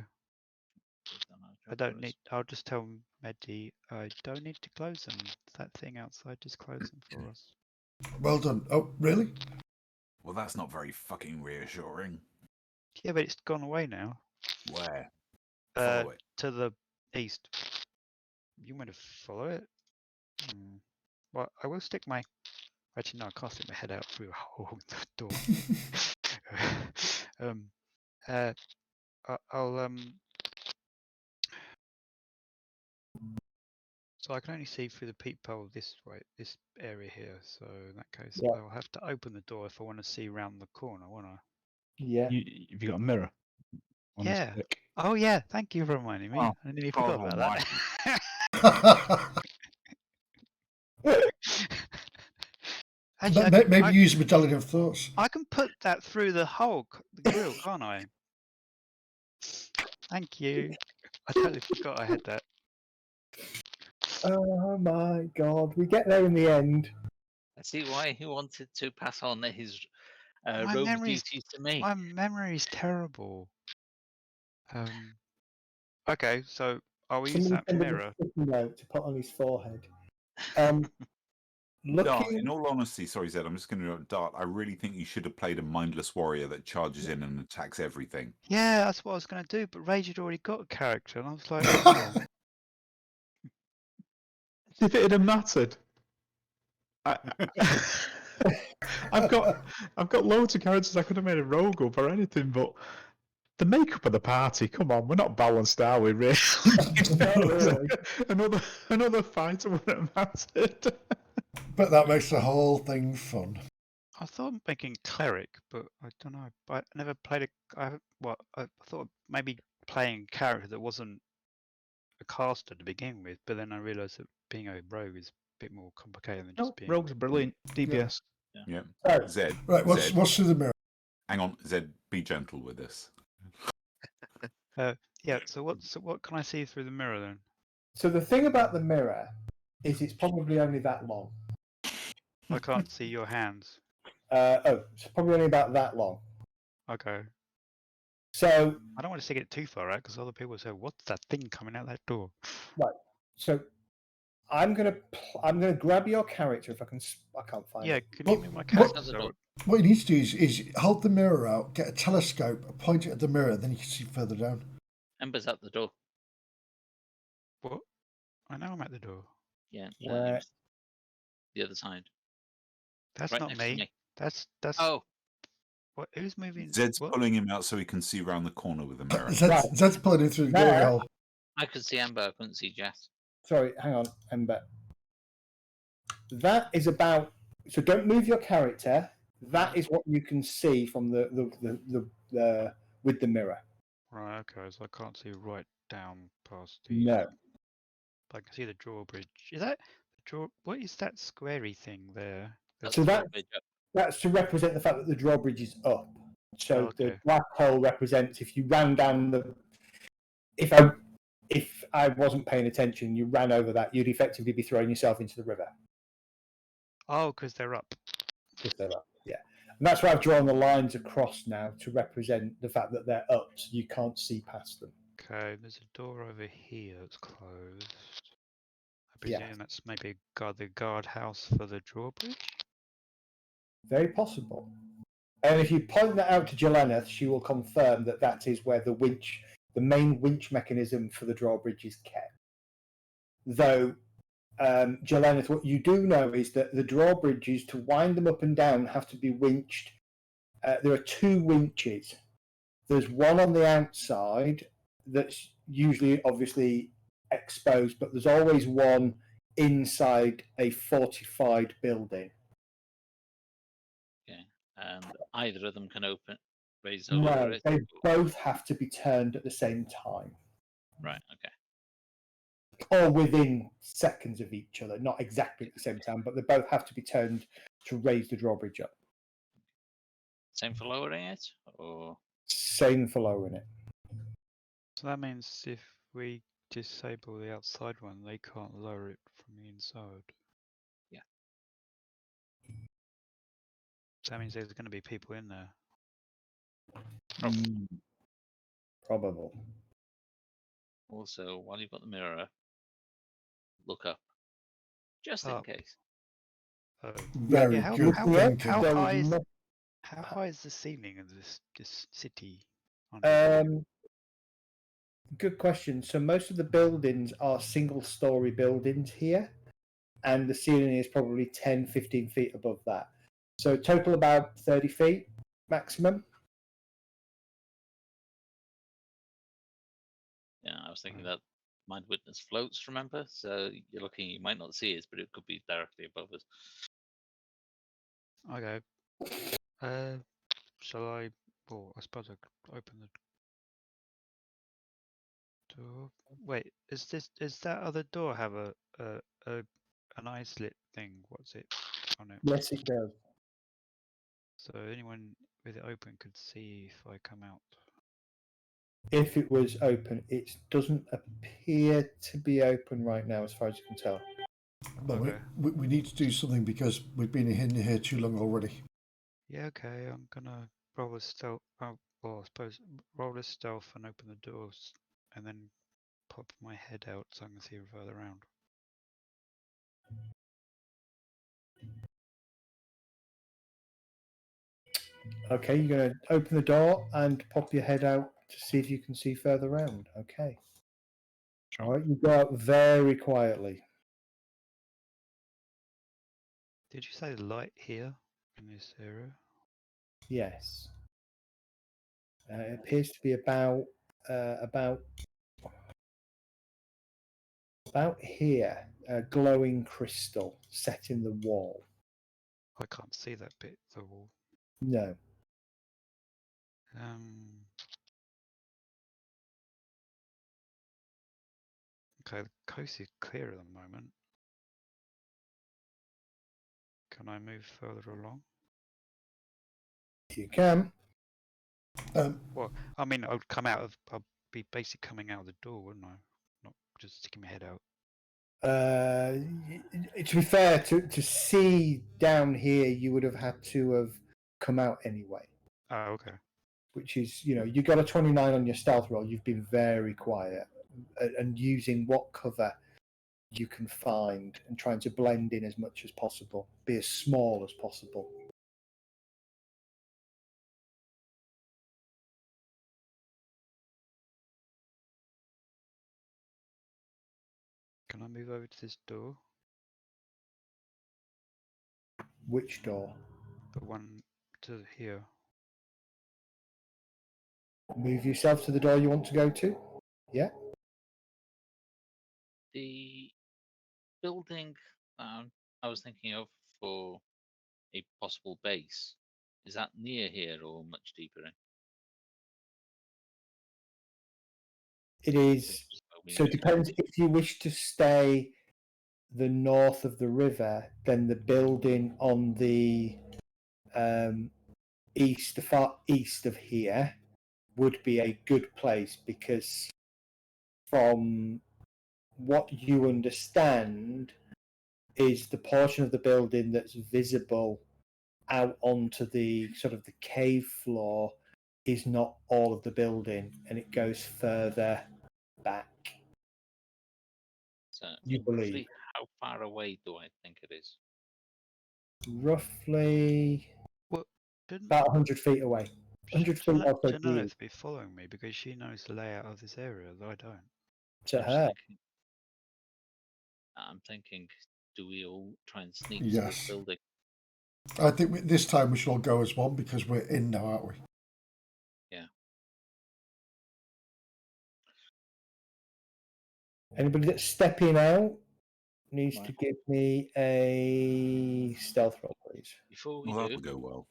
I don't need. I'll just tell Mehdi I don't need to close them. That thing outside just close them for us. Well done. Oh, really? Well, that's not very fucking reassuring. Yeah, but it's gone away now. Where? Follow it. To the east. You want to follow it? Well, I will stick my. Actually, no, I can't stick my head out through a hole in the door. I'll So I can only see through the peephole this this area here. So in that case, Yeah. I'll have to open the door if I want to see round the corner, won't I? Yeah. Have you got a mirror? On the Yeah. stick? Oh yeah, thank you for reminding me. Oh, I nearly God forgot about that. Actually, Maybe use Medallion of Thoughts. I can put that through the hole, the grill, can't I? Thank you. I totally forgot I had that. Oh my god, we get there in the end. I see why he wanted to pass on his My rogue memory's duties to me. my memory's terrible. Okay, so I'll use Somebody that send him a mirror. sticky note to put on his forehead. Dart, Looking, in all honesty, sorry, Zed, I'm just going to Dart. I really think you should have played a mindless warrior that charges in and attacks everything. Yeah, that's what I was going to do, but Rage had already got a character, and I was like, oh. If it had mattered, I've got loads of characters I could have made a rogue up or anything, but the makeup of the party, come on, we're not balanced, are we? Really? Not really. another fighter would have mattered. But that makes the whole thing fun. I thought of making cleric, but I don't know. I never played I thought maybe playing a character that wasn't a caster to begin with, but then I realised that being a rogue is a bit more complicated than just being. Rogue's brilliant. DPS. Yeah. Oh. Zed. Right, what's Zed, through the mirror? hang on, Zed, be gentle with this. Yeah. So what can I see through the mirror then? so the thing about the mirror is it's probably only that long. I can't see your hands. It's probably only about that long. Okay. So I don't want to stick it too far out because other people say, "What's that thing coming out that door?" So I'm gonna grab your character if I can. I can't find Yeah. it. Can you give me my What- character? How's the So- dog? What you need to do is hold the mirror out, get a telescope, point it at the mirror, then you can see further down. Ember's at the door. What? I know I'm at the door. Yeah, Where? the other side. That's Right not next to me. me. That's Oh, what? Who's moving? Zed's What? pulling him out so he can see around the corner with the mirror. Zed's pulling him through the There. glory hole. I could see Amber. I couldn't see Jess. Sorry, hang on, Ember. That is about. So don't move your character. That is what you can see from the with the mirror. Right. Okay. So I can't see right down past the. No. But I can see the drawbridge. Is that the draw? What is that squarey thing there? That's So the that- drawbridge up. That's to represent the fact that the drawbridge is up. So the Okay. black hole represents if you ran down the. If I wasn't paying attention, you ran over that, you'd effectively be throwing yourself into the river. Oh, because they're up. If they're up, yeah. And that's why I've drawn the lines across now to represent the fact that they're up, so you can't see past them. Okay. There's a door over here that's closed. I Yeah. presume that's maybe the guard house for the drawbridge. Very possible. And if you point that out to Jelena, she will confirm that that is where the main winch mechanism for the drawbridge is kept. Though, Jelena, what you do know is that the drawbridges, to wind them up and down, have to be winched. There are two winches. There's one on the outside that's usually obviously exposed, but there's always one inside a fortified building. Okay. And either of them can raise No, over it. they both have to be turned at the same time, Right. Okay. or within seconds of each other. Not exactly at the same time, but they both have to be turned to raise the drawbridge up. Same for lowering it, or Same for lowering it. So that means if we disable the outside one, they can't lower it from the inside. Yeah. So that means there's going to be people in there. Probable. also while you've got the mirror, look up, just in Up. case. Oh. Very Yeah, good how thinking. There high is is no- how high is the ceiling of this city? On Good question. So most of the buildings are single-story buildings here, and the ceiling is probably 10, 15 feet above that. So total about 30 feet maximum. Yeah, I was thinking that Mind Witness floats, remember? So you're looking, you might not see it, but it could be directly above us. Okay. Shall I? Well, I suppose I could open the door. Wait, is that other door have a an eye slit thing? What's it on it? Yes, it does. So anyone with it open could see if I come out. If it was open, it doesn't appear to be open right now, as far as you can tell. Well, Okay. we need to do something because we've been in here too long already. Yeah, okay. I'm gonna roll a stealth. Oh, well, I suppose roll a stealth and open the doors, and then pop my head out so I can see further around. Okay, you're going to open the door and pop your head out to see if you can see further around. Okay. All right, you go out very quietly. Did you say light here in this area? Yes. It appears to be about here, a glowing crystal set in the wall. I can't see that bit. The wall. No. Okay, the coast is clear at the moment. Can I move further along? You can. Well, I mean, I'd be basically coming out of the door, wouldn't I? Not just sticking my head out. To be fair, to see down here, you would have had to have come out anyway. Oh, okay. Which is, you got a 29 on your stealth roll. You've been very quiet and using what cover you can find and trying to blend in as much as possible, be as small as possible. Can I move over to this door? Which door? The one to here. Move yourself to the door you want to go to. Yeah. The building I was thinking of for a possible base, is that near here or much deeper in? It is. So it depends if you wish to stay the north of the river, then the building on the east, the far east of here, would be a good place because from what you understand is the portion of the building that's visible out onto the sort of the cave floor is not all of the building, and it goes further back. So You believe? roughly how far away do I think it is? Roughly about 100 feet away. 100 feet or so to you. Janelle be following me because she knows the layout of this area that I don't. To her. I'm thinking, do we all try and sneak to Yes. this building? I think this time we should all go as one because we're in now, aren't we? Yeah. Anybody that's stepping out needs to give me a stealth roll, please. Before we Well, that do, would go well.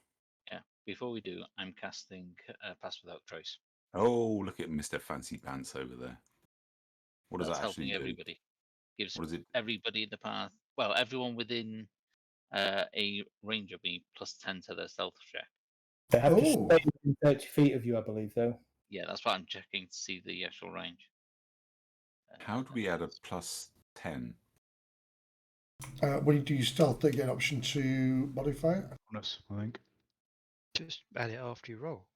yeah. Before we do, I'm casting Pass Without Trace. Oh, look at Mr. Fancy Pants over there. What does That's that actually helping do? everybody. Gives What is it? everybody in the path. Well, everyone within a range of me plus 10 to their stealth check. They have to stay within 30 feet of you, I believe, though. Yeah, that's what I'm checking to see the actual range. How do we add a plus 10? When you do your stealth, they get an option to modify it. Bonus, I think. Just add it after you roll.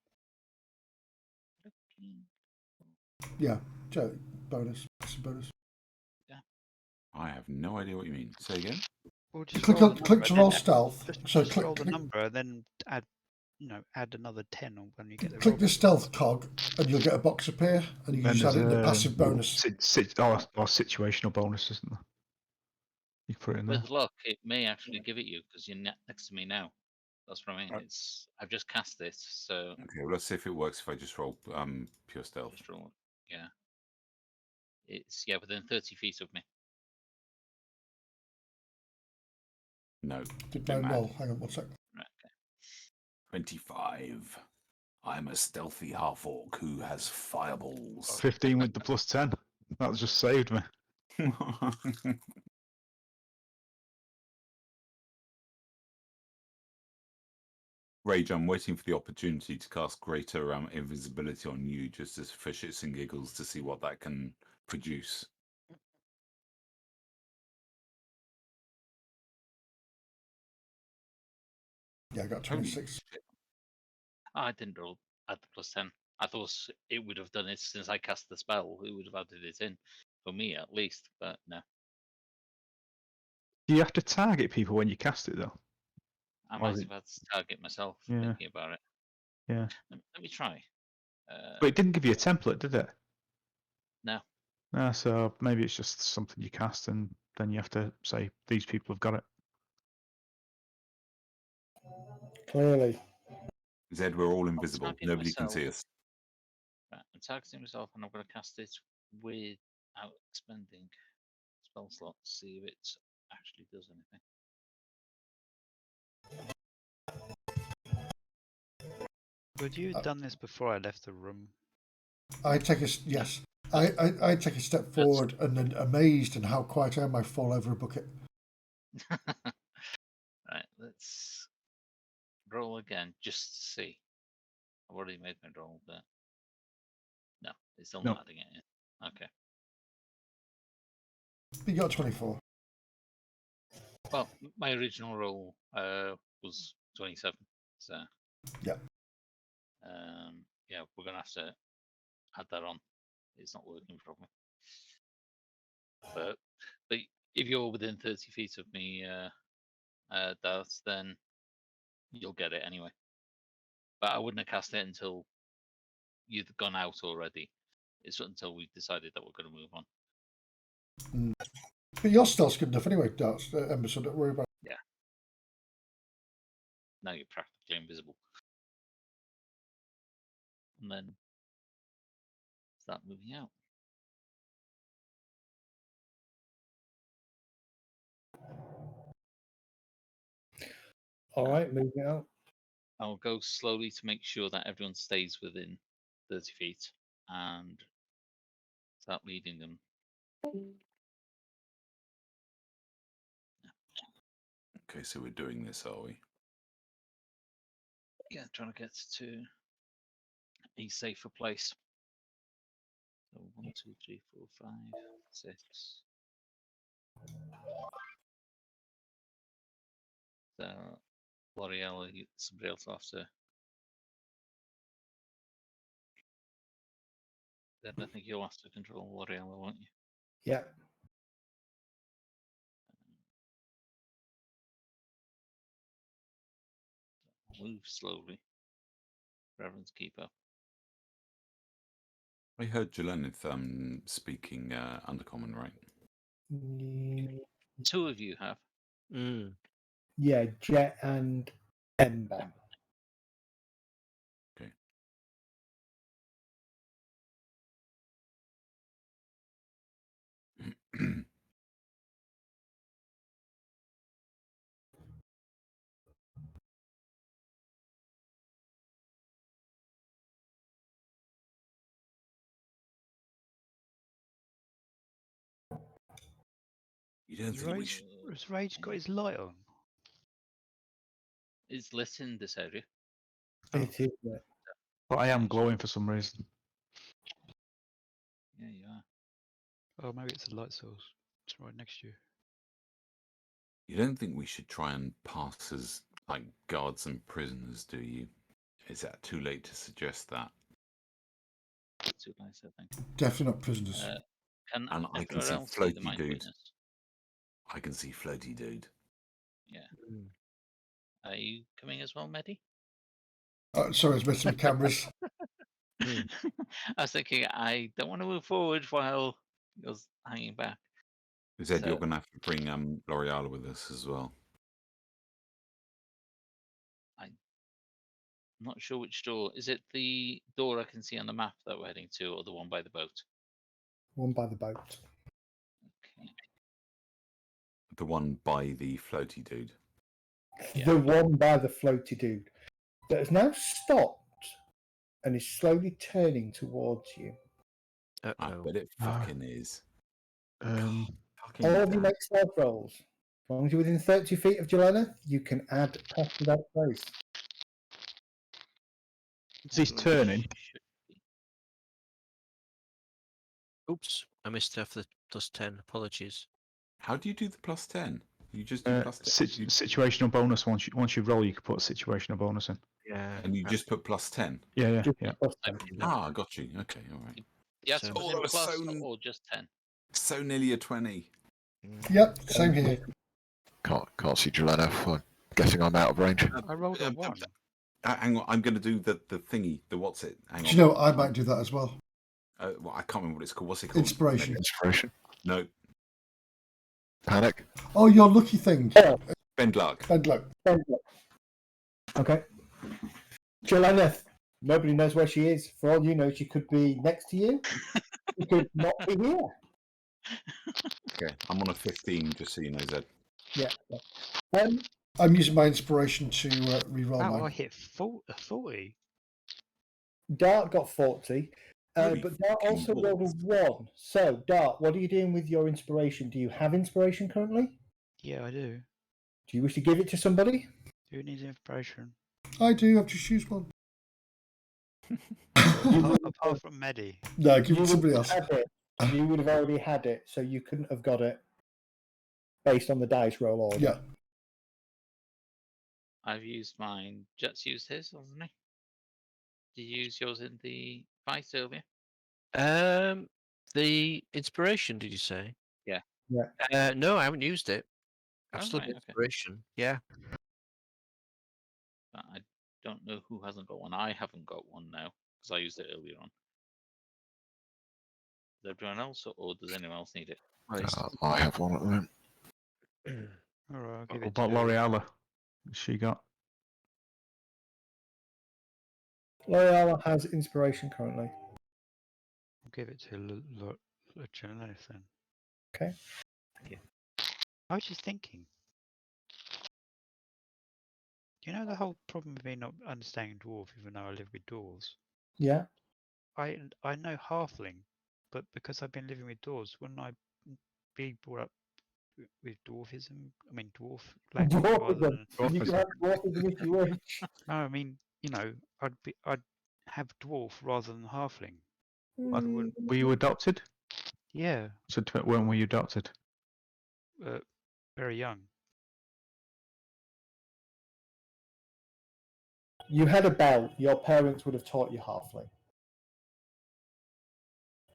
Yeah, bonus. It's a bonus. I have no idea what you mean. Say again. Well, just Click to roll stealth. So just roll the number and then add, add another 10 when you get the. Click the stealth cog, and you'll get a box appear, and you can just add it in the passive bonus. Or situational bonus, isn't there? You can put it in there. With luck, it may actually give it you because you're next to me now. That's what I mean. I've just cast this, so. Okay, well, let's see if it works if I just roll pure stealth. Just roll, yeah. It's within 30 feet of me. No. Did mine roll? Hang on one sec. Right, okay. 25. I'm a stealthy half-orc who has fireballs. 15 with the plus 10. That just saved me. Rage, I'm waiting for the opportunity to cast greater invisibility on you, just as for shits and giggles, to see what that can produce. Yeah, I got Holy 26. shit. I didn't roll at the plus 10. I thought it would have done it since I cast the spell. It would have added it in, for me at least, but no. Do you have to target people when you cast it, though? I Or might is have it- had to target myself Yeah. thinking about it. Yeah. Let me try. But it didn't give you a template, did it? No. So maybe it's just something you cast and then you have to say, these people have got it. Clearly. Zed, we're all invisible. target Nobody can see myself. us. Right, I'm targeting myself and I'm going to cast it without expending spell slots, see if it actually does anything. Would you have done this before I left the room? I take a yes. I take a step forward and then, amazed in how quiet I am, I fall over a bucket. Right, let's roll again just to see. I've already made my roll, but no, it's still No. not adding it in. Okay. You got 24. Well, my original roll was 27, so Yeah. Yeah, we're gonna have to add that on. It's not working properly. But if you're within 30 feet of me, Darth, then you'll get it anyway. But I wouldn't have cast it until you'd gone out already. It's until we decided that we're going to move on. But your stealth's good enough anyway, Darts, Ember, so don't worry about it. Yeah. Now you're practically invisible. And then start moving out. All right, moving out. I'll go slowly to make sure that everyone stays within 30 feet and start leading them. Okay, so we're doing this, are we? Yeah, trying to get to a safer place. So 1, 2, 3, 4, 5, 6. So L'Oreal, somebody else after. Then I think you'll have to control L'Oreal, won't you? Yeah. Move slowly for everyone to keep up. I heard Jelenith speaking Undercommon, right? Two of you have. Mm. Yeah, Jet and Ember. Okay. You don't think we should? Has Rage got his light on? It's lit in this area. It is. But I am glowing for some reason. Yeah, you are. Oh, maybe it's a light source. It's right next to you. You don't think we should try and pass as like guards and prisoners, do you? Is that too late to suggest that? Too late, I think. Definitely not prisoners. Can And I can everyone see else see the floaty mind dude. witness? I can see floaty dude. Yeah. Mm. Are you coming as well, Mehdi? Sorry, I was messing with cameras. I was thinking I don't want to move forward while you're hanging back. Zed, So- you're going to have to bring L'Oreal with us as well. I'm not sure which door. Is it the door I can see on the map that we're heading to, or the one by the boat? One by the boat. Okay. The one by the floaty dude. Yeah. The one by the floaty dude that has now stopped and is slowly turning towards you. I Uh-oh. bet it fucking is. Fucking All of you damn. make stealth rolls. As long as you're within 30 feet of Jelena, you can add plus without trace. He's turning. Oops, I missed her for the +10. Apologies. How do you do the +10? You just do +10. Situational bonus. Once you roll, you can put a situational bonus in. Yeah. And you just put +10. Yeah. Just Yeah. plus 10. Ah, got you. Okay, all right. Yes, So- put Oh, in that was plus so- or just 10. So nearly a 20. Yep, same here. Can't see Jelena. I'm guessing I'm out of range. I rolled a 1. Hang on, I'm going to do the thingy. The what's it? Hang Do on. you know, I might do that as well. Well, I can't remember what it's called. What's it called? Inspiration. Inspiration. No, Panic. Oh, your lucky thing. bend luck. Bad luck. Okay. Jelena, nobody knows where she is. For all you know, she could be next to you. She could not be here. Okay, I'm on a 15, just so you know, Zed. Yeah. I'm using my inspiration to re-roll Oh, I mine. hit 40. Dart got 40. Holy But Dart fucking also rolled a balls. 1. So, Dart, what are you doing with your inspiration? Do you have inspiration currently? Yeah, I do. Do you wish to give it to somebody? Who needs inspiration? I do. I've just used one. Apart from Medi. No, give it You to somebody would else. have it. You would have already had it, so you couldn't have got it based on the dice roll order. Yeah. I've used mine. Jet's used his, hasn't he? Did you use yours in the fight earlier? The inspiration, did you say? Yeah. No, I haven't used it. I've Oh, still right, got okay. inspiration. Yeah. But I don't know who hasn't got one. I haven't got one now because I used it earlier on. Does everyone else, or does anyone else need it? I have one at the moment. Alright, I'll give What it about to L'Oreala? She got. L'Oreal has inspiration currently. I'll give it to Jonathan then. Okay. Thank you. I was just thinking. You know the whole problem with me not understanding dwarf, even though I live with dwarves. Yeah. I know halfling, but because I've been living with dwarves, wouldn't I be brought up with dwarfism? I mean dwarf language rather Dwarfism. than. You can have dwarfism if you wish. No, I mean I'd have dwarf rather than halfling. I Mm. wouldn't. Were you adopted? Yeah, So when were you adopted? very young. You had a bell. Your parents would have taught you halfling.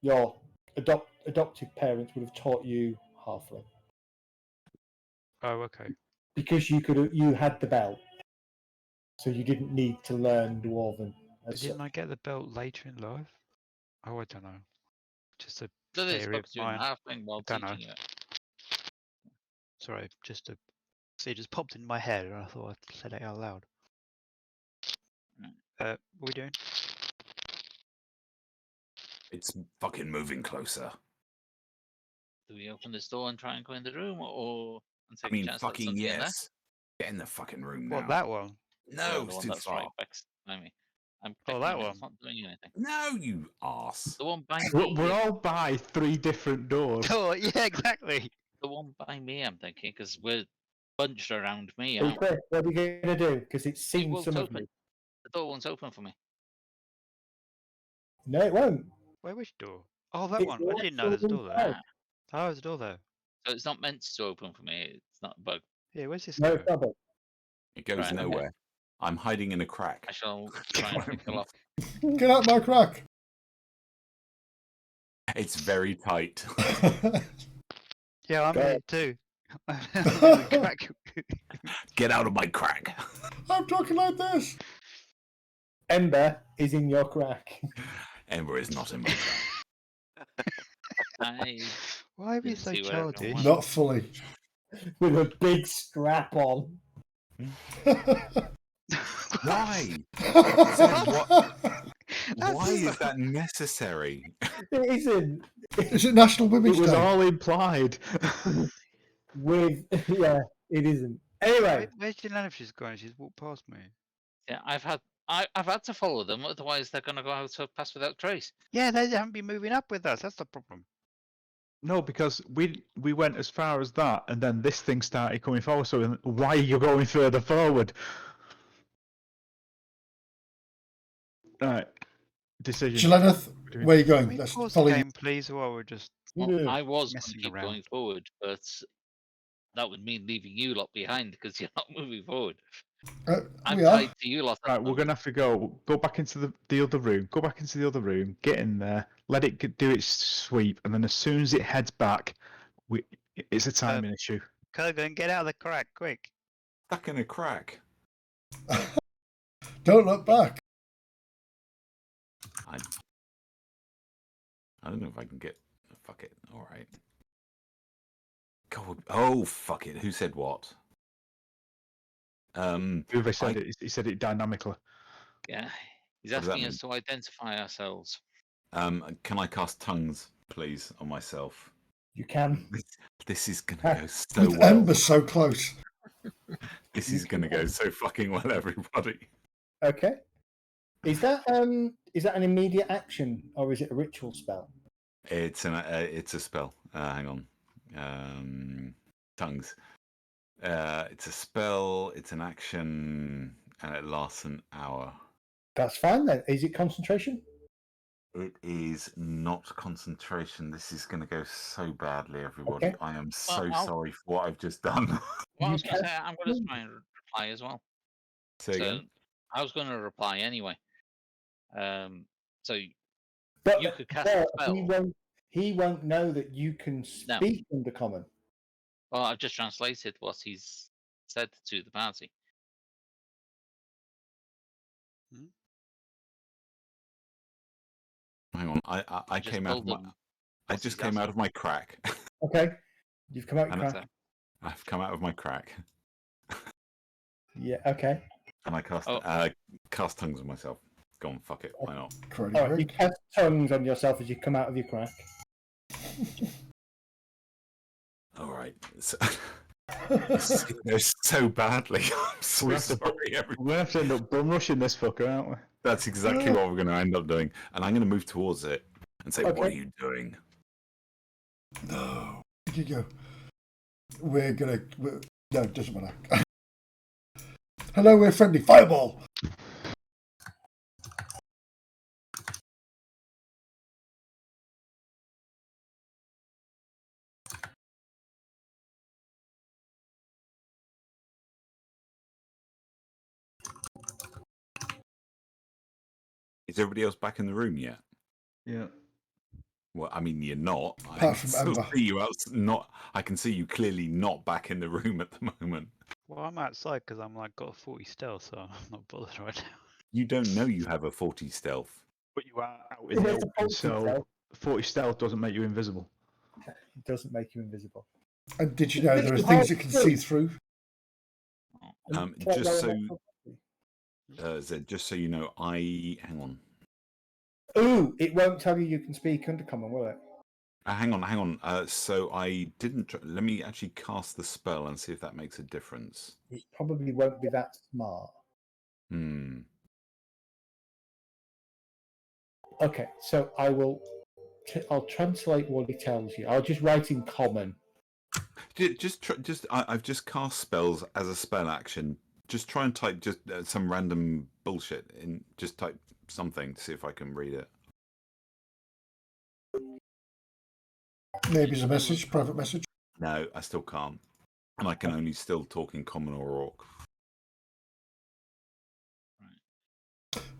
Your adoptive parents would have taught you halfling Oh, okay. because you had the bell, so you didn't need to learn dwarven. But didn't I get the belt later in life? Oh, I don't know. Just a So they theory of spoke to you in mine. halfling while Don't know. teaching you it. Sorry, just a. See, it just popped in my head, and I thought I'd say it out loud. What are we doing? It's fucking moving closer. Do we open this door and try and go in the room, or and I take a mean, chance that fucking something in there? yes. Get in the fucking room now. What, that one? No, Yeah, the it's one too that's far. right next by me. I'm Oh, clicking that on it, one. It's not doing anything. No, you arse. The one by We're, me. we're all by 3 different doors. Oh, yeah, exactly. The one by me. I'm thinking because we're bunched around me. Hey, Aren't we? Chris, what are you going to do? Because it's It seen won't some of open. you. The door won't open for me. No, it won't. Where, which door? Oh, that It's one. I didn't know there's a door there. inside. Oh, there's a door there. So it's not meant to open for me. It's not a bug. Yeah, where's this No, go? it's not. It goes Right, okay. nowhere. I'm hiding in a crack. I shall try and pick it off. Get out my crack. It's very tight. Yeah, I'm Go in ahead. it too. The crack- Get out of my crack. I'm talking like this. Ember is in your crack. Ember is not in my crack. I Why are we didn't so see where everyone childish? went. Not fully. With a big strap on. Why? Why is that necessary? It isn't. Is it National It Women's was Day? all implied. With yeah, it isn't. Anyway, Where's Jelena? She's gone. She's walked past me. Yeah, I've had to follow them, otherwise they're going to go out of Pass Without Trace. Yeah, they haven't been moving up with us. That's the problem. No, because we went as far as that, and then this thing started coming forward. So why are you going further forward? Right. Decision. Shalenneth, where are you Can going? we Let's pause follow the you. game, please, while we're just Well, Yeah. I was going to messing keep around? going forward, but that would mean leaving you lot behind because you're not moving forward. I'm We are. tied to you lot. at Right, the we're gonna moment. have to go back into the other room. Go back into the other room. Get in there. Let it do its sweep, and then as soon as it heads back, it's a timing issue. Kurgan, get out of the crack, quick. Stuck in a crack. Don't look back. I don't know if I can get. Fuck it. All right. God. Oh, fuck it. Who said what? Whoever said it, he said it dynamically. Yeah, he's What does that asking us mean? to identify ourselves. Can I cast tongues, please, on myself? You can. This is gonna go so With well. Ember so close. This You is gonna can. go so fucking well, everybody. Okay. Is that an immediate action or is it a ritual spell? It's a spell. Hang on. Tongues. It's a spell. It's an action, and it lasts an hour. That's fine then. Is it concentration? It is not concentration. This is going to go so badly, everybody. Okay. I am so I'll- sorry for what I've just done. Well, I You was going to can- say I'm going to try and reply as well. Say again. I was going to reply anyway. So But, you could cast a but spell. he won't know that you can speak Undercommon. Well, I've just translated what he's said to the party. Hang on. I just came out of told my. them I what just he's came out of my crack. Okay. You've come out your And crack. I've come out of my crack, Yeah, okay. and I cast tongues on myself. Go on, fuck it. Why not? Crony All right, you ring. cast tongues on yourself as you come out of your crack. All right. So, this is going to go so badly. I'm so We're gonna sorry, everybody. We're gonna have to end up bum rushing this fucker, aren't we? That's exactly what we're going to end up doing. And I'm going to move towards it and say, Okay. "What are you doing?" No. Here you go. No, it doesn't matter. Hello, we're friendly. Fireball. Is everybody else back in the room yet? Yeah. Well, I mean, you're not. I Apart can from still Ember. see you out. Not. I can see you clearly not back in the room at the moment. Well, I'm outside because I'm like got a 40 stealth, so I'm not bothered right now. You don't know you have a 40 stealth. But you are out in the It's a open, 40 so stealth. 40 stealth doesn't make you invisible. It doesn't make you invisible. And did you know there are things it can see through? Zed, just so you know, hang on. Ooh, it won't tell you can speak Undercommon, will it? Hang on. So I didn't. Let me actually cast the spell and see if that makes a difference. It probably won't be that smart. Okay, so I'll translate what he tells you. I'll just write in common. I've just cast spells as a spell action. Just try and type just some random bullshit in. Just type something to see if I can read it. Maybe it's a message, private message. No, I still can't, and I can only still talk in common or orc.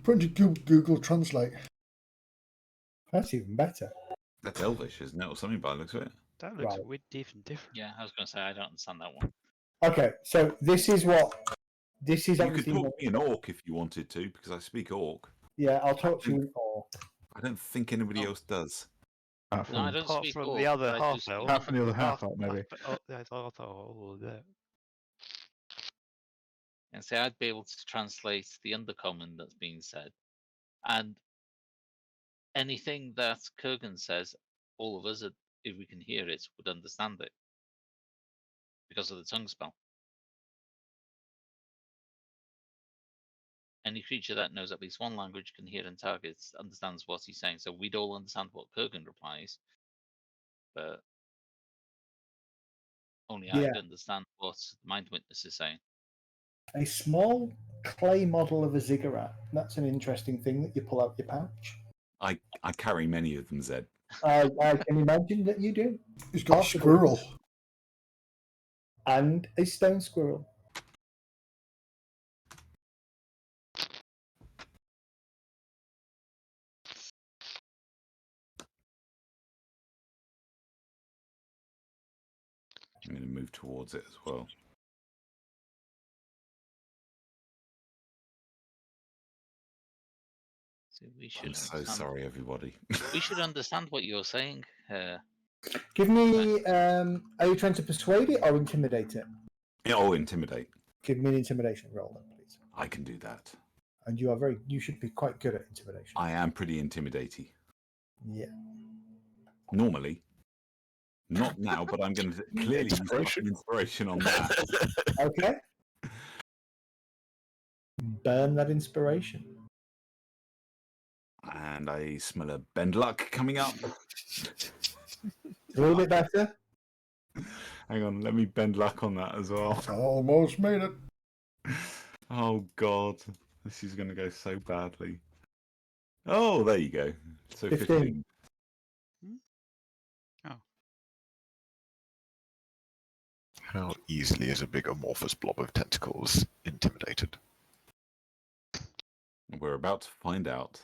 Put into Google Translate. That's even better. That's Elvish, isn't it, or something by the looks of it? That looks Right. weird, different. Yeah, I was going to say I don't understand that one. Okay, so this is You could obviously talk to me in orc if you wanted to, because I speak orc. Yeah, I'll talk to you in orc. I don't think anybody else does. No, I don't Apart speak from orc, the other but I do half speak elf. Apart from the other half elf, maybe. All of that. And say I'd be able to translate the undercommon that's being said, and anything that Kurgan says, all of us, if we can hear it, would understand it because of the tongue spell. Any creature that knows at least one language can hear and targets understands what he's saying. So we'd all understand what Kurgan replies, but only Yeah. I'd understand what the Mind Witness is saying. A small clay model of a ziggurat. That's an interesting thing that you pull out your pouch. I carry many of them, Zed. I can imagine that you do. He's got a Possible. squirrel. And a stone squirrel. I'm going to move towards it as well. So we should. I'm so sorry, everybody. We should understand what you're saying. Give me. Are you trying to persuade it or intimidate it? Oh, intimidate. Give me an intimidation roll, then, please. I can do that. And you are you should be quite good at intimidation. I am pretty intimidating. Yeah. Normally. Not now, but I'm going to clearly use inspiration on that. Okay. Burn that inspiration. And I smell a bend luck coming up. A little bit better. Hang on, let me bend luck on that as well. Almost made it. Oh, God. This is going to go so badly. Oh, there you go. So 15. Oh. How easily is a big amorphous blob of tentacles intimidated? We're about to find out.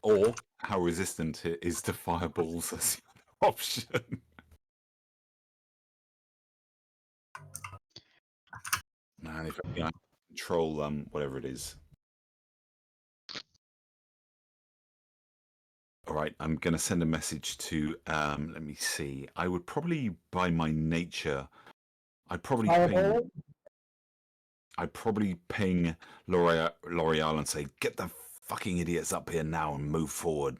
Or how resistant it is to fireballs as the other option. Man, if I control whatever it is. All right, I'm going to send a message to, let me see. I would probably, by my nature, I'd probably ping L'Oreal and say, get the fucking idiots up here now and move forward.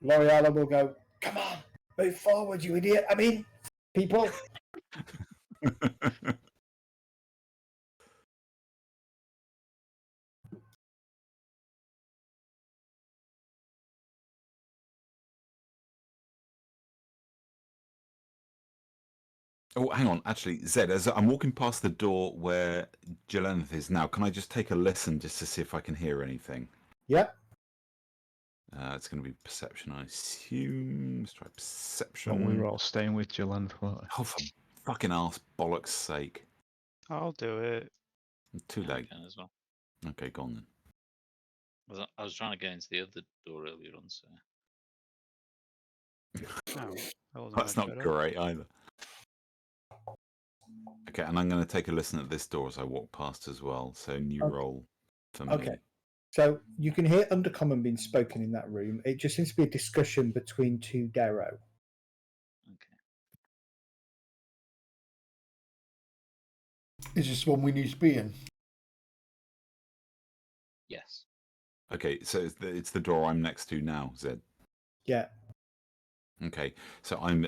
L'Oreal will go, come on, move forward, you idiot. I mean, people. Oh, hang on. Actually, Zed, as I'm walking past the door where Jelena is now, can I just take a listen just to see if I can hear anything? Yep. It's going to be perception, I assume. Let's try perception. And we were all staying with Jill. Oh, for fucking arse bollocks sake. I'll do it. Too late. I can as well. Okay, go on then. I was trying to get into the other door earlier on, so. No, that wasn't That's much not better. great either. Okay, and I'm going to take a listen at this door as I walk past as well. So new roll for me. Okay. So you can hear Undercommon being spoken in that room. It just seems to be a discussion between two Darrow. Okay. Is this one we need to be in? Yes. Okay, so it's the door I'm next to now, Zed. Yeah. Okay, so I'm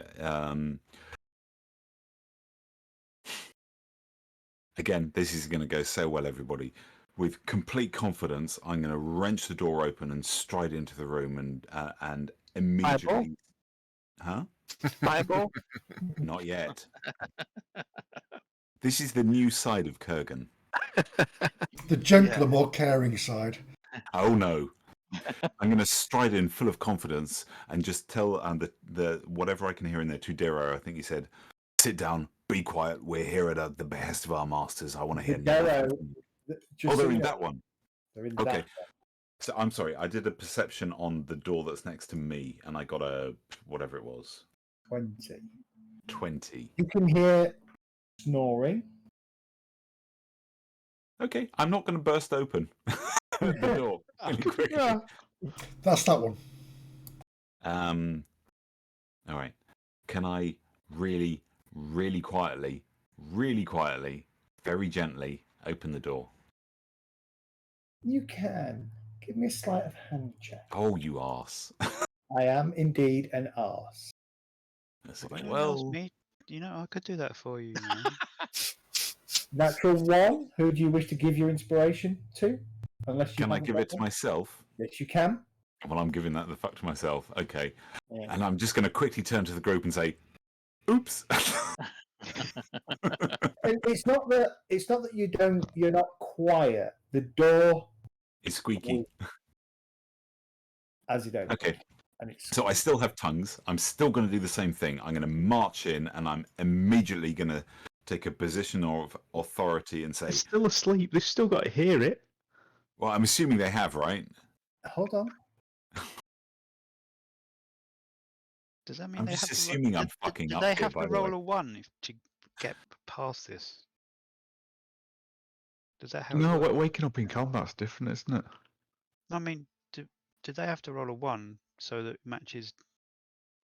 again, this is going to go so well, everybody. With complete confidence, I'm going to wrench the door open and stride into the room and immediately. Fireball? Huh? Fireball? Not yet. This is the new side of Kurgan. The gentler, more caring side. Oh no. I'm going to stride in full of confidence and just tell the whatever I can hear in there to Darrow. I think he said, sit down, be quiet. We're here at the behest of our masters. I want to hear Darrow. Oh, they're in that one. They're in Okay. that. So I'm sorry. I did a perception on the door that's next to me, and I got a whatever it was. 20. 20. You can hear snoring. Okay, I'm not going to burst open the door really quickly. Yeah. That's that one. All right. Can I really, really quietly, very gently open the door? You can. Give me a sleight of hand check. Oh, you arse. I am indeed an arse. That's Why okay. don't you ask me? You know, I could do that for you. Man. Natural one. Who do you wish to give your inspiration to? Unless you Can I haven't give got it to one. myself? Yes, you can. Well, I'm giving that the fuck to myself. Okay. Yeah. And I'm just going to quickly turn to the group and say, oops. And it's not that you're not quiet. The door It's squeaky. as it opens. Okay. And it's So I still have tongues. I'm still going to do the same thing. I'm going to march in and I'm immediately going to take a position of authority and say, They're still asleep. They've still got to hear it. well, I'm assuming they have, right? Hold on. Does that mean I'm they just have assuming to, I'm fucking do up they here, have by to the way. roll a 1 to get past this? Does that how No, it works? waking up in combat's different, isn't it? I mean, do they have to roll a 1 so that it matches?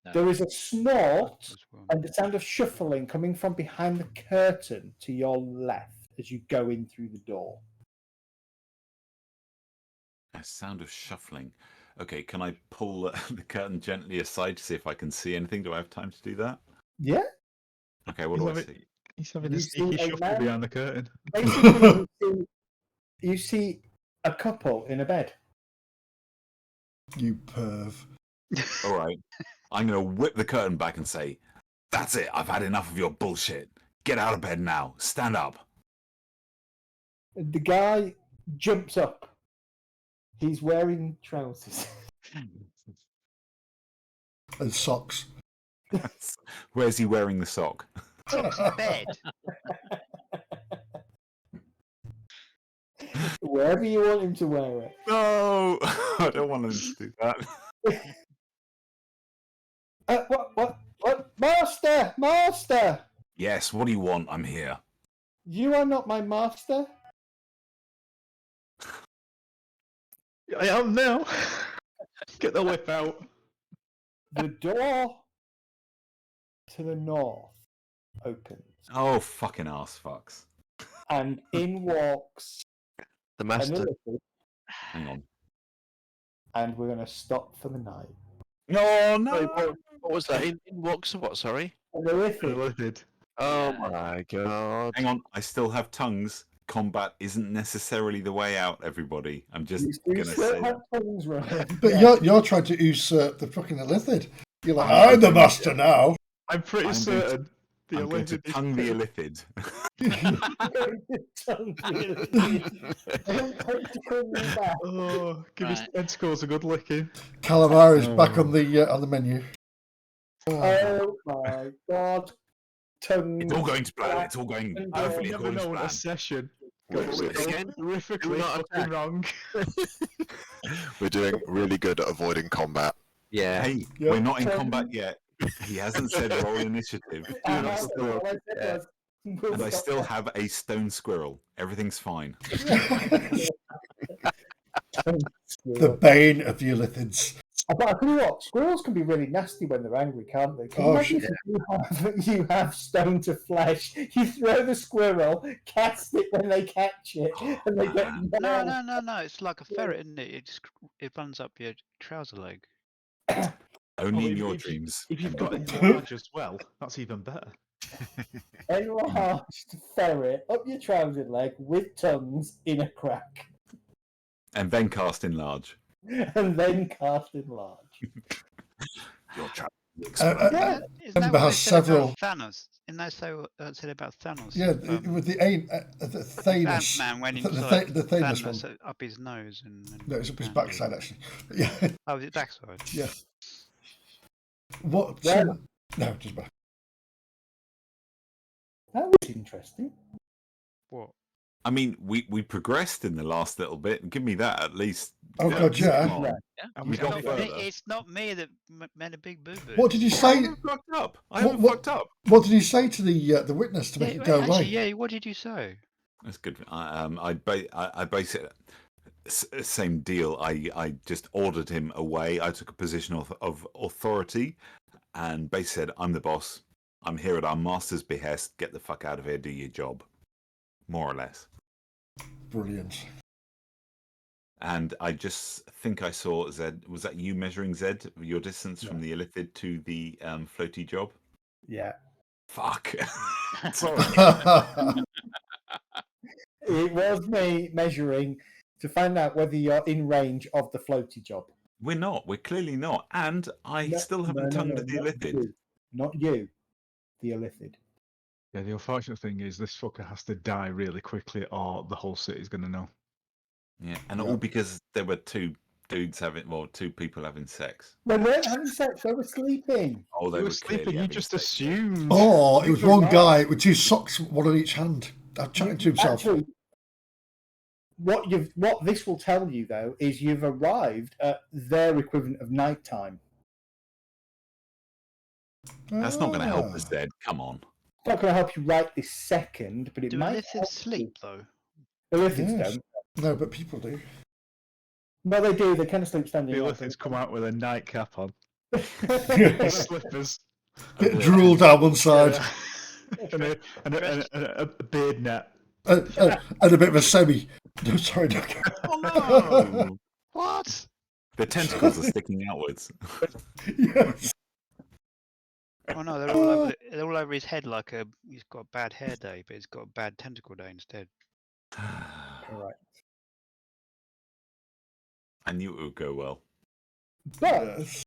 No. There is a snort as well? and the sound of shuffling coming from behind the curtain to your left as you go in through the door. A sound of shuffling. Okay, can I pull the curtain gently aside to see if I can see anything? Do I have time to do that? Yeah. Okay, what do I see? He's having You a sneaky see a shuffle man- behind the curtain. Basically, you see a couple in a bed. You perv. All right. I'm going to whip the curtain back and say, that's it. I've had enough of your bullshit. Get out of bed now. Stand up. The guy jumps up. He's wearing trousers. And socks. Where's he wearing the sock? Bed. Wherever you want him to wear it. No, I don't want him to do that. What? Master! Yes, what do you want? I'm here. You are not my master. I am now. Get the whip out. The door to the north opens, Oh, fucking ass fucks. and in walks The an master. elephant, Hang on. and we're going to stop for the night. No, Sorry, no. what was that? In walks what? Sorry. An elephant. Lifted. Oh Yeah. my god. Hang on. I still have tongues. Combat isn't necessarily the way out, everybody. I'm just You going to still say have that. tongues, right? But you're trying to usurp the fucking Illithid. You're like, I'm I'm the going master now. I'm pretty I'm going to- certain the I'm going to Illithid is tongue the dead. Illithid. Don't hope to call me back. Oh, give his Right. tentacles a good licking. Calamari is back on the menu. Oh my god. Tongues. It's all going to plan. It's all going I've perfectly I've never according to known a plan. session Wait, goes wait, so again? horrifically Do not fucking attack. wrong. We're doing really good at avoiding combat. Yeah. Hey, Yep. we're not in combat yet. He hasn't said roll initiative. I not have- still- what I said yeah. was, we'll And I stop still there. have a stone squirrel. Everything's fine. The bane of the Illithids. But I tell you what, squirrels can be really nasty when they're angry, can't they? Can you Oh, imagine if you have stone to flesh, you throw the squirrel, cast it when they catch it, and they get No, mad. no. It's like a ferret, isn't it? It runs up your trouser leg. Only Oh, in your if dreams. If you've and got not- enlarge as well, that's even better. Enlarged ferret up your trouser leg with tongues in a crack, and then cast in large. and then cast enlarge. Your trap. Isn't that Ember what they has said several- about Thanos? Isn't that so said about Thanos? Yeah, with the Thanos. Ant-Man when he the, was the, like the Thanos Thanos one. up his nose and No, it's up his and- backside actually. But yeah, Oh, is it backside? yeah. What? Yeah. No, just back. That was interesting. What? I mean, we progressed in the last little bit. Give me that at least. Oh, God, yeah. come on. Yeah. And We we got got It's not me- further. it's not me that made a big boo boo. What did you I say? haven't fucked up. I haven't What- fucked up. What did he say to the witness to make it go actually, away? yeah. What did you say? That's good. I base it. Same deal. I just ordered him away. I took a position of authority, and basically said, "I'm the boss. I'm here at our master's behest. Get the fuck out of here. Do your job." More or less. Brilliant. And I just think I saw Zed. Was that you measuring Zed? Your distance from the Illithid to the floaty job? Yeah. Fuck. Sorry. It was me measuring to find out whether you're in range of the floaty job. We're not. We're clearly not. And I still haven't tongued the not Illithid. you. Not you, the Illithid. Yeah, the unfortunate thing is this fucker has to die really quickly, or the whole city's gonna know. Yeah, and all because there were two people having sex. They weren't having sex, they were sleeping. Oh, they You were were sleeping. clearly You having just sex, yeah. assumed. Oh, it was one guy with 2 socks, one on each hand, chatting to himself. Actually, what this will tell you though is you've arrived at their equivalent of nighttime. That's not going to help us, Ed. Come on. It's not going to help you right this second, but it Do might. Illithids sleep though? Illithids Yes. don't. No, but people do. No, they do. They kind of sleep standing. The up. Illithids come out with a nightcap on, Yes. slippers, Bit of drool down one side, and a beard net. and a bit of a semi. No, sorry, no. Oh, no. What? The tentacles are sticking outwards. Yes. Oh no, they're all over his head like he's got a bad hair day, but he's got a bad tentacle day instead. Correct. I knew it would go well. But Yes.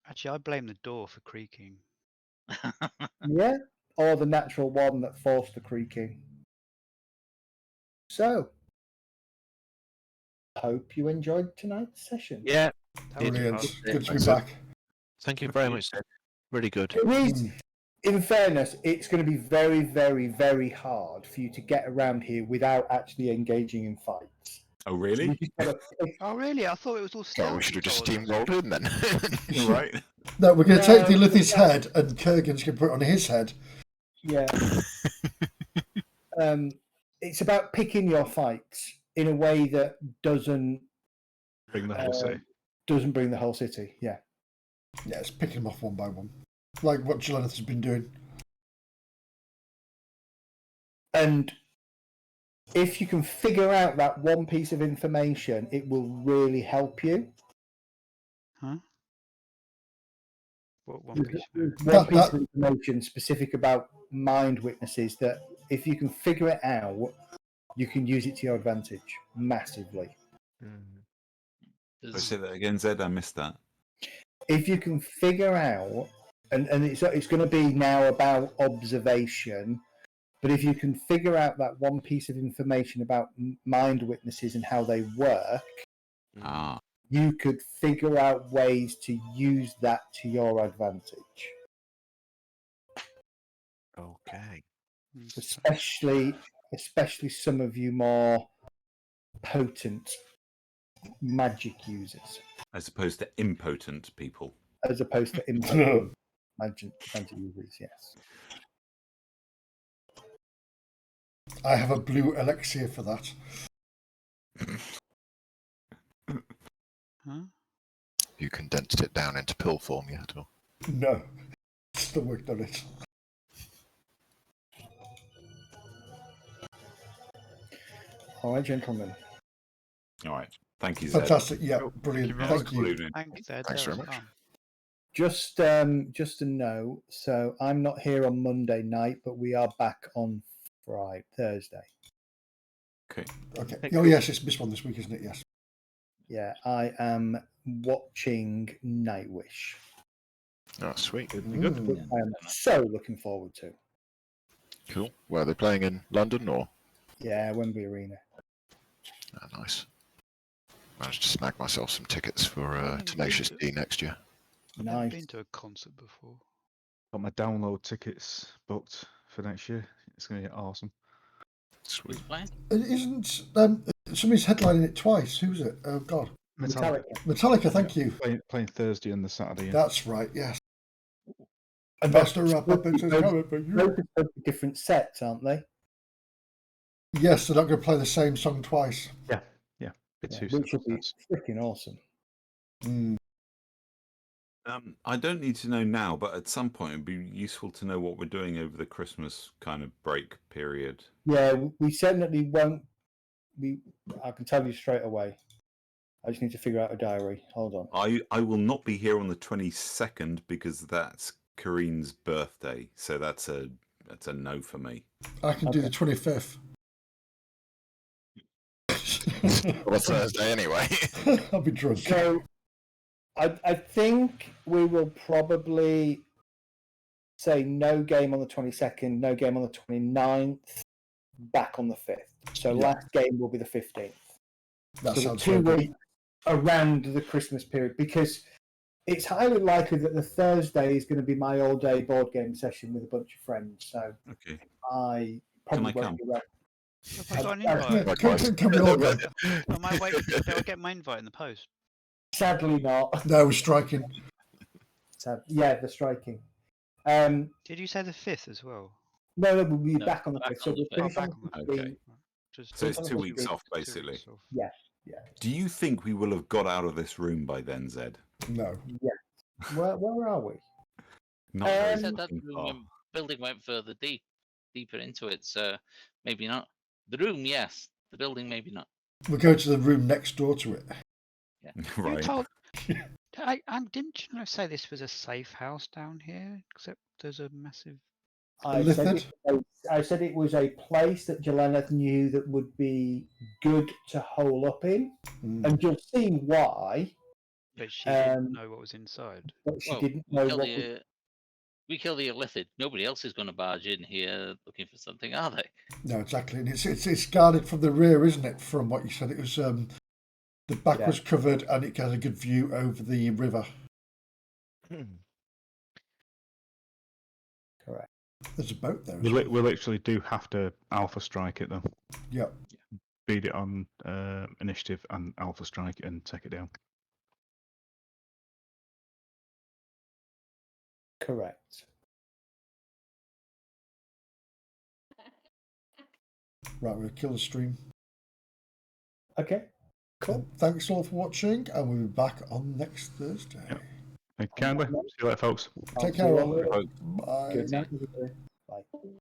Actually, I blame the door for creaking. yeah, or the natural one that forced the creaking. So, hope you enjoyed tonight's session. Yeah, That was Brilliant. fun. Good to be That's it. back. thank you very much, Ed. Really good. It is, in fairness, it's going to be very, very, very hard for you to get around here without actually engaging in fights. Oh, really? You just gotta pick- Oh really? I thought it was all stealth. Oh, we should have just controls. steamrolled in then. Right. No, we're going to take the No, Illithid's yeah. head, and Kurgan's going to put it on his head. Yeah. It's about picking your fights in a way that doesn't Bring the whole city. bring the whole city. Yeah. Yeah, it's picking them off one by one, like what Jelena has been doing. And if you can figure out that one piece of information, it will really help you. Huh? What one piece? Of One piece of information specific about mind witnesses that if you can figure it out, you can use it to your advantage massively. Say that again, Zed. I missed that. If you can figure out, and it's going to be now about observation, but if you can figure out that one piece of information about mind witnesses and how they work, Ah, you could figure out ways to use that to your advantage. Okay. Especially some of you more potent magic users, as opposed to impotent people. as opposed to impotent magic users. Yes. I have a blue elixir for that. Huh? You condensed it down into pill form yet? Or? No, still worked on it. All right, gentlemen. All right. Thank you, Zed. Fantastic. Yeah, brilliant. very Thank Thanks, you. Balloon. Thanks, Ed. Thanks that very was much. fun. Just a so I'm not here on Monday night, but we are back on Thursday. Okay. Okay. Oh yes, it's this one this week, isn't it? Yes. Yeah, I am watching Nightwish. Oh, sweet. Mm. Which I am so looking forward to. Cool. Where are they playing in London or? Yeah, Wembley Arena. Oh, nice. Managed to snag myself some tickets for I've never Tenacious been to- D next year. I've never Nice. been to a concert before. Got my download tickets booked for next year. It's going to get awesome. Sweet. Playing? Isn't somebody's headlining it twice? Who's it? Oh God, Metallica. Metallica. Thank you. Playing Thursday and the Saturday. Yeah. That's right. Yes. And Master they're Rapper Pictures coming for you. both are different sets, aren't they? Yes, they're not going to play the same song twice. Bit Yeah, too which would be sets. freaking awesome. Mm. I don't need to know now, but at some point it'd be useful to know what we're doing over the Christmas kind of break period. Yeah, we certainly won't. I can tell you straight away. I just need to figure out a diary. Hold on. I will not be here on the 22nd because that's Kareen's birthday, so that's a no for me. I can do the 25th. Well, Thursday anyway. I'll be drunk. So, I think we will probably say no game on the 22nd, no game on the 29th, back on the 5th. So Yeah. last game will be the 15th. That So sounds 2 very good. weeks around the Christmas period, because it's highly likely that the Thursday is going to be my all-day board game session with a bunch of friends. So Okay. I Can probably I come? won't be around. Have I got an I- invite? Likewise. Can we all go? Am I waiting? Do I get my invite in the post? Sadly not. No, we're striking. Yeah, the striking. Did you say the 5th as well? No, we'll be No, back on the back 5th. So on the we'll 5th. finish Oh, on back on the the 15th. Okay. Just So it's Just 2 on the weeks 15th. off, 2 basically. weeks off. Yeah, yeah. Do you think we will have got out of this room by then, Zed? No. Where are we? Not very Um, Said that fucking far. building went further deeper into it, so maybe not. The room, yes. The building, maybe not. We'll go to the room next door to it. You Right. told. Didn't you say this was a safe house down here? Except there's a massive. I said it was a place that Jelena knew that would be good to hole up in, and you'll see why. But she didn't know what was inside. But she Well, didn't we know kill what. we kill the illithid. Nobody else is going to barge in here looking for something, are they? No, exactly. And it's guarded from the rear, isn't it? From what you said, it was the back Yeah. was covered and it has a good view over the river. Correct. There's a boat there. We literally do have to alpha strike it though. Yep. Beat it on initiative and alpha strike it and take it down. Correct. Right, we'll kill the stream. Okay. Cool. And thanks all for watching, and we'll be back on next Thursday. Yep. Thank you kindly. See you later, folks. Take care, all. Good Bye. night, everybody. Bye.